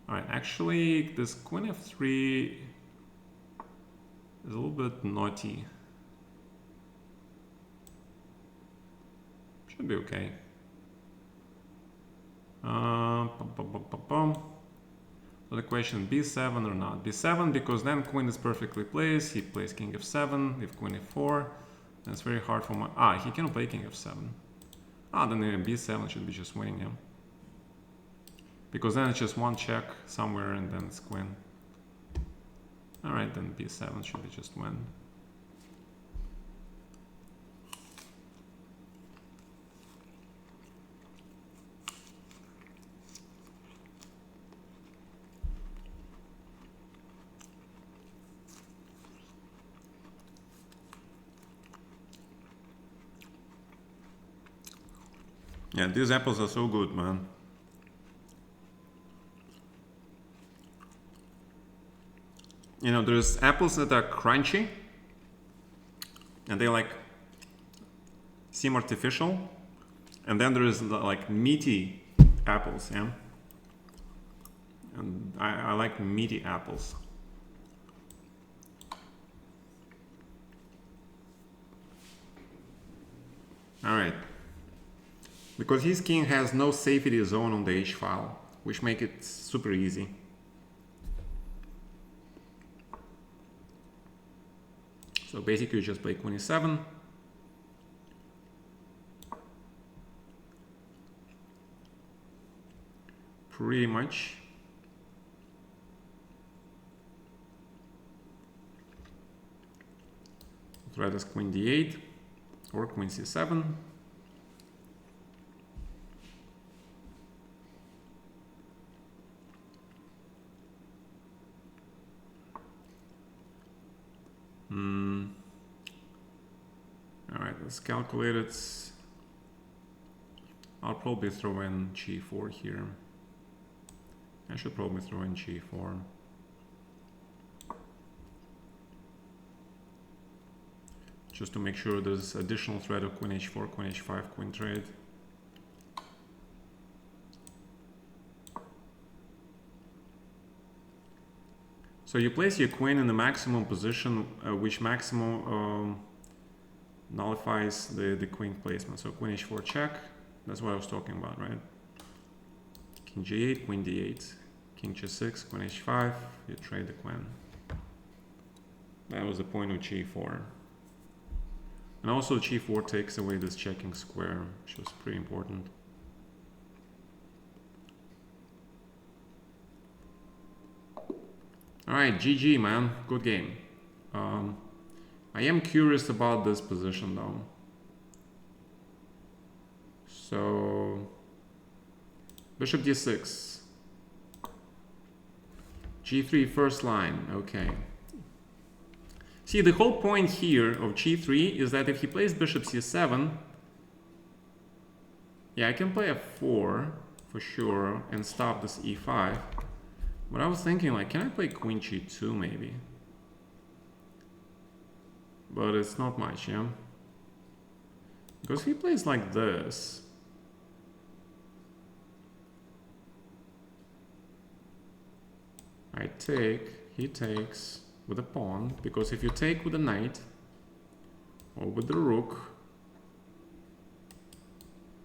All right, actually, this queen f3 is a little bit naughty. Should be okay. So the question, b7 or not? b7, because then queen is perfectly placed. He plays king f7. If queen f4, then it's very hard for my... he cannot play king f7. Then b7 should be just winning, yeah. Because then it's just one check somewhere and then it's queen. Alright, then b7 should be just win. Yeah, these apples are so good, man. You know, there's apples that are crunchy and they like seem artificial, and then there's like meaty apples, yeah. And I like meaty apples. All right. Because his king has no safety zone on the H file, which make it super easy. So basically you just play queen e7. Pretty much. Try this queen d8 or queen c7. All right, let's calculate it. I'll probably throw in g4 here. I should probably throw in g4. Just to make sure there's additional threat of queen h4, queen h5, queen trade. So you place your queen in the maximum position, which maximum nullifies the queen placement. So queen h4 check, that's what I was talking about, right? King g8, queen d8, king g6, queen h5, you trade the queen. That was the point of g4. And also g4 takes away this checking square, which was pretty important. All right, GG, man. Good game. I am curious about this position, though. So, bishop d6. g3 first line. Okay. See, the whole point here of g3 is that if he plays bishop c7, yeah, I can play f4 for sure and stop this e5. But I was thinking, like, can I play queen g2 maybe? But it's not much, yeah? Because if he plays like this, I take, he takes with a pawn, because if you take with a knight or with the rook,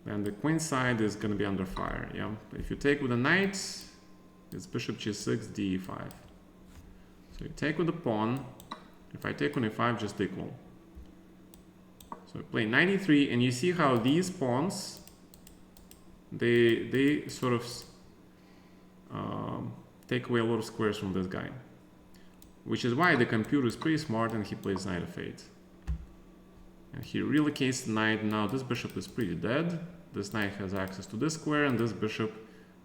then the queen side is going to be under fire, yeah? If you take with a knight, it's bishop g6, d5. So you take with the pawn. If I take on e5, just equal. So we play knight e3, and you see how these pawns, they sort of take away a lot of squares from this guy. Which is why the computer is pretty smart and he plays knight f8. And he relocates the knight. Now this bishop is pretty dead. This knight has access to this square, and this bishop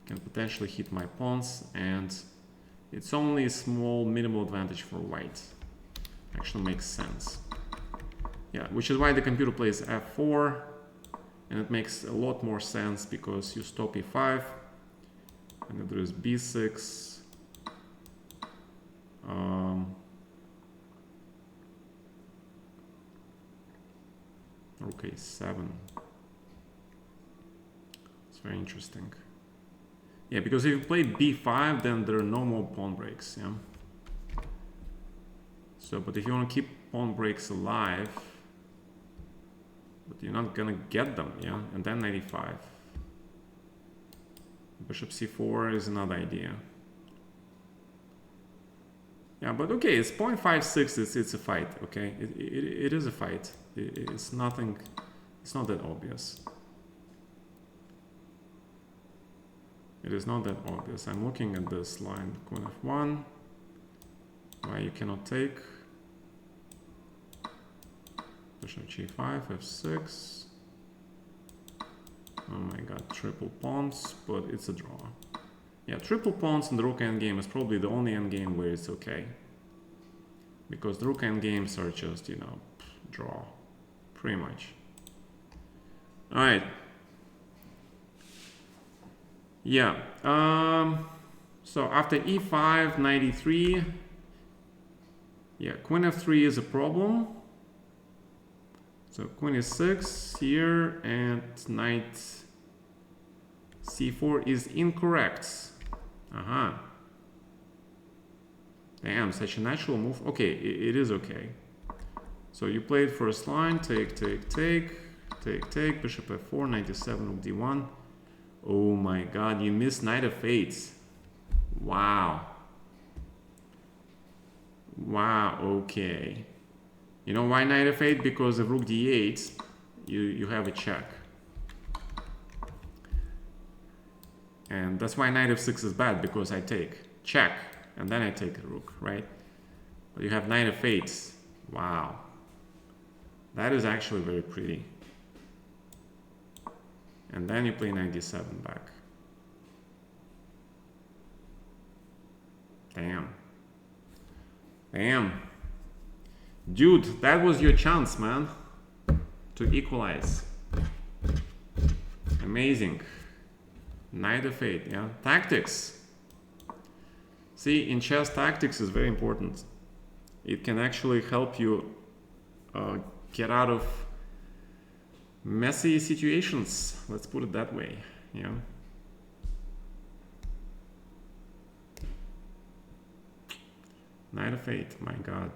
can potentially hit my pawns, and it's only a small minimal advantage for white. Actually makes sense. Yeah, which is why the computer plays f4, and it makes a lot more sense because you stop e5, and then there's b6. Rook a7. It's very interesting. Yeah, because if you play b5, then there are no more pawn breaks, yeah? So, but if you want to keep pawn breaks alive, but you're not gonna get them, yeah? And then knight e5. Bishop c4 is another idea. Yeah, but okay, it's 0.56, it's a fight, okay? It is a fight. It's nothing, it's not that obvious. It is not that obvious. I'm looking at this line, queen f1, why you cannot take. Bishop g5, f6. Oh my god, triple pawns, but it's a draw. Yeah, triple pawns in the rook endgame is probably the only endgame where it's okay. Because the rook endgames are just, you know, draw. Pretty much. Alright. Yeah. So after e5, 93. Yeah, queen f3 is a problem. So queen e6 here, and knight c4 is incorrect. Damn, such a natural move. Okay, it is okay. So you played first line, take, bishop f4, 97, rook d1. Oh my god, you missed knight f8. Wow. Wow, okay. You know why knight f8? Because of rook d8, you have a check. And that's why knight f6 is bad, because I take check, and then I take a rook, right? But you have knight f8. Wow. That is actually very pretty. And then you play knight d7 back. Damn. Damn. Dude, that was your chance, man, to equalize. Amazing. Knight f8, yeah. Tactics. See, in chess, tactics is very important. It can actually help you get out of messy situations. Let's put it that way, yeah. Knight f8, my god.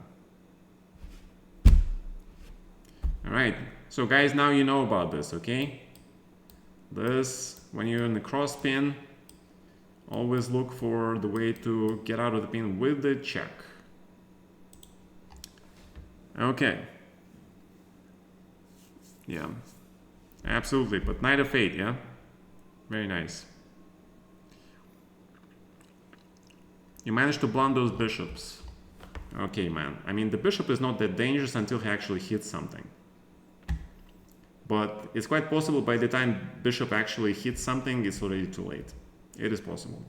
Alright, so guys, now you know about this, okay? This, when you're in the cross pin, always look for the way to get out of the pin with the check. Okay. Yeah, absolutely, but knight f8, yeah? Very nice. You managed to blunt those bishops. Okay, man. I mean, the bishop is not that dangerous until he actually hits something. But it's quite possible by the time bishop actually hits something, it's already too late. It is possible.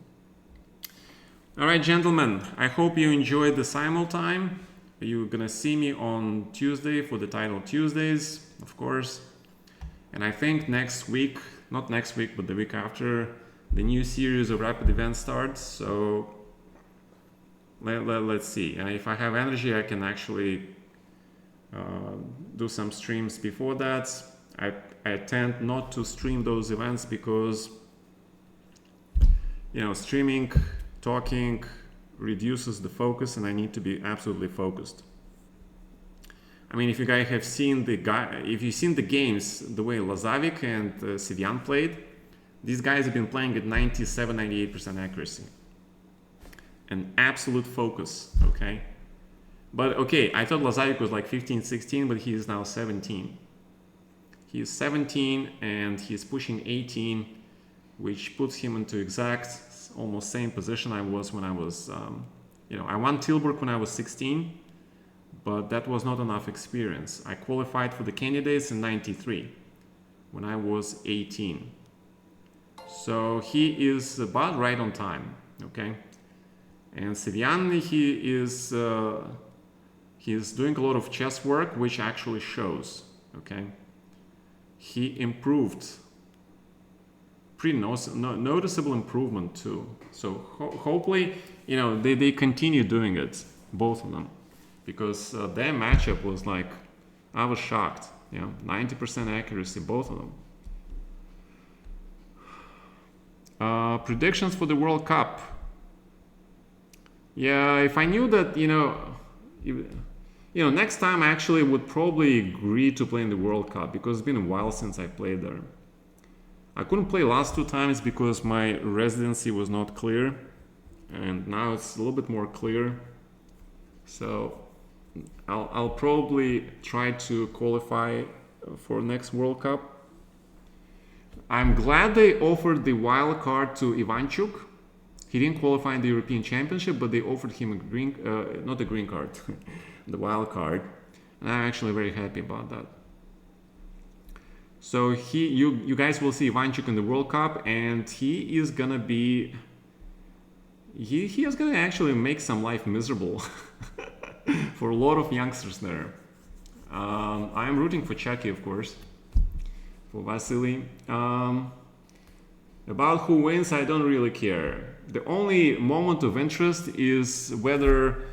All right, gentlemen, I hope you enjoyed the Simul time. You're gonna see me on Tuesday for the title Tuesdays, of course. And I think next week, not next week, but the week after, the new series of rapid events starts. So let's see. If I have energy, I can actually do some streams before that. I tend not to stream those events because, you know, streaming, talking reduces the focus, and I need to be absolutely focused. I mean, if you guys have seen if you've seen the games, the way Lazavic and Sivian played, these guys have been playing at 97, 98% accuracy. An absolute focus, okay? But okay, I thought Lazavic was like 15, 16, but he is now 17. He is 17 and he's pushing 18, which puts him into exact, almost same position I was when I was, you know, I won Tilburg when I was 16, but that was not enough experience. I qualified for the candidates in 93 when I was 18. So he is about right on time, okay? And Sivian, he's doing a lot of chess work, which actually shows, okay? He improved, pretty noticeable improvement too. So hopefully, you know, they continue doing it, both of them, because their matchup was like, I was shocked, you know, 90% accuracy, both of them. Predictions for the World Cup. Yeah, if I knew that, you know, next time I actually would probably agree to play in the World Cup, because it's been a while since I played there. I couldn't play last 2 times because my residency was not clear, and now it's a little bit more clear. So I'll probably try to qualify for next World Cup. I'm glad they offered the wild card to Ivanchuk. He didn't qualify in the European Championship, but they offered him not a green card, the wild card. And I'm actually very happy about that. So you guys will see Ivanchuk in the World Cup, and he is gonna be, he is gonna actually make some life miserable for a lot of youngsters there. I'm rooting for Chucky, of course, for Vasily. About who wins, I don't really care. The only moment of interest is whether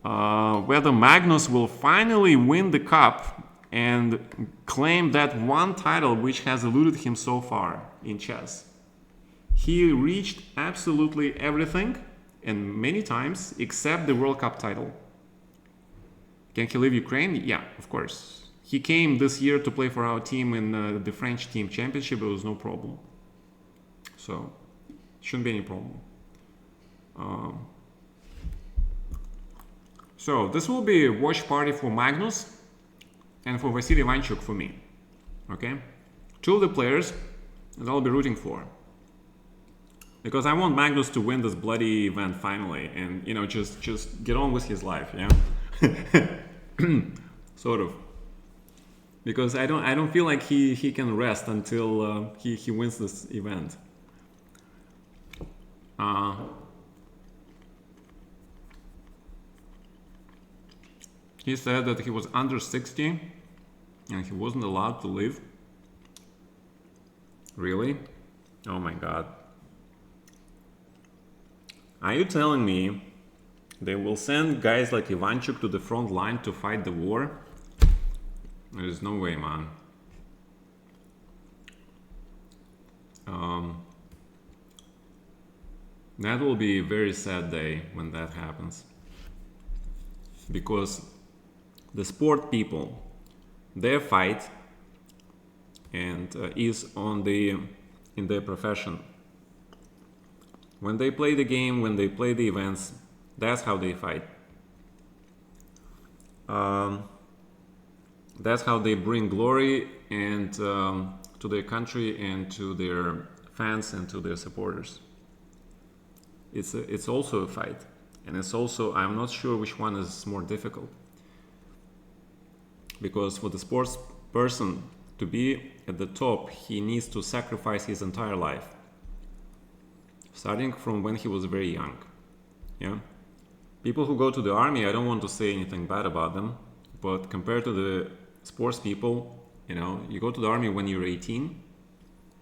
Magnus will finally win the cup and claim that one title which has eluded him so far in chess. He reached absolutely everything and many times except the World Cup title. Can he leave Ukraine? Yeah, of course. He came this year to play for our team in the French team championship. It was no problem. So, shouldn't be any problem. So, this will be a watch party for Magnus and for Vasily Ivanchuk for me. Okay? Two of the players that I'll be rooting for. Because I want Magnus to win this bloody event finally and, you know, just get on with his life, yeah? Sort of. Because I don't feel like he can rest until he wins this event. He said that he was under 60 and he wasn't allowed to leave. Really? Oh my god. Are you telling me they will send guys like Ivanchuk to the front line to fight the war? There's no way, man. That will be a very sad day when that happens. Because the sport people, their fight and is in their profession. When they play the game, when they play the events, that's how they fight. That's how they bring glory and to their country and to their fans and to their supporters. It's also a fight, and it's also, I'm not sure which one is more difficult, because for the sports person to be at the top, he needs to sacrifice his entire life, starting from when he was very young. Yeah, people who go to the army, I don't want to say anything bad about them, but compared to the sports people, you know, you go to the army when you're 18,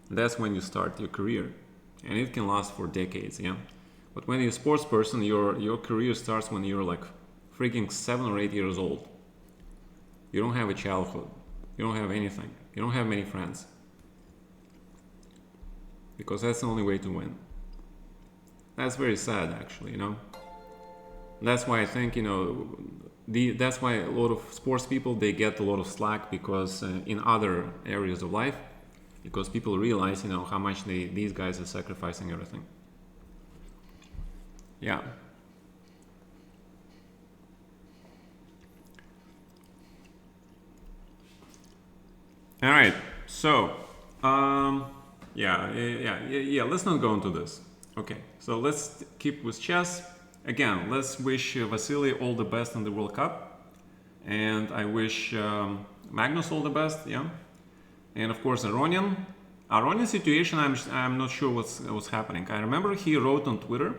that's when you start your career, and it can last for decades. Yeah, but when you're a sports person, your career starts when you're like freaking 7 or 8 years old. You don't have a childhood, you don't have anything, you don't have many friends, because that's the only way to win. That's very sad, actually, you know. That's why I think, you know, that's why a lot of sports people, they get a lot of slack, because in other areas of life, because people realize, you know, how much these guys are sacrificing everything. Yeah. All right. So, yeah. Let's not go into this. Okay. So let's keep with chess. Again, let's wish Vasily all the best in the World Cup, and I wish Magnus all the best. Yeah. And of course, Aronian's situation, I'm not sure what's happening. I remember he wrote on Twitter,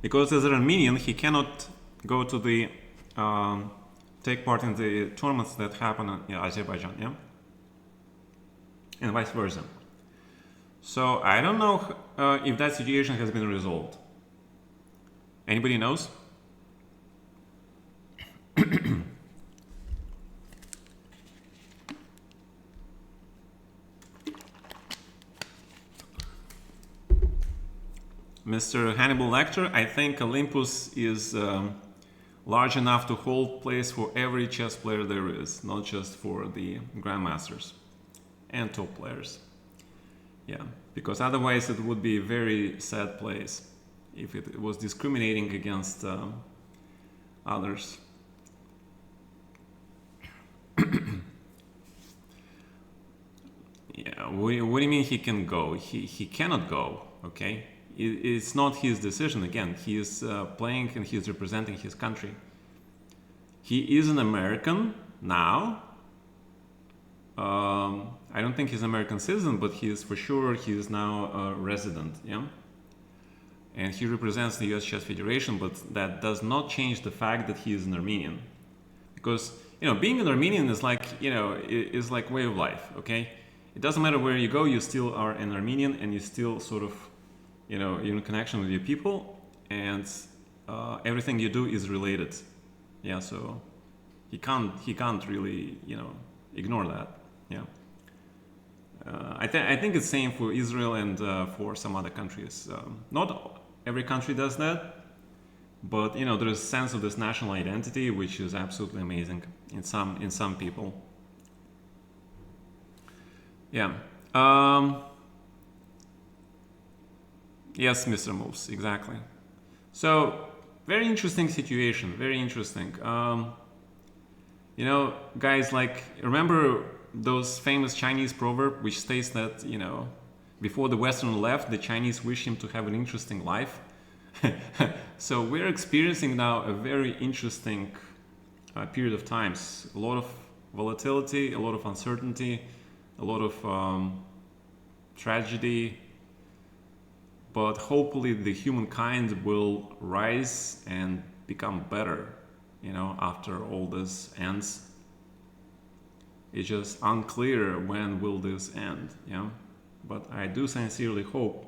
because as an Armenian, he cannot go to the take part in the tournaments that happen in Azerbaijan, yeah, and vice versa. So I don't know if that situation has been resolved. Anybody knows? Mr. Hannibal Lecter, I think Olympus is large enough to hold place for every chess player there is, not just for the grandmasters and top players. Yeah, because otherwise it would be a very sad place if it was discriminating against others. Yeah, what do you mean he can go? He cannot go, okay? It's not his decision. Again, he is playing and he is representing his country. He is an American now. I don't think he's an American citizen, but he is now a resident, yeah? And he represents the US Chess Federation, but that does not change the fact that he is an Armenian. Because, you know, being an Armenian is like, you know, is like way of life, okay? it doesn't matter where you go, you still are an Armenian, and you still sort of, you know, you're in connection with your people, and everything you do is related. Yeah, so he can't really, you know, ignore that. Yeah. I think it's same for Israel and for some other countries. Not every country does that, but you know, there's a sense of this national identity which is absolutely amazing in some people. Yeah. Yes, Mr. Moves, exactly. So very interesting situation. Very interesting. You know, guys, like, remember those famous Chinese proverb which states that, you know, before the Western left, the Chinese wish him to have an interesting life. So we're experiencing now a very interesting period of times. A lot of volatility, a lot of uncertainty, a lot of tragedy. But hopefully the humankind will rise and become better, you know, after all this ends. It's just unclear when will this end, yeah. But I do sincerely hope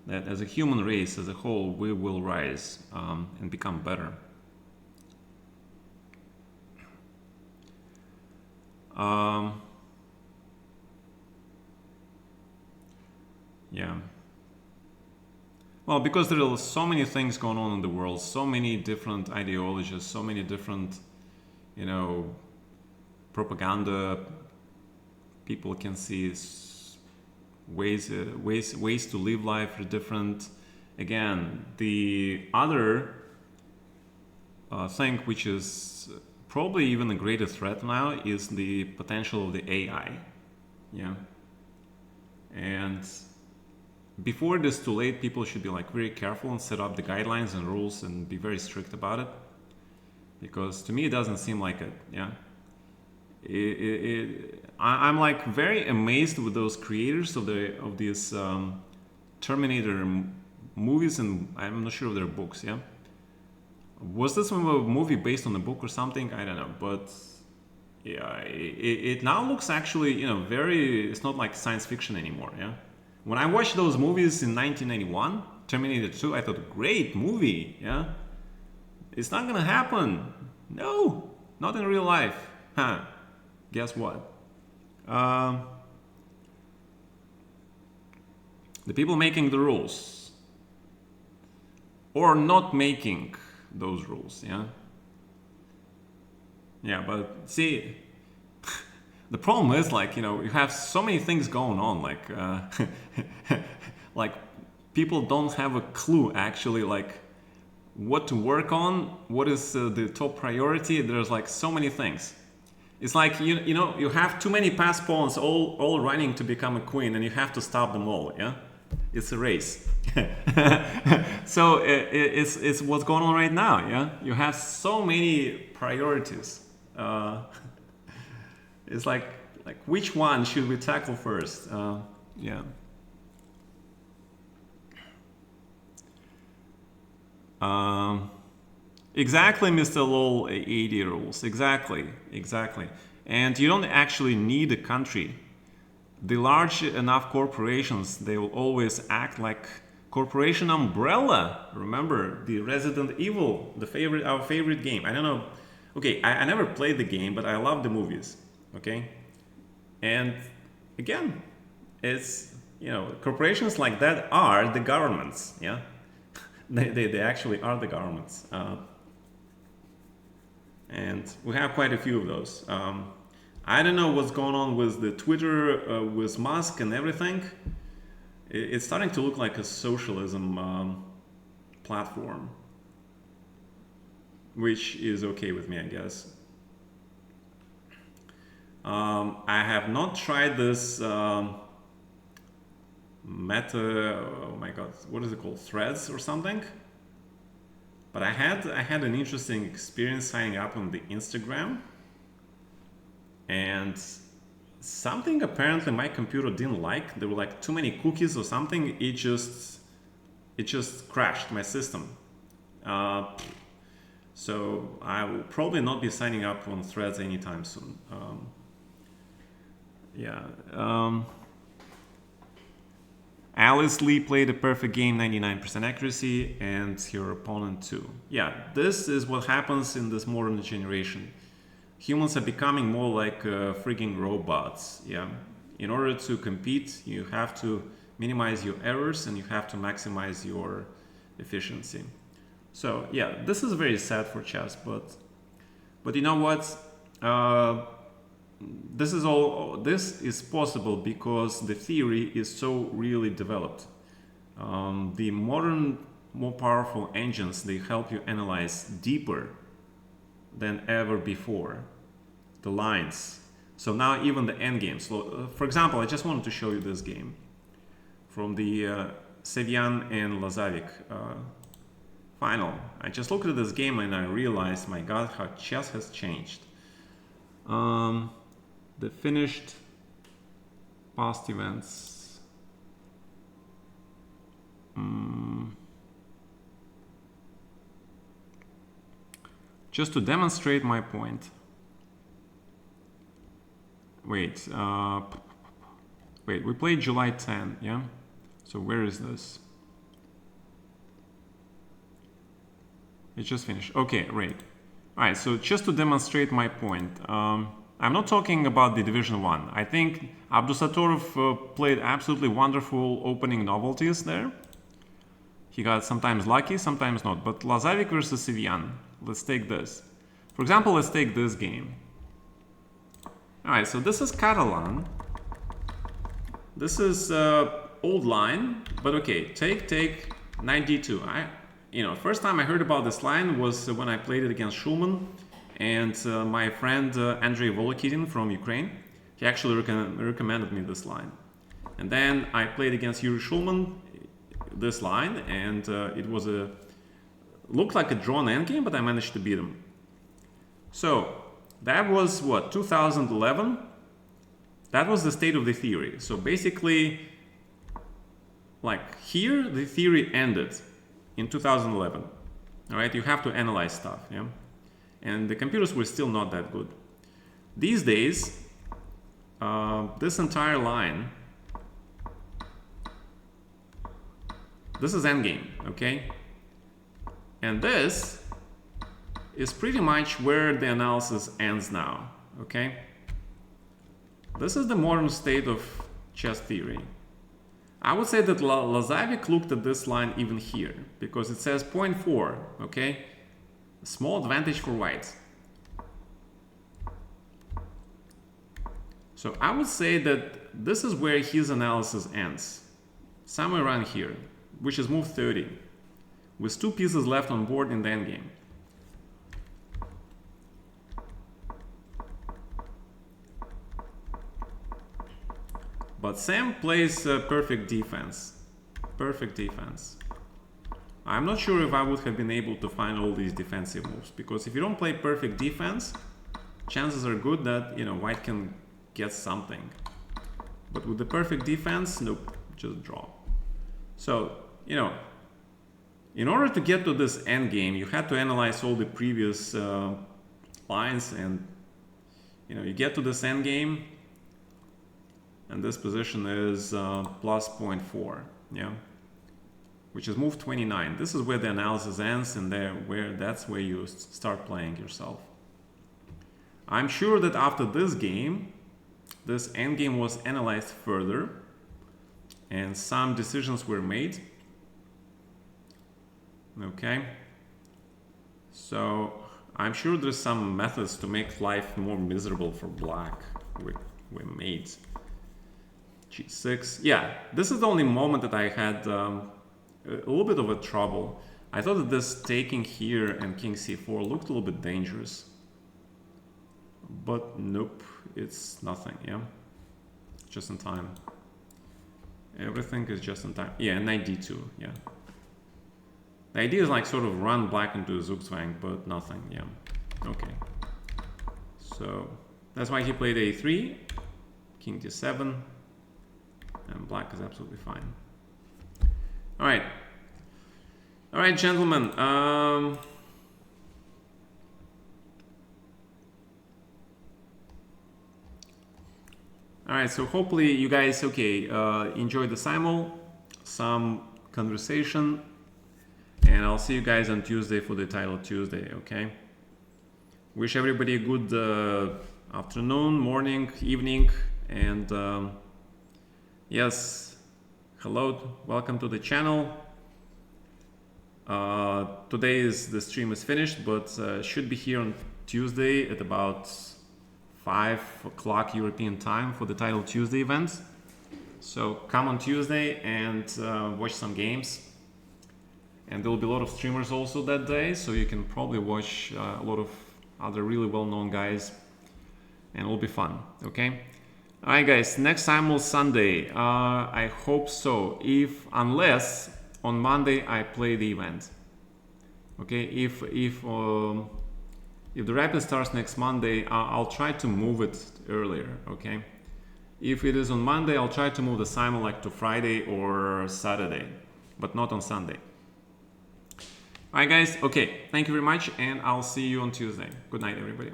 that as a human race as a whole, we will rise and become better. Yeah. Well, because there are so many things going on in the world, so many different ideologies, so many different, you know, propaganda. People can see ways to live life are different. Again, the other thing which is probably even a greater threat now is the potential of the AI. Yeah. And before it is too late, people should be like very careful and set up the guidelines and rules and be very strict about it. Because to me, it doesn't seem like it. Yeah. I'm like very amazed with those creators of these Terminator movies, and I'm not sure of their books. Yeah, was this one a movie based on a book or something? I don't know, but yeah, it now looks actually, you know, very. It's not like science fiction anymore. Yeah, when I watched those movies in 1991, Terminator 2, I thought, great movie. Yeah, it's not gonna happen. No, not in real life. Huh? Guess what? Um, the people making the rules or not making those rules, yeah. Yeah, but see, the problem is, like, you know, you have so many things going on, like like people don't have a clue actually, like what to work on, what is the top priority. There's like so many things. It's like, you know, you have too many pass pawns all running to become a queen, and you have to stop them all. Yeah, it's a race. So it's what's going on right now. Yeah, you have so many priorities. It's like which one should we tackle first? Yeah. Um, Exactly, Mr. LOL 80 rules. Exactly, exactly. And you don't actually need a country. The large enough corporations, they will always act like corporation umbrella. Remember the Resident Evil, our favorite game. I don't know. Okay, I never played the game, but I love the movies. Okay, and again, it's, you know, corporations like that are the governments. Yeah, they actually are the governments. And we have quite a few of those. I don't know what's going on with the Twitter, with Musk and everything. It's starting to look like a socialism platform, which is okay with me, I guess. I have not tried this Meta. Oh my god, what is it called? Threads or something? But I had an interesting experience signing up on the Instagram, and something apparently my computer didn't like. There were like too many cookies or something. It just crashed my system. So I will probably not be signing up on Threads anytime soon. Yeah. Alice Lee played a perfect game, 99% accuracy, and your opponent too. Yeah, this is what happens in this modern generation. Humans are becoming more like freaking robots. Yeah, in order to compete, you have to minimize your errors and you have to maximize your efficiency. So yeah, this is very sad for chess, but you know what? This is possible because the theory is so really developed. The modern, more powerful engines, they help you analyze deeper than ever before the lines. So now even the endgame. So, for example, I just wanted to show you this game from the Sevian and Lazavik final. I just looked at this game and I realized, my God, how chess has changed. The finished past events. Just to demonstrate my point. Wait, we played July 10, yeah? So where is this? It just finished. Okay, right. All right, so just to demonstrate my point, I'm not talking about the Division 1. I think Abdusattorov played absolutely wonderful opening novelties there. He got sometimes lucky, sometimes not. But Lazavik versus Sevian, let's take this. For example, let's take this game. All right, so this is Catalan. This is old line, but okay, take knight d2. First time I heard about this line was when I played it against Schulman, and my friend Andrei Volokitin from Ukraine, he actually recommended me this line. And then I played against Yuri Schulman this line, and it was looked like a drawn endgame, but I managed to beat him. So that was what, 2011? That was the state of the theory. So basically, like here, the theory ended in 2011. All right, you have to analyze stuff, yeah? And the computers were still not that good. These days, this entire line, this is endgame, okay? And this is pretty much where the analysis ends now, okay? This is the modern state of chess theory. I would say that Lazavik looked at this line even here, because it says 0.4, okay? A small advantage for white. So I would say that this is where his analysis ends. Somewhere around here, which is move 30, with 2 pieces left on board in the endgame. But Sam plays perfect defense. Perfect defense. I'm not sure if I would have been able to find all these defensive moves, because if you don't play perfect defense, chances are good that, white can get something. But with the perfect defense, nope, just draw. So, in order to get to this endgame, you had to analyze all the previous lines, and, you get to this endgame, and this position is plus 0.4, yeah, which is move 29. This is where the analysis ends, and that's where you start playing yourself. I'm sure that after this game, this endgame was analyzed further, and some decisions were made. Okay, so I'm sure there's some methods to make life more miserable for black we made. G6. Yeah, this is the only moment that I had a little bit of a trouble. I thought that this taking here and king c4 looked a little bit dangerous. But nope, it's nothing, yeah? Just in time. Everything is just in time. Yeah, knight d2, yeah. The idea is like sort of run black into a Zugzwang, but nothing, yeah. Okay. So that's why he played a3, king d7. And black is absolutely fine. All right, gentlemen. All right, so hopefully you guys enjoyed the Simul. some conversation, and I'll see you guys on Tuesday for the title Tuesday, okay? Wish everybody a good afternoon, morning, evening, and yes, hello, welcome to the channel. Today the stream is finished, but should be here on Tuesday at about 5 o'clock European time for the title Tuesday event. So come on Tuesday and watch some games. And there will be a lot of streamers also that day, so you can probably watch a lot of other really well-known guys, and it will be fun, okay? All right, guys, next Simul Sunday. I hope so, unless on Monday I play the event. Okay, if the Rapid starts next Monday, I'll try to move it earlier, okay? If it is on Monday, I'll try to move the Simul like to Friday or Saturday, but not on Sunday. All right, guys, okay, thank you very much, and I'll see you on Tuesday. Good night, everybody.